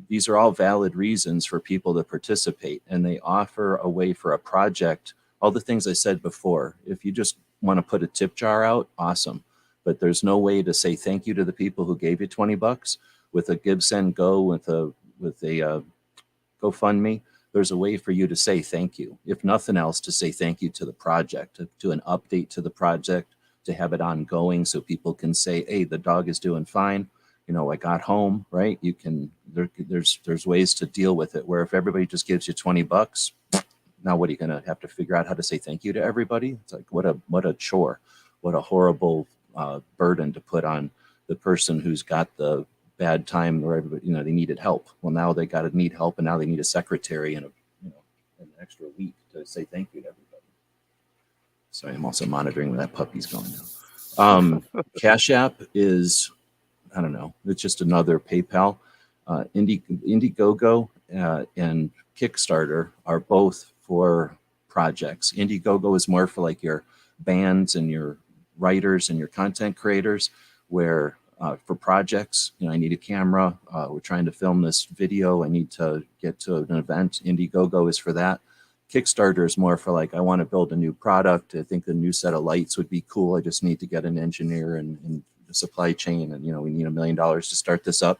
These are all valid reasons for people to participate, and they offer a way for a project. All the things I said before. If you just want to put a tip jar out, awesome. But there's no way to say thank you to the people who gave you $20 with a Give Send Go with a GoFundMe. There's a way for you to say thank you, if nothing else, to say thank you to the project, to an update to the project, to have it ongoing so people can say, hey, the dog is doing fine. I got home, right? You can, there's ways to deal with it, where if everybody just gives you $20, now what are you going to have to figure out how to say thank you to everybody? It's like, what a chore, what a horrible burden to put on the person who's got the bad time where everybody, they needed help. Well, now they got to need help, and now they need a secretary and an extra week to say thank you to everybody. Sorry, I'm also monitoring where that puppy's going now. Cash App is, I don't know, it's just another PayPal. Indiegogo and Kickstarter are both for projects. Indiegogo is more for like your bands and your writers and your content creators, where for projects, I need a camera. We're trying to film this video. I need to get to an event. Indiegogo is for that. Kickstarter is more for like, I want to build a new product. I think a new set of lights would be cool. I just need to get an engineer and the supply chain, and we need $1 million to start this up.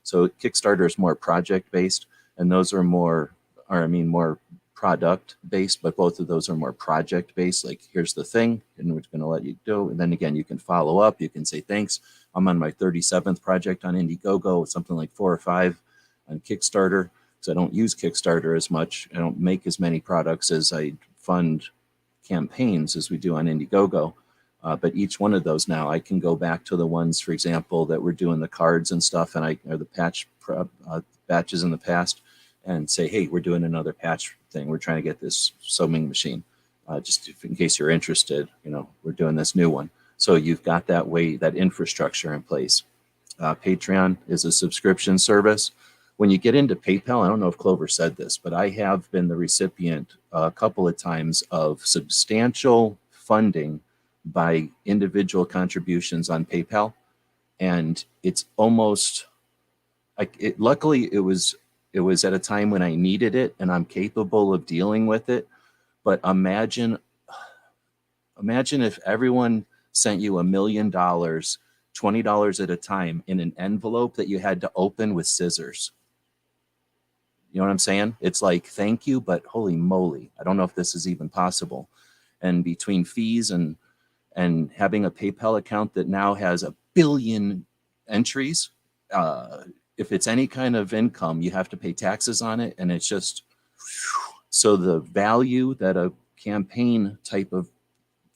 So Kickstarter is more project based, and those are more product based, but both of those are more project based. Like, here's the thing, and we're going to let you do. And then again, you can follow up. You can say thanks. I'm on my 37th project on Indiegogo, something like 4 or 5 on Kickstarter, because I don't use Kickstarter as much. I don't make as many products as I fund campaigns as we do on Indiegogo. But each one of those now, I can go back to the ones, for example, that we're doing the cards and stuff, and or the batches in the past, and say, hey, we're doing another patch thing. We're trying to get this sewing machine. Just in case you're interested, we're doing this new one. So you've got that infrastructure in place. Patreon is a subscription service. When you get into PayPal, I don't know if Clover said this, but I have been the recipient a couple of times of substantial funding by individual contributions on PayPal. And it's almost like luckily it was at a time when I needed it and I'm capable of dealing with it. But imagine if everyone sent you $1 million, $20 at a time, in an envelope that you had to open with scissors. You know what I'm saying? It's like, thank you, but holy moly, I don't know if this is even possible. And between fees and having a PayPal account that now has 1 billion entries, if it's any kind of income, you have to pay taxes on it. And it's just, so the value that a campaign type of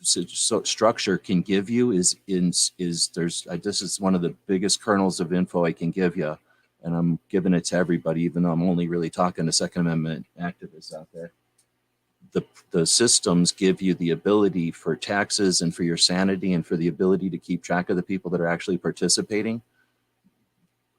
structure can give you is this is one of the biggest kernels of info I can give you. And I'm giving it to everybody, even though I'm only really talking to Second Amendment activists out there. The systems give you the ability for taxes and for your sanity and for the ability to keep track of the people that are actually participating,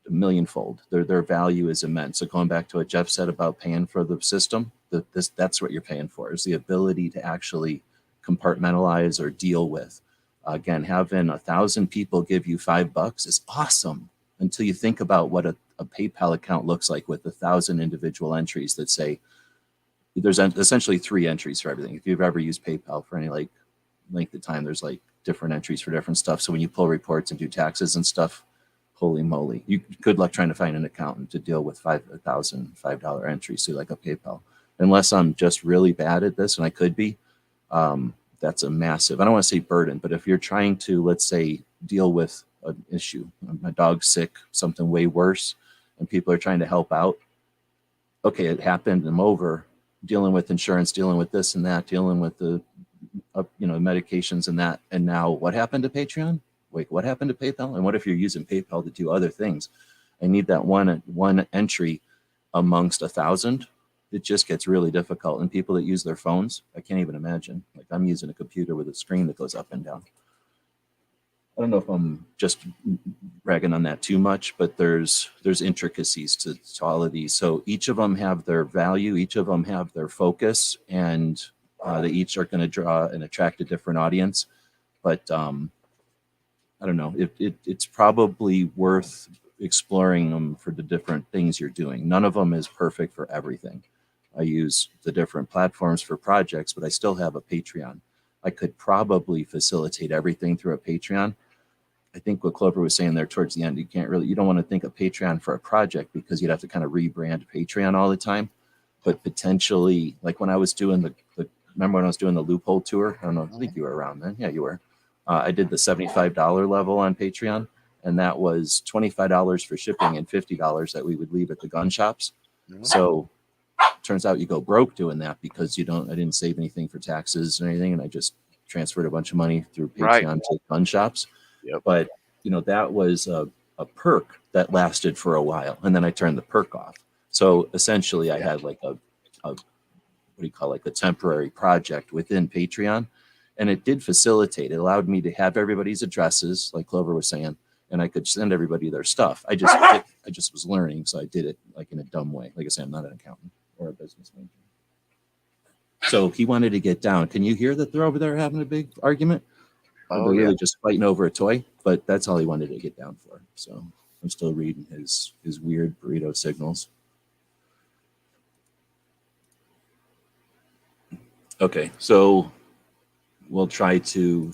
a millionfold. Their value is immense. So going back to what Jeff said about paying for the system, that's what you're paying for, is the ability to actually compartmentalize or deal with. Again, having 1,000 people give you $5 is awesome, until you think about what a PayPal account looks like with 1,000 individual entries that say, there's essentially 3 entries for everything. If you've ever used PayPal for any length of time, there's different entries for different stuff. So when you pull reports and do taxes and stuff, holy moly, good luck trying to find an accountant to deal with 1,000 $5 entries through a PayPal. Unless I'm just really bad at this, and I could be, that's a massive, I don't want to say burden, but if you're trying to, let's say, deal with an issue, my dog's sick, something way worse, and people are trying to help out. Okay, it happened, I'm over, dealing with insurance, dealing with this and that, dealing with the medications and that. And now what happened to Patreon? Wait, what happened to PayPal? And what if you're using PayPal to do other things? I need that one entry amongst 1,000. It just gets really difficult. And people that use their phones, I can't even imagine. I'm using a computer with a screen that goes up and down. I don't know if I'm just ragging on that too much, but there's intricacies to all of these. So each of them have their value, each of them have their focus, and they each are going to draw and attract a different audience. But I don't know, it's probably worth exploring them for the different things you're doing. None of them is perfect for everything. I use the different platforms for projects, but I still have a Patreon. I could probably facilitate everything through a Patreon. I think what Clover was saying there towards the end, you don't want to think of Patreon for a project, because you'd have to kind of rebrand Patreon all the time. But potentially, like when I was doing remember when I was doing the Loophole tour? I don't know, I think you were around then. Yeah, you were. I did the $75 level on Patreon, and that was $25 for shipping and $50 that we would leave at the gun shops. Mhm. So turns out you go broke doing that because I didn't save anything for taxes or anything, and I just transferred a bunch of money through Patreon Right. to gun shops. Yep. But that was a perk that lasted for a while, and then I turned the perk off. So essentially, I had like a what do you call it, like a temporary project within Patreon, and it did facilitate. It allowed me to have everybody's addresses, like Clover was saying, and I could send everybody their stuff. I just was learning, so I did it like in a dumb way. Like I said, I'm not an accountant or a business major. So he wanted to get down. Can you hear that they're over there having a big argument? Or Oh they're yeah. really just fighting over a toy, but that's all he wanted to get down for. So I'm still reading his weird burrito signals. Okay, so we'll try to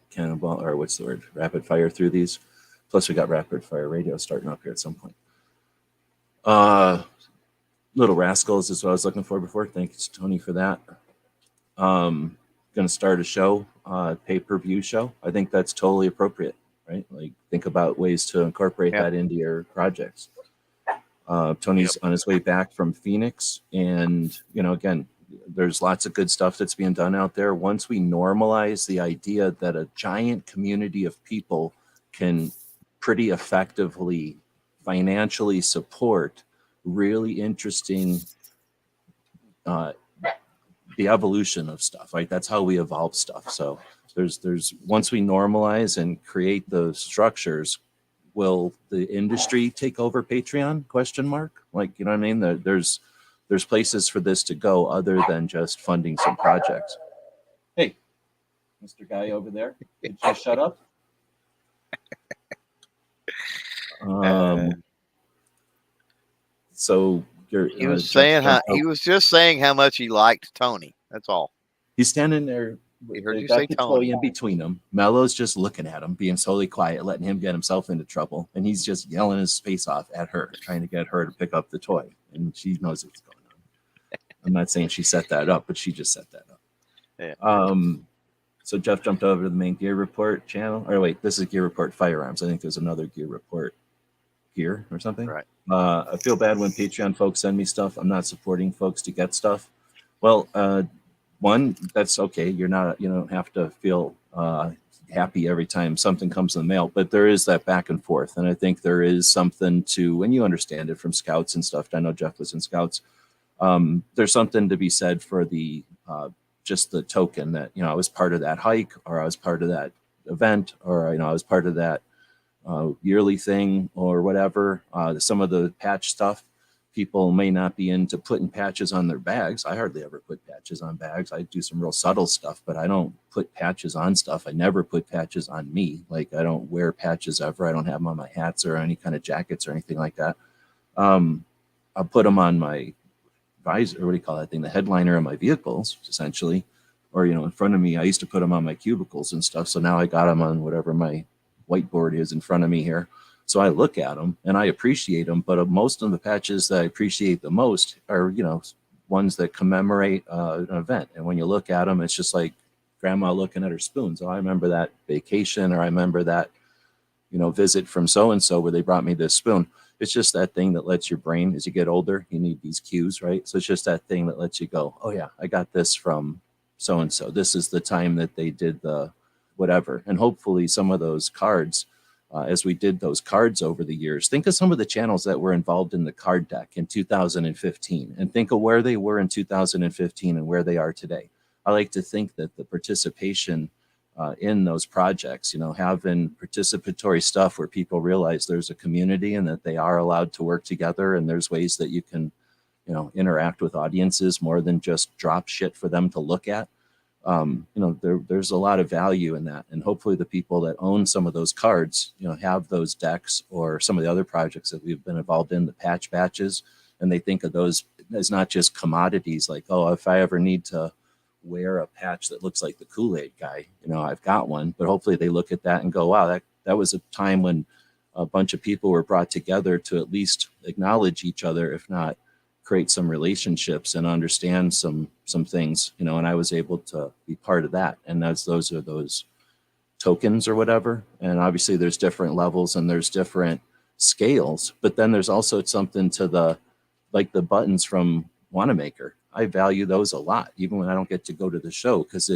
cannonball, or what's the word, rapid fire through these. Plus we got rapid fire radio starting up here at some point. Little Rascals is what I was looking for before. Thanks, Tony, for that. Going to start a show, pay-per-view show. I think that's totally appropriate, right? Like, think about ways to incorporate that into your projects. Tony's on his way back from Phoenix, and again, there's lots of good stuff that's being done out there. Once we normalize the idea that a giant community of people can pretty effectively financially support really interesting the evolution of stuff, right? That's how we evolve stuff. So there's once we normalize and create those structures, will the industry take over Patreon? Question mark. Like, you know what I mean? There's places for this to go other than just funding some projects. Hey, Mr. Guy over there, could you shut up? So he was saying he was just saying how much he liked Tony. That's all. He's standing there. He heard you got say the Tony. toy in between them. Mello's just looking at him, being totally quiet, letting him get himself into trouble, and he's just yelling his face off at her, trying to get her to pick up the toy, and she knows what's going on. I'm not saying she set that up, but she just set that up. Yeah. So Jeff jumped over to the main Gear Report channel. Or wait, this is Gear Report Firearms. I think there's another Gear Report Gear or something. Right. I feel bad when Patreon folks send me stuff. I'm not supporting folks to get stuff. Well, one, that's okay. You don't have to feel happy every time something comes in the mail, but there is that back and forth. And I think there is something to, when you understand it from scouts and stuff. I know Jeff was in scouts. There's something to be said for the just the token that, I was part of that hike, or I was part of that event, or, I was part of that yearly thing or whatever. Some of the patch stuff, people may not be into putting patches on their bags. I hardly ever put patches on bags. I do some real subtle stuff, but I don't put patches on stuff. I never put patches on me. Like, I don't wear patches ever. I don't have them on my hats or any kind of jackets or anything like that. I'll put them on my visor, or what do you call that thing? The headliner of my vehicles, essentially. Or, in front of me, I used to put them on my cubicles and stuff. So now I got them on whatever my whiteboard is in front of me here. So I look at them and I appreciate them, but most of the patches that I appreciate the most are, ones that commemorate an event. And when you look at them, it's just like grandma looking at her spoons. Oh, I remember that vacation, or I remember that, visit from so-and-so where they brought me this spoon. It's just that thing that lets your brain, as you get older, you need these cues, right? So it's just that thing that lets you go, oh yeah, I got this from so-and-so. This is the time that they did the whatever. And hopefully some of those cards, as we did those cards over the years, think of some of the channels that were involved in the card deck in 2015, and think of where they were in 2015 and where they are today. I like to think that the participation in those projects, having participatory stuff where people realize there's a community and that they are allowed to work together, and there's ways that you can, interact with audiences more than just drop shit for them to look at. There's a lot of value in that, and hopefully the people that own some of those cards, have those decks or some of the other projects that we've been involved in, the patch batches, and they think of those as not just commodities, like, oh, if I ever need to wear a patch that looks like the Kool-Aid guy, I've got one. But hopefully they look at that and go, wow, that was a time when a bunch of people were brought together to at least acknowledge each other, if not create some relationships and understand some things, and I was able to be part of that. And those are those tokens or whatever. And obviously there's different levels and there's different scales, but then there's also something to the, like the buttons from Wanamaker. I value those a lot, even when I don't get to go to the show, because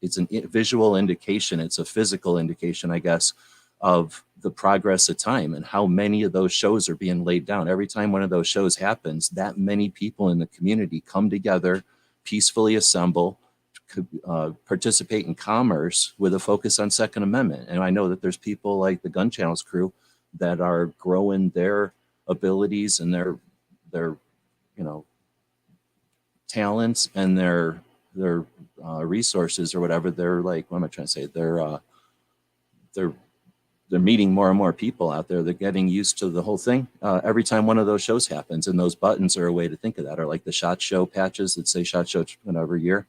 it's a visual indication. It's a physical indication, I guess, of the progress of time and how many of those shows are being laid down. Every time one of those shows happens, that many people in the community come together, peacefully assemble, participate in commerce with a focus on Second Amendment. And I know that there's people like the Gun Channels crew that are growing their abilities and their talents and their resources or whatever. They're like, what am I trying to say? They're meeting more and more people out there. They're getting used to the whole thing. Every time one of those shows happens, and those buttons are a way to think of that, or like the SHOT Show patches that say SHOT Show every year.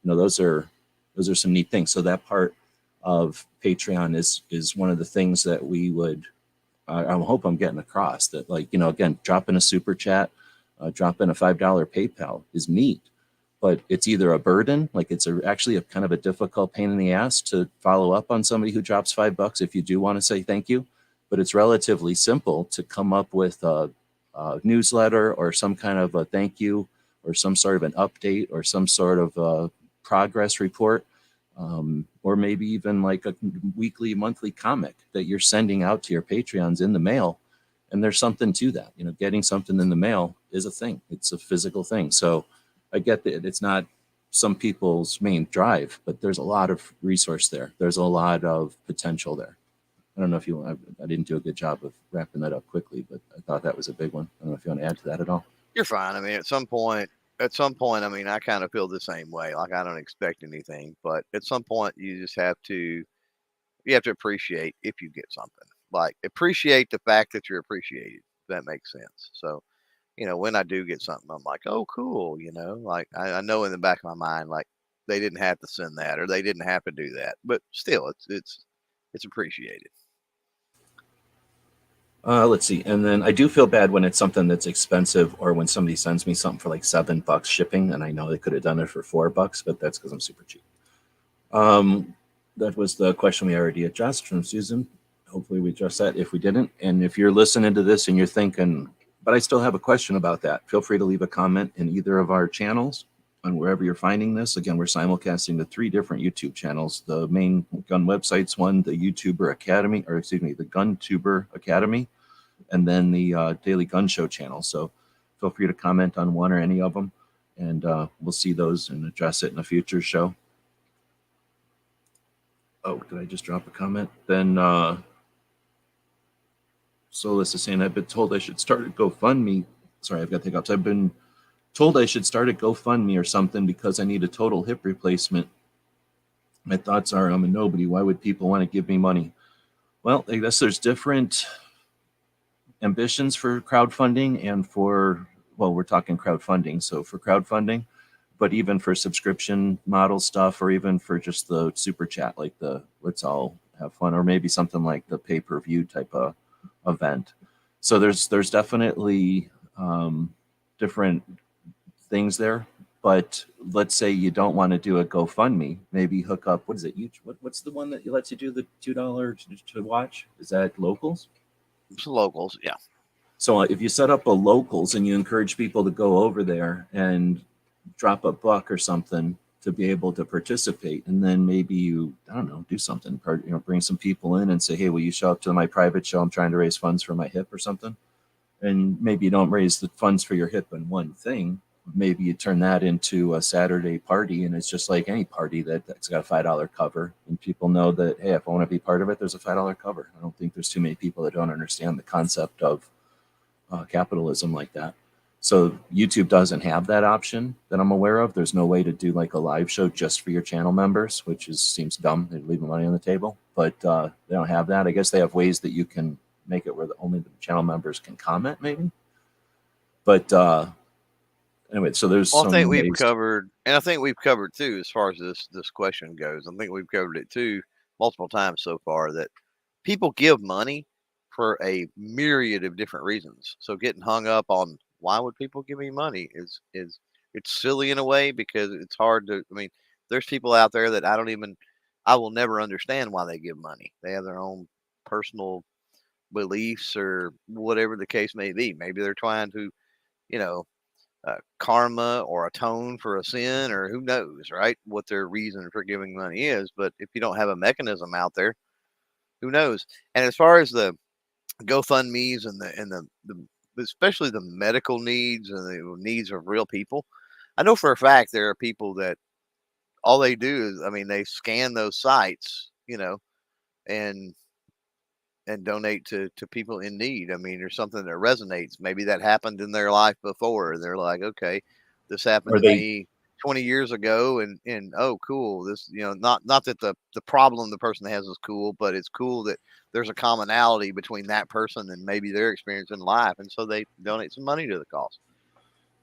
Those are some neat things. So that part of Patreon is one of the things that we would, I hope I'm getting across, that like, again, drop in a super chat, drop in a $5 PayPal is neat, but it's either a burden, like it's actually a kind of a difficult pain in the ass to follow up on somebody who drops $5 if you do want to say thank you, but it's relatively simple to come up with a newsletter or some kind of a thank you or some sort of an update or some sort of a progress report, or maybe even like a weekly, monthly comic that you're sending out to your Patreons in the mail. And there's something to that. Getting something in the mail is a thing. It's a physical thing. So I get that it's not some people's main drive, but there's a lot of resource there. There's a lot of potential there. I don't know if I didn't do a good job of wrapping that up quickly, but I thought that was a big one. I don't know if you want to add to that at all. You're fine. I mean, at some point, I mean, I kind of feel the same way. Like I don't expect anything, but at some point you just have to appreciate if you get something. Like appreciate the fact that you're appreciated. If that makes sense. So, when I do get something, I'm like, oh, cool. Like I know in the back of my mind, like they didn't have to send that or they didn't have to do that, but still, it's appreciated. Let's see. And then I do feel bad when it's something that's expensive or when somebody sends me something for like $7 shipping, and I know they could have done it for $4, but that's because I'm super cheap. That was the question we already addressed from Susan. Hopefully we addressed that. If we didn't, and if you're listening to this and you're thinking, but I still have a question about that, feel free to leave a comment in either of our channels on wherever you're finding this. Again, we're simulcasting to 3 different YouTube channels. The main gun website's one, the YouTuber Academy, or excuse me, the GunTuber Academy, and then the Daily Gun Show channel. So feel free to comment on one or any of them, and we'll see those and address it in a future show. Oh, did I just drop a comment? Then Solus is saying, I've been told I should start a GoFundMe. Sorry, I've got hiccups. I've been told I should start a GoFundMe or something because I need a total hip replacement. My thoughts are I'm a nobody. Why would people want to give me money? Well, I guess there's different ambitions for crowdfunding and for, well, we're talking crowdfunding. So for crowdfunding, but even for subscription model stuff, or even for just the super chat, like the let's all have fun, or maybe something like the pay-per-view type of event. So there's definitely different things there. But let's say you don't want to do a GoFundMe, maybe hook up, what is it? What's the one that lets you do the $2 to watch? Is that Locals? It's locals, yeah. So if you set up a Locals and you encourage people to go over there and drop $1 or something to be able to participate, and then maybe you, I don't know, do something, bring some people in and say, hey, will you show up to my private show? I'm trying to raise funds for my hip or something. And maybe you don't raise the funds for your hip in one thing. Maybe you turn that into a Saturday party, and it's just like any party that's got a $5 cover, and people know that, hey, if I want to be part of it, there's a $5 cover. I don't think there's too many people that don't understand the concept of capitalism like that. So YouTube doesn't have that option that I'm aware of. There's no way to do like a live show just for your channel members, which seems dumb. They're leaving money on the table, but they don't have that. I guess they have ways that you can make it where only the channel members can comment, maybe. But anyway, so there's. Well, I think we've covered, and I think we've covered too, as far as this question goes. I think we've covered it too multiple times so far, that people give money for a myriad of different reasons. So getting hung up on why would people give me money is it's silly in a way, because it's hard to. I mean, there's people out there that I I will never understand why they give money. They have their own personal beliefs or whatever the case may be. Maybe they're trying to, you know, karma or atone for a sin, or who knows, right? What their reason for giving money is. But if you don't have a mechanism out there, who knows? And as far as the GoFundMe's and the especially the medical needs and the needs of real people, I know for a fact there are people that all they do is, I mean, they scan those sites, and donate to people in need. I mean, there's something that resonates. Maybe that happened in their life before. They're like, okay, this happened Or to they me 20 years ago, and oh, cool. This, not that the problem the person has is cool, but it's cool that there's a commonality between that person and maybe their experience in life, and so they donate some money to the cause.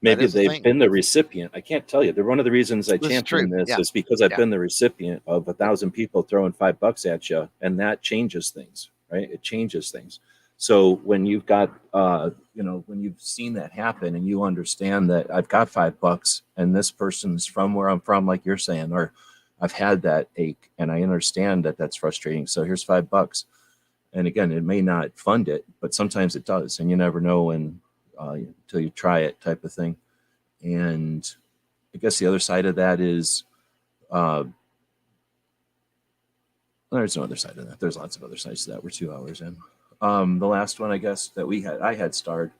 That maybe is the they've thing. been the recipient. I can't tell you. They're one of the reasons I This is true. champion this Yeah. is because I've Yeah. been the recipient of 1,000 people throwing $5 at you, and that changes things, right? It changes things. So when you've got, when you've seen that happen, and you understand that I've got $5, and this person's from where I'm from, like you're saying, or I've had that ache, and I understand that that's frustrating. So here's $5, and again, it may not fund it, but sometimes it does, and you never know until you try it, type of thing. And I guess the other side of that is, there's no other side of that. There's lots of other sides to that. We're 2 hours in. The last one, I guess, that I had starred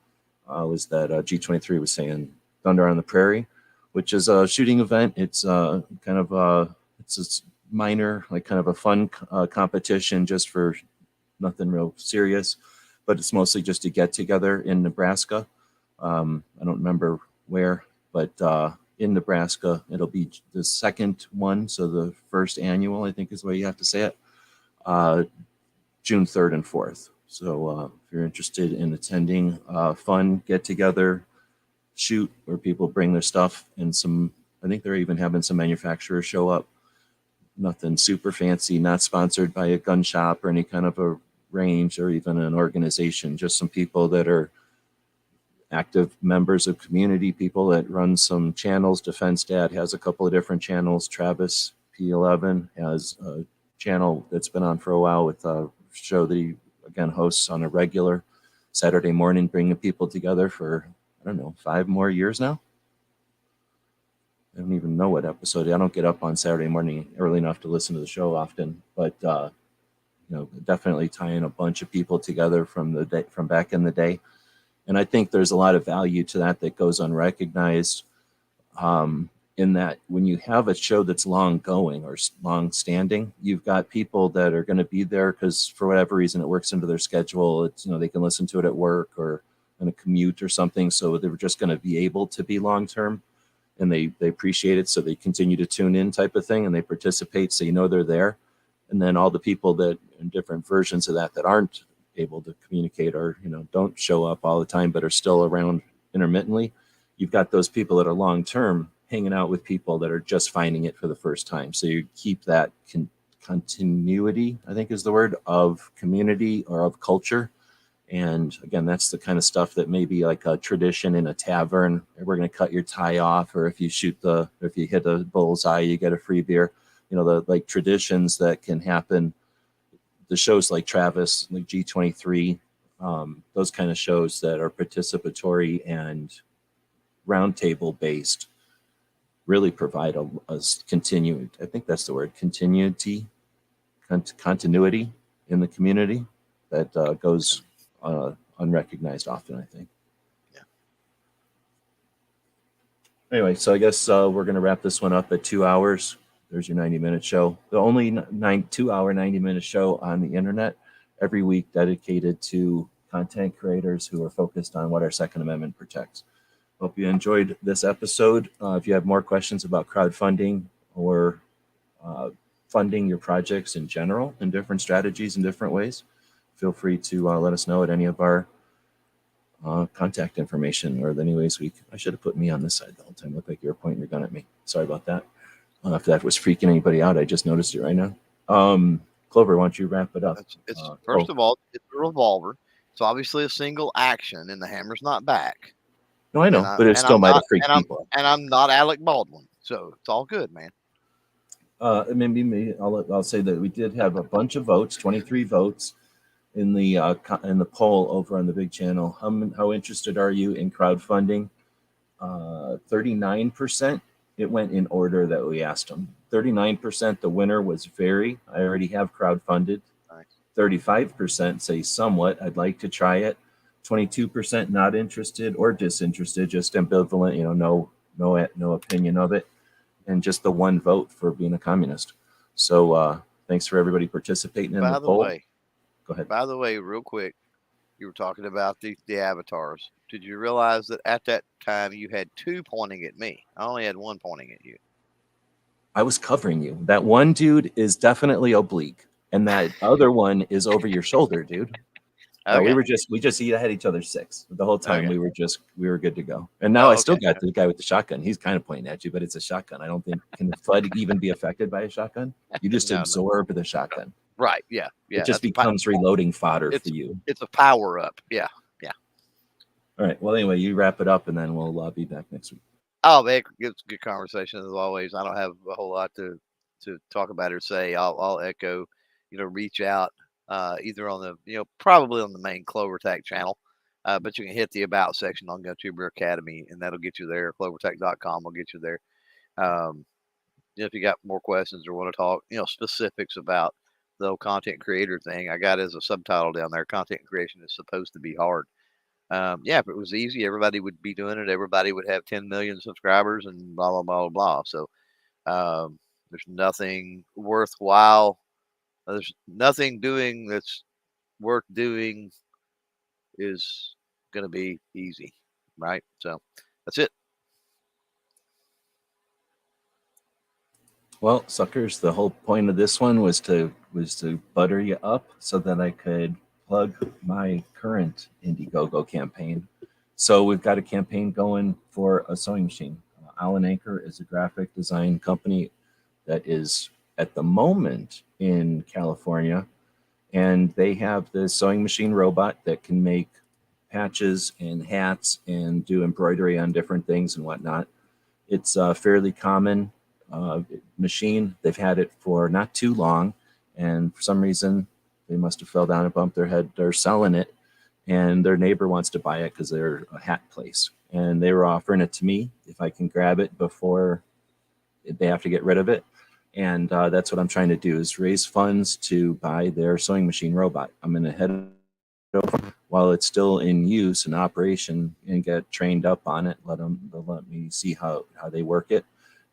was that G23 was saying Thunder on the Prairie, which is a shooting event. It's it's a minor, like kind of a fun competition, just for nothing real serious, but it's mostly just to get together in Nebraska. I don't remember where, but in Nebraska, it'll be the second one. So the first annual, I think is the way you have to say it, June 3rd and 4th. So if you're interested in attending, fun get together, shoot, where people bring their stuff, and I think they're even having some manufacturers show up. Nothing super fancy, not sponsored by a gun shop or any kind of a range or even an organization, just some people that are active members of community, people that run some channels. Defense Dad has a couple of different channels. Travis P11 has a channel that's been on for a while with a show that he, again, hosts on a regular Saturday morning, bringing people together for, I don't know, 5 more years now. I don't even know what episode. I don't get up on Saturday morning early enough to listen to the show often, but definitely tying a bunch of people together from back in the day. And I think there's a lot of value to that goes unrecognized, in that when you have a show that's long going or long standing, you've got people that are going to be there because for whatever reason it works into their schedule. It's, they can listen to it at work or on a commute or something. So they're just going to be able to be long term, and they appreciate it. So they continue to tune in, type of thing, and they participate. So they're there. And then all the people that in different versions of that aren't able to communicate or don't show up all the time but are still around intermittently, you've got those people that are long term hanging out with people that are just finding it for the first time. So you keep that continuity, I think is the word, of community or of culture. And again, that's the kind of stuff that may be like a tradition in a tavern. We're going to cut your tie off, or if you hit a bullseye, you get a free beer. The like traditions that can happen. The shows like Travis, like G23, those kind of shows that are participatory and roundtable based, really provide a continued, I think that's the word, continuity in the community that goes unrecognized often, I think. Yeah. Anyway, so I guess we're going to wrap this one up at 2 hours. There's your 90-minute show. The only 2-hour, 90-minute show on the internet every week dedicated to content creators who are focused on what our Second Amendment protects. Hope you enjoyed this episode. If you have more questions about crowdfunding or funding your projects in general and different strategies in different ways, feel free to let us know at any of our contact information or any ways I should have put me on this side the whole time. Looked like you were pointing your gun at me. Sorry about that. If that was freaking anybody out, I just noticed it right now. Clover, why don't you wrap it up? First of all, it's a revolver. It's obviously a single action, and the hammer's not back. No, I know, but it still might have freaked people out. And I'm not Alec Baldwin, so it's all good, man. Maybe I'll say that we did have a bunch of votes, 23 votes in the poll over on the big channel. How interested are you in crowdfunding? 39%. It went in order that we asked them. 39%. The winner was very. I already have crowdfunded. Nice. 35% say somewhat. I'd like to try it. 22% not interested or disinterested, just ambivalent. No opinion of it, and just the one vote for being a communist. So thanks for everybody participating in the poll. Go ahead. By the way, real quick, you were talking about the avatars. Did you realize that at that time you had two pointing at me? I only had one pointing at you. I was covering you. That one dude is definitely oblique, and that other one is over your shoulder, dude. Okay. We just had each other 6 the whole time. Okay. We were good to go. And now I still got the guy with the shotgun. He's kind of pointing at you, but it's a shotgun. I don't think can the flood even be affected by a shotgun. You just absorb the shotgun. Right. Yeah. Yeah. It just becomes reloading fodder for you. It's a power up. Yeah. Yeah. All right. Well, anyway, you wrap it up, and then we'll be back next week. Oh, man, it's good conversation as always. I don't have a whole lot to talk about or say. I'll echo, reach out either on the, probably on the main CloverTech channel, but you can hit the About section on GunTuber Academy, and that'll get you there. CloverTech.com will get you there. If you got more questions or want to talk, specifics about the whole content creator thing, I got as a subtitle down there. Content creation is supposed to be hard. If it was easy, everybody would be doing it. Everybody would have 10 million subscribers and blah, blah, blah, blah. So there's nothing worthwhile. There's nothing doing that's worth doing is going to be easy, right? So that's it. Well, suckers, the whole point of this one was to butter you up so that I could plug my current Indiegogo campaign. So we've got a campaign going for a sewing machine. Allen Anchor is a graphic design company that is at the moment in California, and they have this sewing machine robot that can make patches and hats and do embroidery on different things and whatnot. It's a fairly common machine. They've had it for not too long, and for some reason they must have fell down and bumped their head. They're selling it, and their neighbor wants to buy it because they're a hat place, and they were offering it to me if I can grab it before they have to get rid of it. And that's what I'm trying to do, is raise funds to buy their sewing machine robot. I'm going to head over while it's still in use and operation and get trained up on it. Let me see how they work it.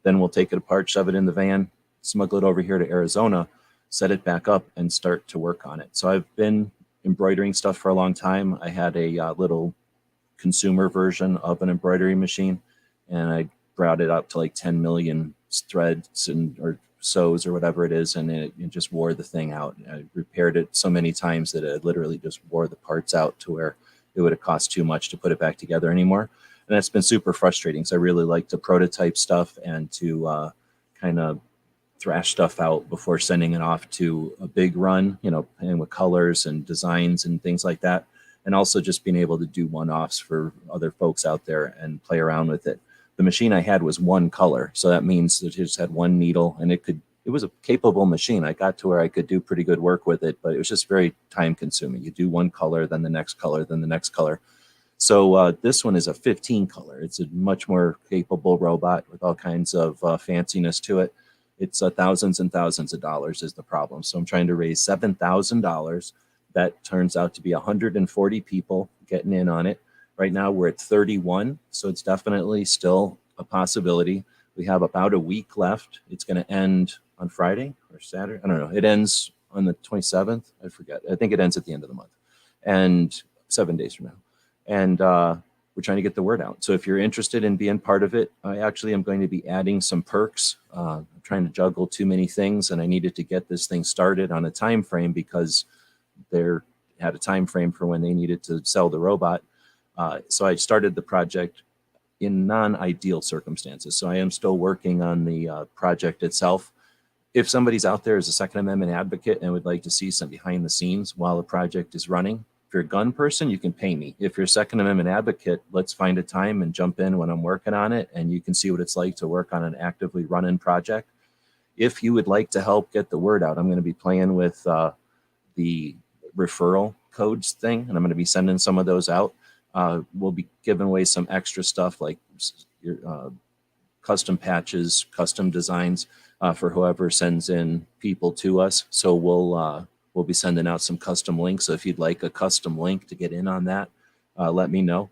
Then we'll take it apart, shove it in the van, smuggle it over here to Arizona, set it back up, and start to work on it. So I've been embroidering stuff for a long time. I had a little consumer version of an embroidery machine, and I brought it up to like 10 million threads or sews or whatever it is, and it just wore the thing out. I repaired it so many times that it literally just wore the parts out to where it would have cost too much to put it back together anymore. And that's been super frustrating. So I really like to prototype stuff and to kind of thrash stuff out before sending it off to a big run, and with colors and designs and things like that. And also just being able to do one-offs for other folks out there and play around with it. The machine I had was one color. So that means that it just had one needle, and it was a capable machine. I got to where I could do pretty good work with it, but it was just very time consuming. You do one color, then the next color, then the next color. So this one is a 15 color. It's a much more capable robot with all kinds of fanciness to it. It's thousands and thousands of dollars is the problem. So I'm trying to raise $7,000. That turns out to be 140 people getting in on it. Right now we're at 31, so it's definitely still a possibility. We have about a week left. It's going to end on Friday or Saturday. I don't know. It ends on the 27th. I forget. I think it ends at the end of the month, and 7 days from now. And we're trying to get the word out. So if you're interested in being part of it, I actually am going to be adding some perks. I'm trying to juggle too many things, and I needed to get this thing started on a time frame because they had a time frame for when they needed to sell the robot. So I started the project in non-ideal circumstances. So I am still working on the project itself. If somebody's out there as a Second Amendment advocate and would like to see some behind the scenes while the project is running, if you're a gun person, you can pay me. If you're a Second Amendment advocate, let's find a time and jump in when I'm working on it, and you can see what it's like to work on an actively running project. if you would like to help get the word out, I'm going to be playing with the referral codes thing, and I'm going to be sending some of those out. We'll be giving away some extra stuff like your custom patches, custom designs for whoever sends in people to us. So we'll be sending out some custom links. So if you'd like a custom link to get in on that, let me know.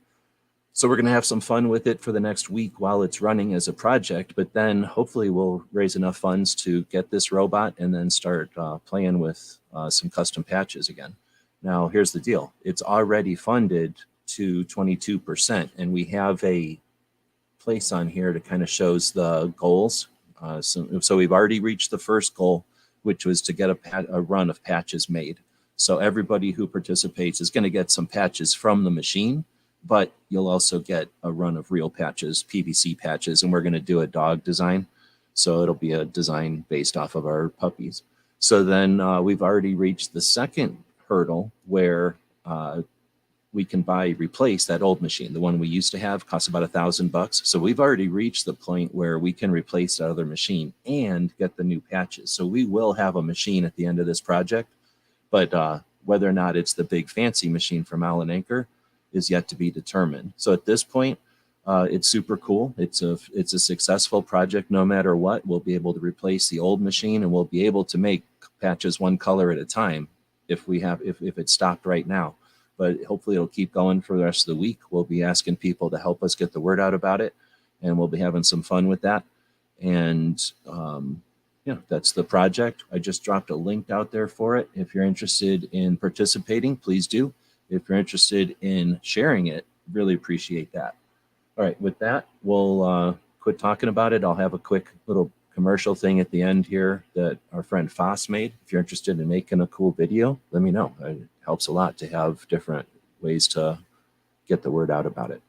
So we're going to have some fun with it for the next week while it's running as a project, but then hopefully we'll raise enough funds to get this robot and then start playing with some custom patches again. Now, here's the deal. It's already funded to 22%, and we have a place on here to kind of shows the goals. So we've already reached the first goal, which was to get a run of patches made. So everybody who participates is going to get some patches from the machine, but you'll also get a run of real patches, PVC patches, and we're going to do a dog design. So it'll be a design based off of our puppies. So then we've already reached the second hurdle where we can replace that old machine. The one we used to have costs about $1,000. So we've already reached the point where we can replace that other machine and get the new patches. So we will have a machine at the end of this project, but whether or not it's the big fancy machine from Allen Anchor is yet to be determined. So at this point, it's super cool. It's a successful project. No matter what, we'll be able to replace the old machine, and we'll be able to make patches one color at a time if it stopped right now. But hopefully it'll keep going for the rest of the week. We'll be asking people to help us get the word out about it, and we'll be having some fun with that. And that's the project. I just dropped a link out there for it. If you're interested in participating, please do. If you're interested in sharing it, really appreciate that. All right, with that, we'll quit talking about it. I'll have a quick little commercial thing at the end here that our friend Foss made. If you're interested in making a cool video, let me know. It helps a lot to have different ways to get the word out about it.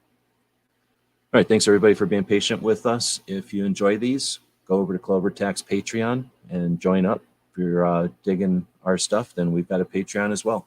All right, thanks everybody for being patient with us. If you enjoy these, go over to Clover Tax Patreon and join up. If you're digging our stuff, then we've got a Patreon as well.